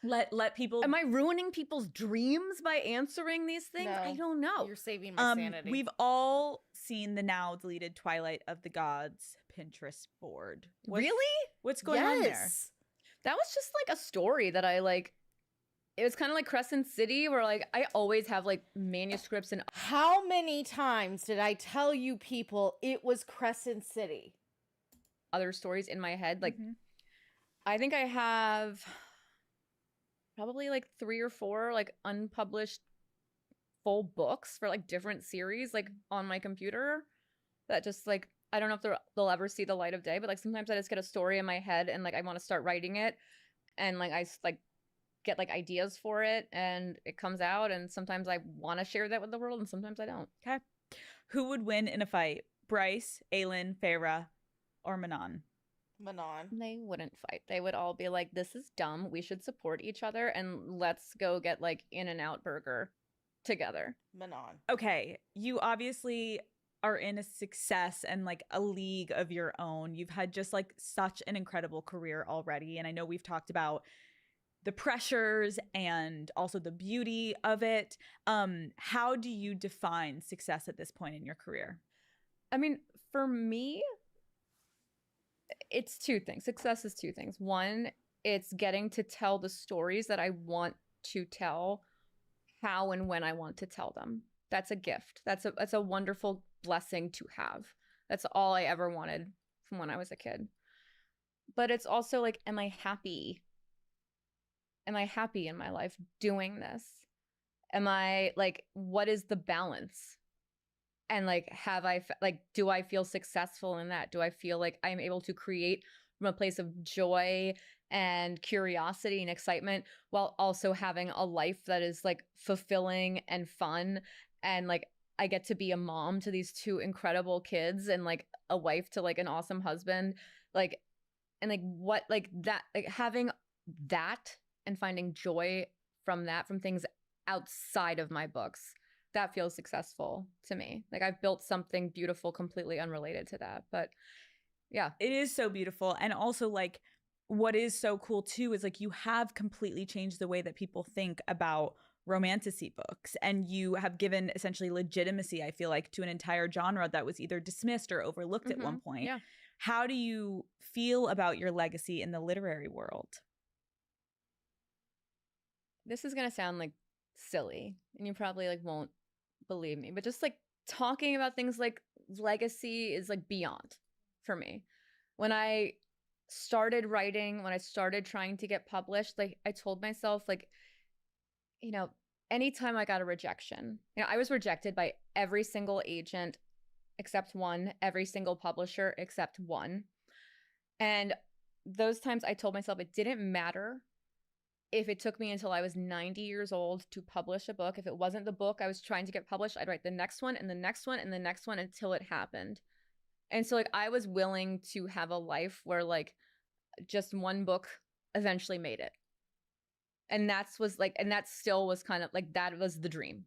Let people. am I ruining people's dreams by answering these things? No. I don't know. You're saving my sanity. We've all seen the now deleted Twilight of the Gods Pinterest board. What's going on there? That was just like a story that I like. It was kind of like Crescent City where like I always have like manuscripts and How many times did I tell you people it was Crescent City? other stories in my head. Like Mhm. I think I have probably like 3 or 4 like unpublished full books for like different series like on my computer that just like I don't know if they'll ever see the light of day, but like sometimes I just get a story in my head and like I want to start writing it and like I like get like ideas for it and it comes out and sometimes I want to share that with the world and sometimes I don't. Okay. Who would win in a fight? Bryce, Aelin, Feyre, or Manon? Manon. They wouldn't fight. They would all be like, this is dumb. We should support each other and let's go get like In-N-Out burger together. Manon. Okay, you obviously are in a success and like a league of your own. You've had just like such an incredible career already. And I know we've talked about the pressures and also the beauty of it. How do you define success at this point in your career? I mean, for me, it's 2 things. Success is 2 things. One, it's getting to tell the stories that I want to tell, how and when I want to tell them. That's a gift. That's a wonderful blessing to have. That's all I ever wanted from when I was a kid. But it's also like, am I happy? Am I happy in my life doing this? Am I like, what is the balance? And like, do I feel successful in that? Do I feel like I'm able to create from a place of joy and curiosity and excitement, while also having a life that is like fulfilling and fun. And like I get to be a mom to these two incredible kids and like a wife to like an awesome husband. Like, and like what, like that, like having that and finding joy from that, from things outside of my books, that feels successful to me. Like I've built something beautiful completely unrelated to that. But yeah, it is so beautiful. And also, like, what is so cool too is like you have completely changed the way that people think about romantasy books, and you have given essentially legitimacy, I feel like, to an entire genre that was either dismissed or overlooked at one point. Yeah. How do you feel about your legacy in the literary world? This is gonna sound like silly, and you probably like won't believe me, but just like talking about things like legacy is like beyond for me. When I started writing, when I started trying to get published, like I told myself, like, you know, anytime I got a rejection, you know, I was rejected by every single agent except one, every single publisher except one. And those times I told myself it didn't matter if it took me until I was 90 years old to publish a book. If it wasn't the book I was trying to get published, I'd write the next one and the next one and the next one until it happened. And so like I was willing to have a life where like just one book eventually made it. And that's was like, and that still was kind of like, that was the dream.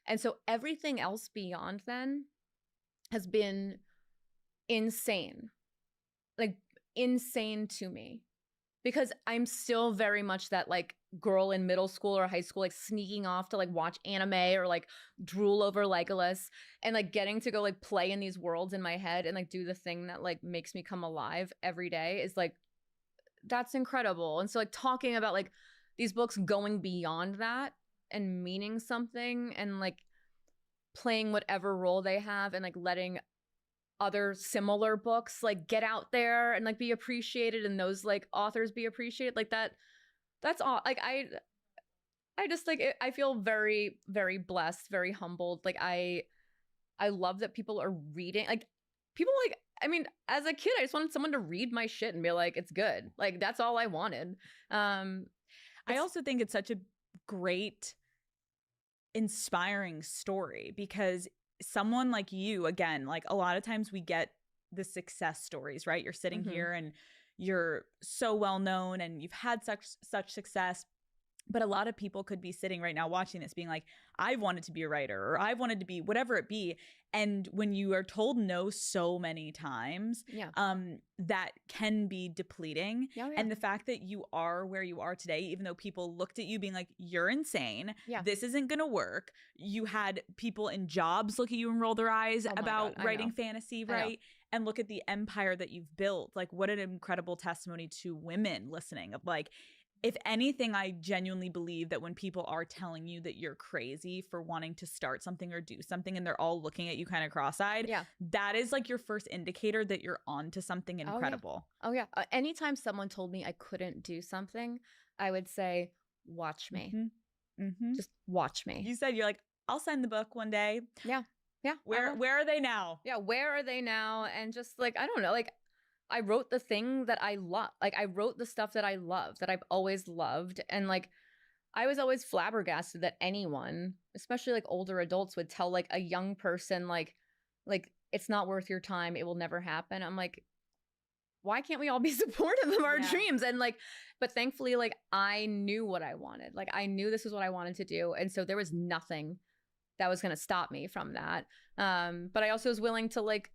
And so everything else beyond then has been insane, like insane to me, because I'm still very much that like girl in middle school or high school, like sneaking off to like watch anime or like drool over Legolas, and like getting to go like play in these worlds in my head and like do the thing that like makes me come alive every day is like, that's incredible. And so like talking about like these books going beyond that and meaning something and like playing whatever role they have and like letting other similar books like get out there and like be appreciated and those like authors be appreciated, like that's all. Like I just like I feel very, very blessed, very humbled. Like I love that people are reading, like people like, I mean, as a kid I just wanted someone to read my shit and be like, it's good. Like that's all I wanted. I also think it's such a great, inspiring story, because someone like you, again, like a lot of times we get the success stories, right? You're sitting here and you're so well known and you've had such success. But a lot of people could be sitting right now watching this being like, I've wanted to be a writer, or I've wanted to be whatever it be. And when you are told no so many times, that can be depleting. And the fact that you are where you are today, even though people looked at you being like, you're insane, this isn't going to work. You had people in jobs look at you and roll their eyes about writing fantasy, right? And look at the empire that you've built. Like, what an incredible testimony to women listening of like, if anything, I genuinely believe that when people are telling you that you're crazy for wanting to start something or do something and they're all looking at you kind of cross-eyed, that is like your first indicator that you're onto something incredible. Anytime someone told me I couldn't do something, I would say, watch me. Just watch me. You said you're like, I'll sign the book one day. Yeah. Where are they now? Yeah, where are they now? And just like, I don't know, like I wrote the thing that I love. Like I wrote the stuff that I love, that I've always loved. And like, I was always flabbergasted that anyone, especially like older adults, would tell like a young person, like it's not worth your time. It will never happen. I'm like, why can't we all be supportive of our dreams? And like, but thankfully, like I knew what I wanted. Like I knew this is what I wanted to do. And so there was nothing that was going to stop me from that. But I also was willing to like,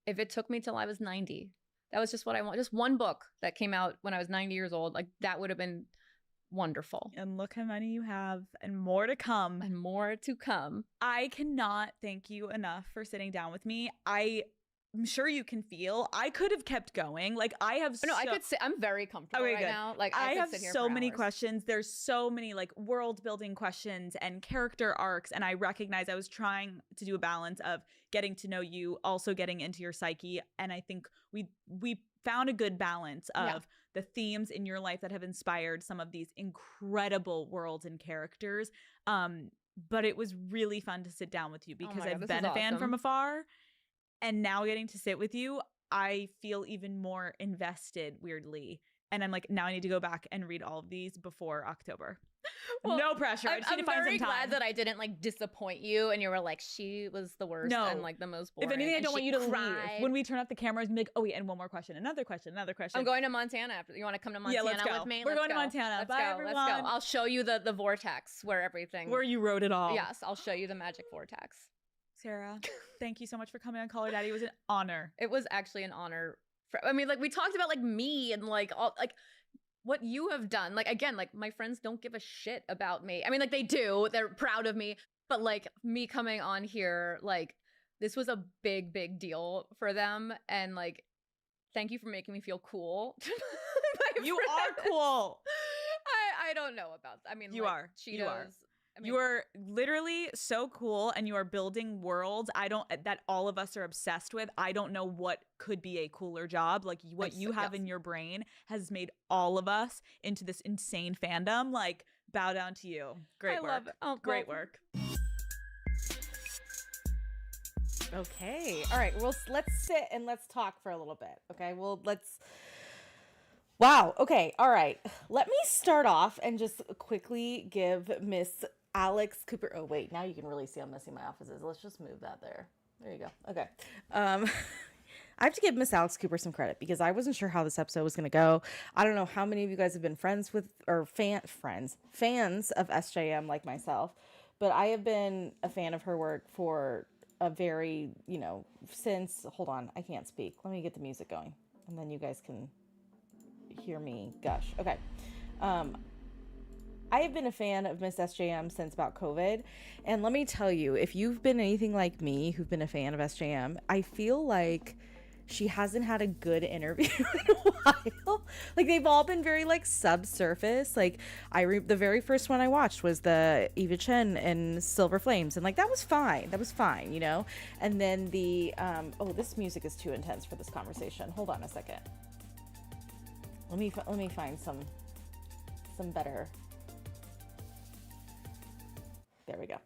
if it took me till I was 90, that was just what I want. Just one book that came out when I was 90 years old. Like that would have been wonderful. And look how many you have, and more to come. And more to come. I cannot thank you enough for sitting down with me. I'm sure you can feel I could have kept going. Like I have I could sit. I'm very comfortable right now. Like I have so many questions. There's so many like world building questions and character arcs. And I recognize I was trying to do a balance of getting to know you, also getting into your psyche. And I think we found a good balance of the themes in your life that have inspired some of these incredible worlds and characters. But it was really fun to sit down with you because I've been a fan from afar. And now getting to sit with you, I feel even more invested, weirdly, And I'm like, now I need to go back and read all of these before October. Well, No pressure. I just need to find very some time. glad that I didn't like disappoint you, and you were like, she was the worst No. and like the most boring. If anything, I and don't want she you to cried. leave. When we turn off the cameras, and be like, oh wait, and one more question, another question. I'm going to Montana after. You want to come to Montana let's go. with me? We're Let's going to go. Montana. Let's Bye, go. everyone. Let's go. I'll show you the vortex where everything. Where you wrote it all. Yes, I'll show you the magic vortex. Sarah, thank you so much for coming on Call Her Daddy. It was an honor. It was actually an honor. I mean, like we talked about like me and like all like what you have done. Like again, like my friends don't give a shit about me. I mean, like they do. They're proud of me. But like me coming on here, like this was a big deal for them. And like, thank you for making me feel cool. You are cool. I don't know about that. I mean, You like, are. Cheetos. You are. I mean, You are literally so cool, and you are building worlds that all of us are obsessed with. I don't know what could be a cooler job. Like what you have in your brain has made all of us into this insane fandom. Like bow down to you. Great work. love it. Oh, Great well, work. Okay. All right. Well, let's sit and let's talk for a little bit. Okay. Well, let's. Wow. Okay. All right. Let me start off and just quickly give Miss Alex Cooper. Oh, wait. Now you can really see how messy my office is. Let's just move that there. There you go. Okay. I have to give Miss Alex Cooper some credit because I wasn't sure how this episode was going to go. I don't know how many of you guys have been fans of SJM like myself, but I have been a fan of her work for a very, since, hold on, I can't speak. Let me get the music going and then you guys can hear me gush. Okay. I have been a fan of Miss SJM since about COVID. And let me tell you, if you've been anything like me, who've been a fan of SJM, I feel like she hasn't had a good interview in a while. Like they've all been very like subsurface. Like the very first one I watched was the Eva Chen and Silver Flames, and like that was fine. And then the this music is too intense for this conversation. Hold on a second. Let me find some better. There we go.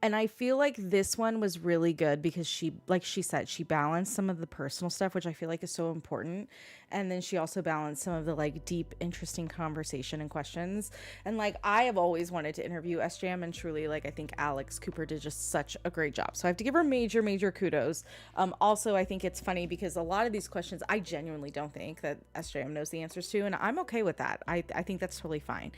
And I feel like this one was really good because she, like she said, she balanced some of the personal stuff, which I feel like is so important. And then she also balanced some of the like deep, interesting conversation and questions. And like, I have always wanted to interview SJM, and truly, like, I think Alex Cooper did just such a great job. So I have to give her major kudos. Also, I think it's funny because a lot of these questions, I genuinely don't think that SJM knows the answers to, and I'm okay with that. I think that's totally fine.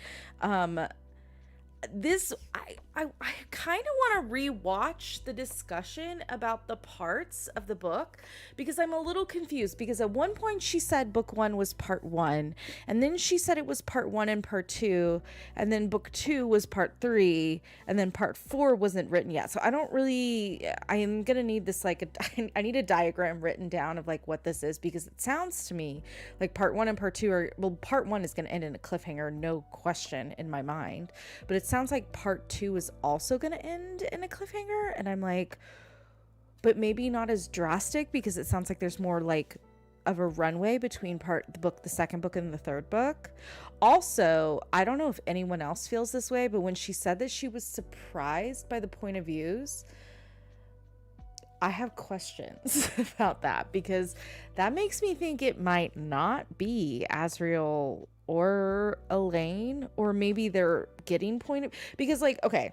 I kind of want to rewatch the discussion about the parts of the book because I'm a little confused, because at one point she said book 1 was part 1, and then she said it was part 1 and part 2, and then book 2 was part 3, and then part 4 wasn't written yet. So I am going to need this, like, I need a diagram written down of like what this is, because it sounds to me like part 1 and part 2 part 1 is going to end in a cliffhanger, no question in my mind, but it sounds like part 2 is also going to end in a cliffhanger, and I'm like, but maybe not as drastic, because it sounds like there's more like of a runway between the second book and the third book. Also, I don't know if anyone else feels this way, but when she said that she was surprised by the point of views, I have questions about that, because that makes me think it might not be Asriel or Elaine, or maybe they're getting because, like, okay,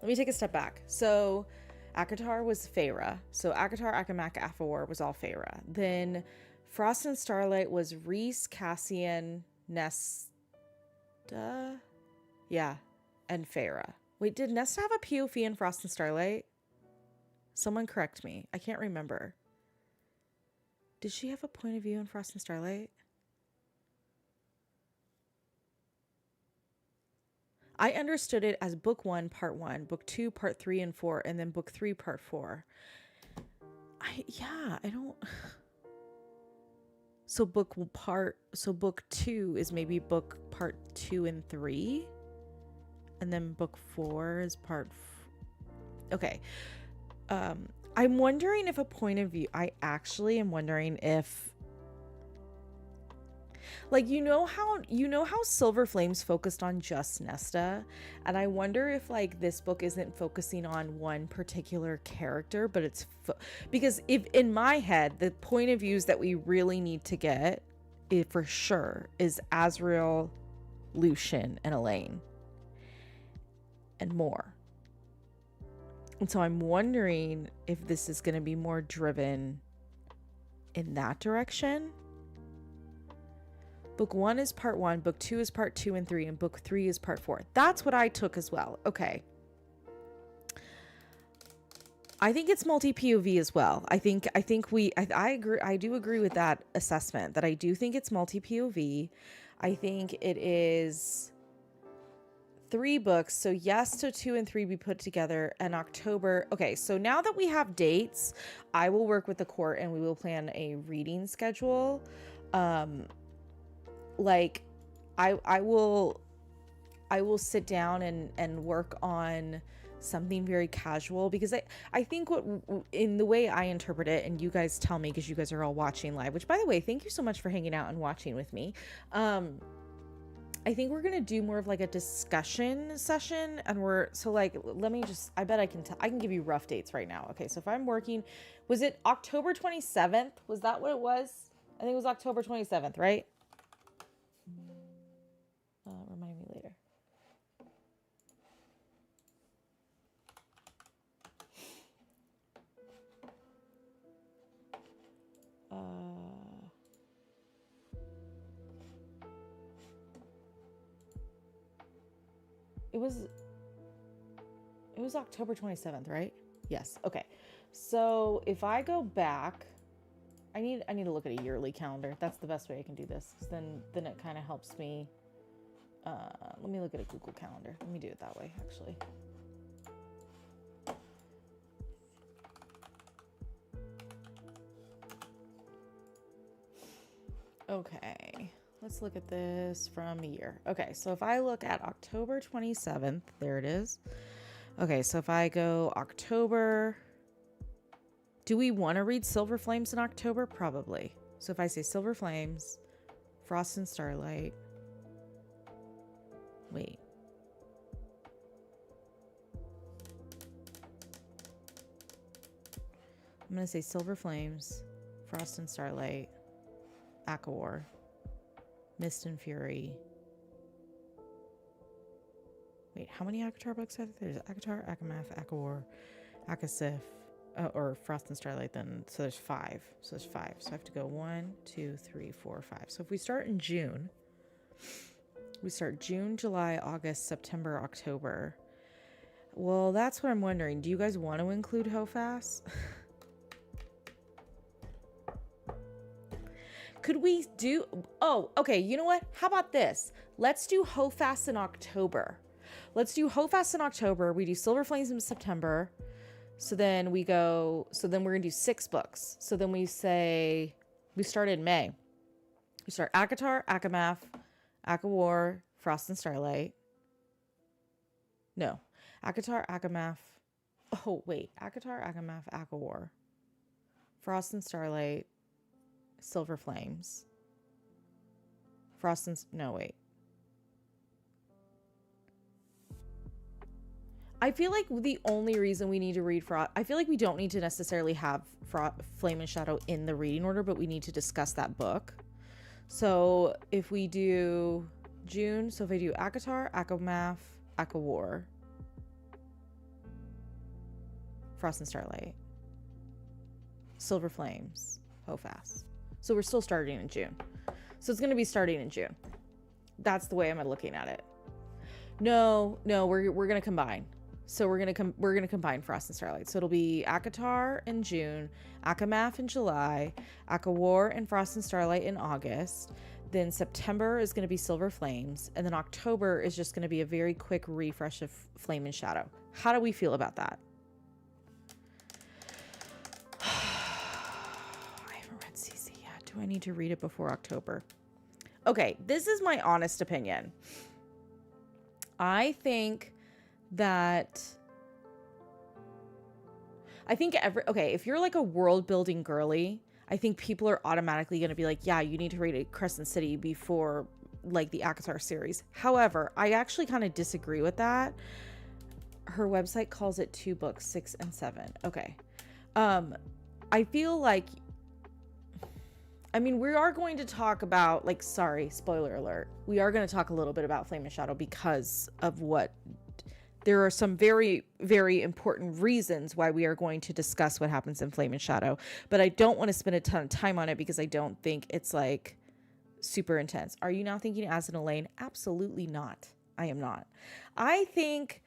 let me take a step back. So Akatar was Feyre. So Akatar, Akamak, Afawar was all Feyre. Then Frost and Starlight was Rhys, Cassian, Nesta, and Feyre. Wait, did Nesta have a POV in Frost and Starlight? Someone correct me. I can't remember. Did she have a point of view in Frost and Starlight? I understood it as book 1, part 1, book 2, part 3 and 4, and then book 3, part 4. I don't. So book 2 is maybe book part 2 and 3, and then book 4 is okay. I'm wondering if a point of view. I actually am wondering if. Like, you know how Silver Flames focused on just Nesta, and I wonder if like this book isn't focusing on one particular character, but it's because if in my head the point of views that we really need to get for sure is Azriel, Lucian, and Elaine, and more. And so I'm wondering if this is going to be more driven in that direction. Book 1 is part 1, book 2 is part 2 and 3, and book 3 is part 4. That's what I took as well. Okay. I think it's multi-POV as well. I agree. I do agree with that assessment, that I do think it's multi-POV. I think it is 3 books. So yes to 2 and 3 be put together in October. Okay, so now that we have dates, I will work with the court and we will plan a reading schedule. Like I will sit down and work on something very casual, because I think what, in the way I interpret it, and you guys tell me because you guys are all watching live, which by the way, thank you so much for hanging out and watching with me. I think we're gonna do more of like a discussion session, and let me just, I bet I can give you rough dates right now. Okay, so if I'm working, was it October 27th? Was that what it was? I think it was October 27th, right? Remind me later. It was October 27th, right? Yes. Okay. So if I go back, I need to look at a yearly calendar. That's the best way I can do this, because then it kind of helps me. Let me look at a Google Calendar. Let me do it that way, actually. Okay, let's look at this from a year. Okay, so if I look at October 27th, there it is. Okay, so if I go October, do we want to read Silver Flames in October? Probably. So if I say Silver Flames, Frost and Starlight, wait. I'm going to say Silver Flames, Frost and Starlight, Akawar, Mist and Fury. Wait, how many Akatar books are there? There's Akatar, Akamath, Akawar, Akasif, or Frost and Starlight then. So there's 5. So there's 5. So I have to go 1, 2, 3, 4, 5. So if we start in June, we start June, July, August, September, October. Well, that's what I'm wondering. Do you guys want to include Hofas? Could we do... Oh, okay. You know what? How about this? Let's do Hofas in October. Let's do Hofas in October. We do Silver Flames in September. So then we go... So then we're going to do 6 books. So then we say... We start in May. We start Akatar, Akamath, Akawar, Frost and Starlight. No. Akatar, Akamath... Oh, wait. Akatar, Akamath, Akawar, Frost and Starlight, Silver Flames, Frost and... No, wait. I feel like the only reason we need to read Frost... I feel like we don't need to necessarily have Flame and Shadow in the reading order, but we need to discuss that book. So if we do June... So if I do Akatar, Akamath, Akawar, Frost and Starlight, Silver Flames, Hofas. So we're still starting in June. So it's going to be starting in June. That's the way I'm looking at it. No, we're going to combine. So we're going to combine Frost and Starlight. So it'll be Akatar in June, Akamath in July, Akawar and Frost and Starlight in August. Then September is going to be Silver Flames, and then October is just going to be a very quick refresh of Flame and Shadow. How do we feel about that? Do I need to read it before October? Okay, this is my honest opinion. I think if you're like a world building girly, I think people are automatically going to be like, yeah, you need to read Crescent City before like the ACOTAR series. However, I actually kind of disagree with that. Her website calls it 2 books, 6 and 7. Okay. I feel like, I mean, we are going to talk about, like, sorry, spoiler alert. We are going to talk a little bit about Flame and Shadow because of what, there are some very, very important reasons why we are going to discuss what happens in Flame and Shadow. But I don't want to spend a ton of time on it because I don't think it's, like, super intense. Are you now thinking as an Elaine? Absolutely not. I am not. I think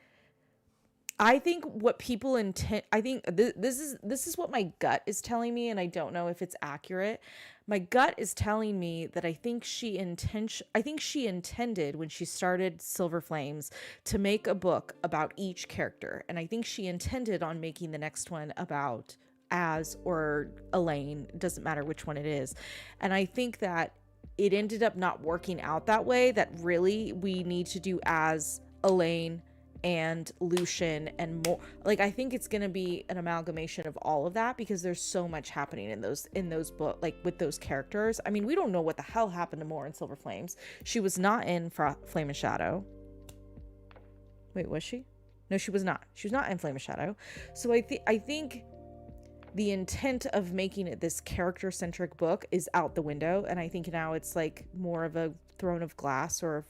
what people intend, I think this is what my gut is telling me, and I don't know if it's accurate. My gut is telling me that I think she intended when she started Silver Flames to make a book about each character, and I think she intended on making the next one about Az or Elaine, doesn't matter which one it is. And I think that it ended up not working out that way, that really we need to do Az, Elaine, and Lucian and more. Like, I think it's gonna be an amalgamation of all of that because there's so much happening in those books, like with those characters. I mean, we don't know what the hell happened to Moore in Silver Flames. She was not in Flame and Shadow. Wait, was she? No, she was not. She was not in Flame and Shadow. So I think the intent of making it this character-centric book is out the window, and I think now it's like more of a Throne of Glass or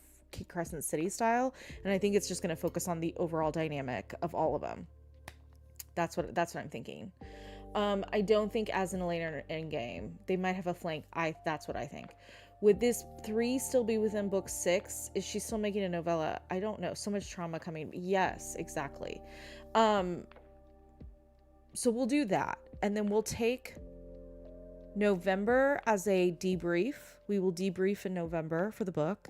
Crescent City style, and I think it's just going to focus on the overall dynamic of all of them. That's what I'm thinking. I don't think Az and Elaine are in Endgame. They might have a flank. That's what I think. Would this 3 still be within book 6? Is she still making a novella? I don't know. So much trauma coming. Yes, exactly. So we'll do that, and then we'll take November as a debrief. We will debrief in November for the book.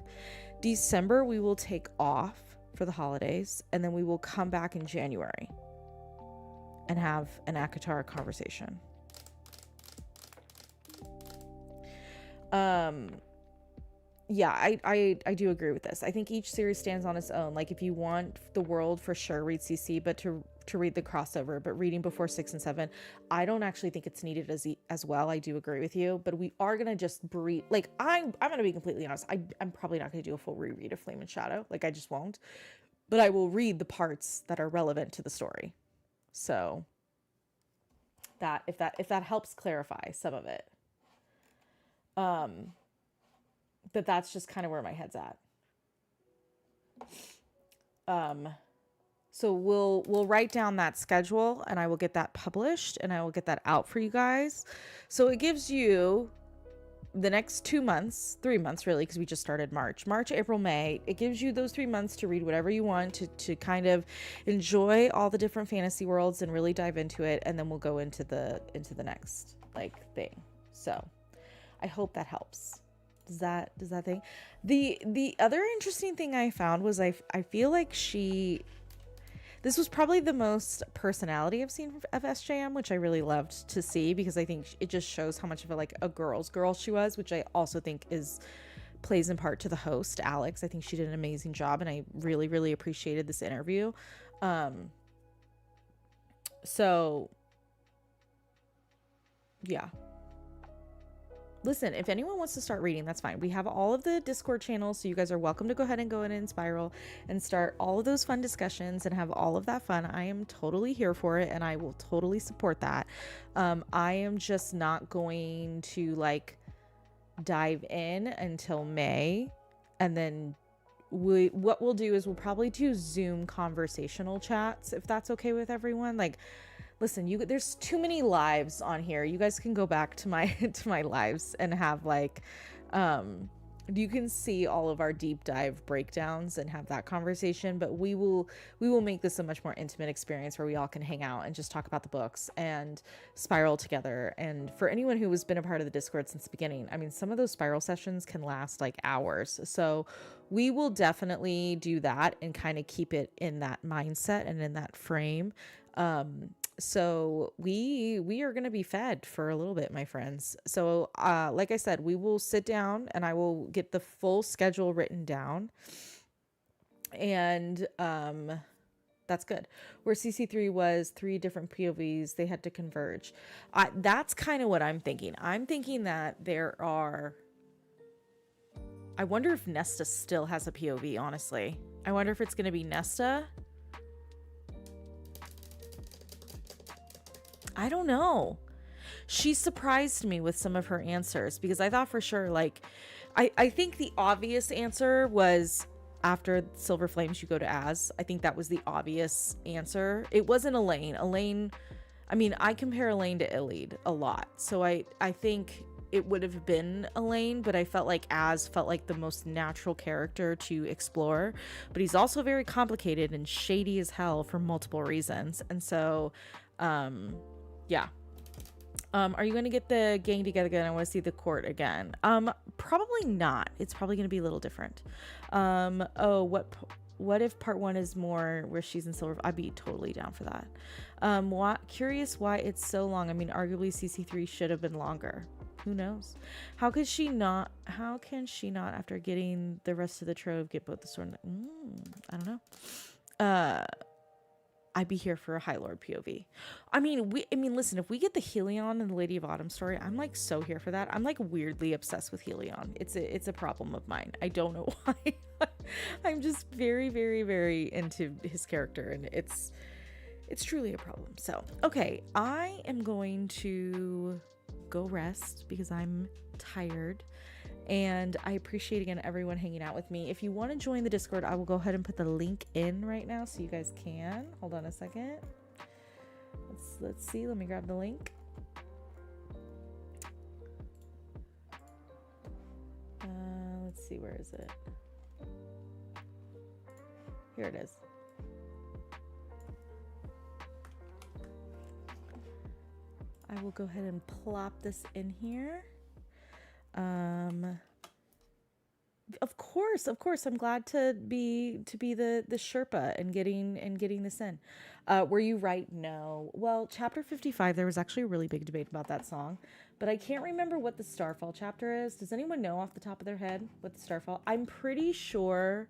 December we will take off for the holidays, and then we will come back in January and have an ACOTAR conversation. Yeah, I do agree with this. I think each series stands on its own. Like, if you want the world, for sure read CC, but to read the crossover, but reading before 6 and 7, I don't actually think it's needed as well. I do agree with you, but we are gonna just breathe. Like, I'm gonna be completely honest. I'm probably not gonna do a full reread of Flame and Shadow. Like, I just won't. But I will read the parts that are relevant to the story. So that if that helps clarify some of it. But that's just kind of where my head's at. So we'll write down that schedule, and I will get that published, and I will get that out for you guys. So it gives you the next 2 months, 3 months really, because we just started March, April, May. It gives you those 3 months to read whatever you want, to kind of enjoy all the different fantasy worlds and really dive into it, and then we'll go into the next like thing. So I hope that helps. Does that thing? The other interesting thing I found was I feel like this was probably the most personality I've seen of SJM, which I really loved to see, because I think it just shows how much of a girl's girl she was, which I also think plays in part to the host, Alex. I think she did an amazing job, and I really, really appreciated this interview. So yeah. Listen, if anyone wants to start reading, that's fine. We have all of the Discord channels, so you guys are welcome to go ahead and go in Spiral and start all of those fun discussions and have all of that fun. I am totally here for it, and I will totally support that. I am just not going to dive in until May, and then what we'll do is we'll probably do Zoom conversational chats, if that's okay with everyone. Listen, there's too many lives on here. You guys can go back to my lives and have you can see all of our deep dive breakdowns and have that conversation, but we will make this a much more intimate experience where we all can hang out and just talk about the books and spiral together. And for anyone who has been a part of the Discord since the beginning, I mean, some of those spiral sessions can last hours. So we will definitely do that and kind of keep it in that mindset and in that frame. So we are going to be fed for a little bit, my friends. So, like I said, we will sit down and I will get the full schedule written down. And, That's good. Where CC3 was 3 different POVs, they had to converge. That's kind of what I'm thinking. I'm thinking that there are... I wonder if Nesta still has a POV, honestly. I wonder if it's going to be Nesta. I don't know. She surprised me with some of her answers because I thought for sure, like, I think the obvious answer was after Silver Flames, you go to Az. I think that was the obvious answer. It wasn't Elaine. Elaine, I mean, I compare Elaine to Iliad a lot. So I think it would have been Elaine, but I felt like Az felt like the most natural character to explore. But he's also very complicated and shady as hell for multiple reasons. And so, yeah. Are you going to get the gang together again? I want to see the court again. Probably not. It's probably going to be a little different. Oh, what if part 1 is more where she's in silver? I'd be totally down for that. Curious why it's so long. I mean, arguably CC3 should have been longer. Who knows? How can she not, after getting the rest of the trove, get both the sword? I don't know. I'd be here for a High Lord POV. I mean, listen, if we get the Helion and the Lady of Autumn story, I'm like so here for that. I'm like weirdly obsessed with Helion. It's a problem of mine. I don't know why. I'm just very, very, very into his character, and it's truly a problem. So, okay, I am going to go rest because I'm tired. And I appreciate, again, everyone hanging out with me. If you want to join the Discord, I will go ahead and put the link in right now so you guys can. Hold on a second. Let's see. Let me grab the link. Let's see. Where is it? Here it is. I will go ahead and plop this in here. Of course, I'm glad to be the Sherpa and getting this in. Were you right? No. Well, chapter 55, there was actually a really big debate about that song, but I can't remember what the Starfall chapter is. Does anyone know off the top of their head what the Starfall? I'm pretty sure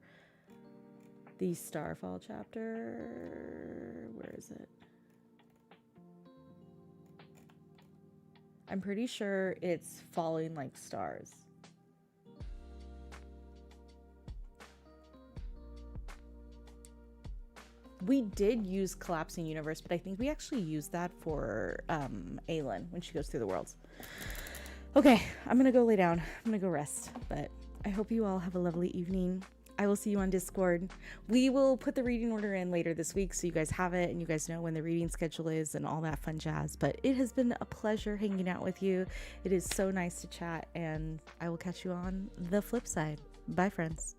the Starfall chapter, where is it? I'm pretty sure it's Falling Like Stars. We did use Collapsing Universe, but I think we actually used that for Aelin when she goes through the worlds. Okay, I'm gonna go lay down. I'm gonna go rest, but I hope you all have a lovely evening. I will see you on Discord. We will put the reading order in later this week so you guys have it and you guys know when the reading schedule is and all that fun jazz. But it has been a pleasure hanging out with you. It is so nice to chat, and I will catch you on the flip side. Bye, friends.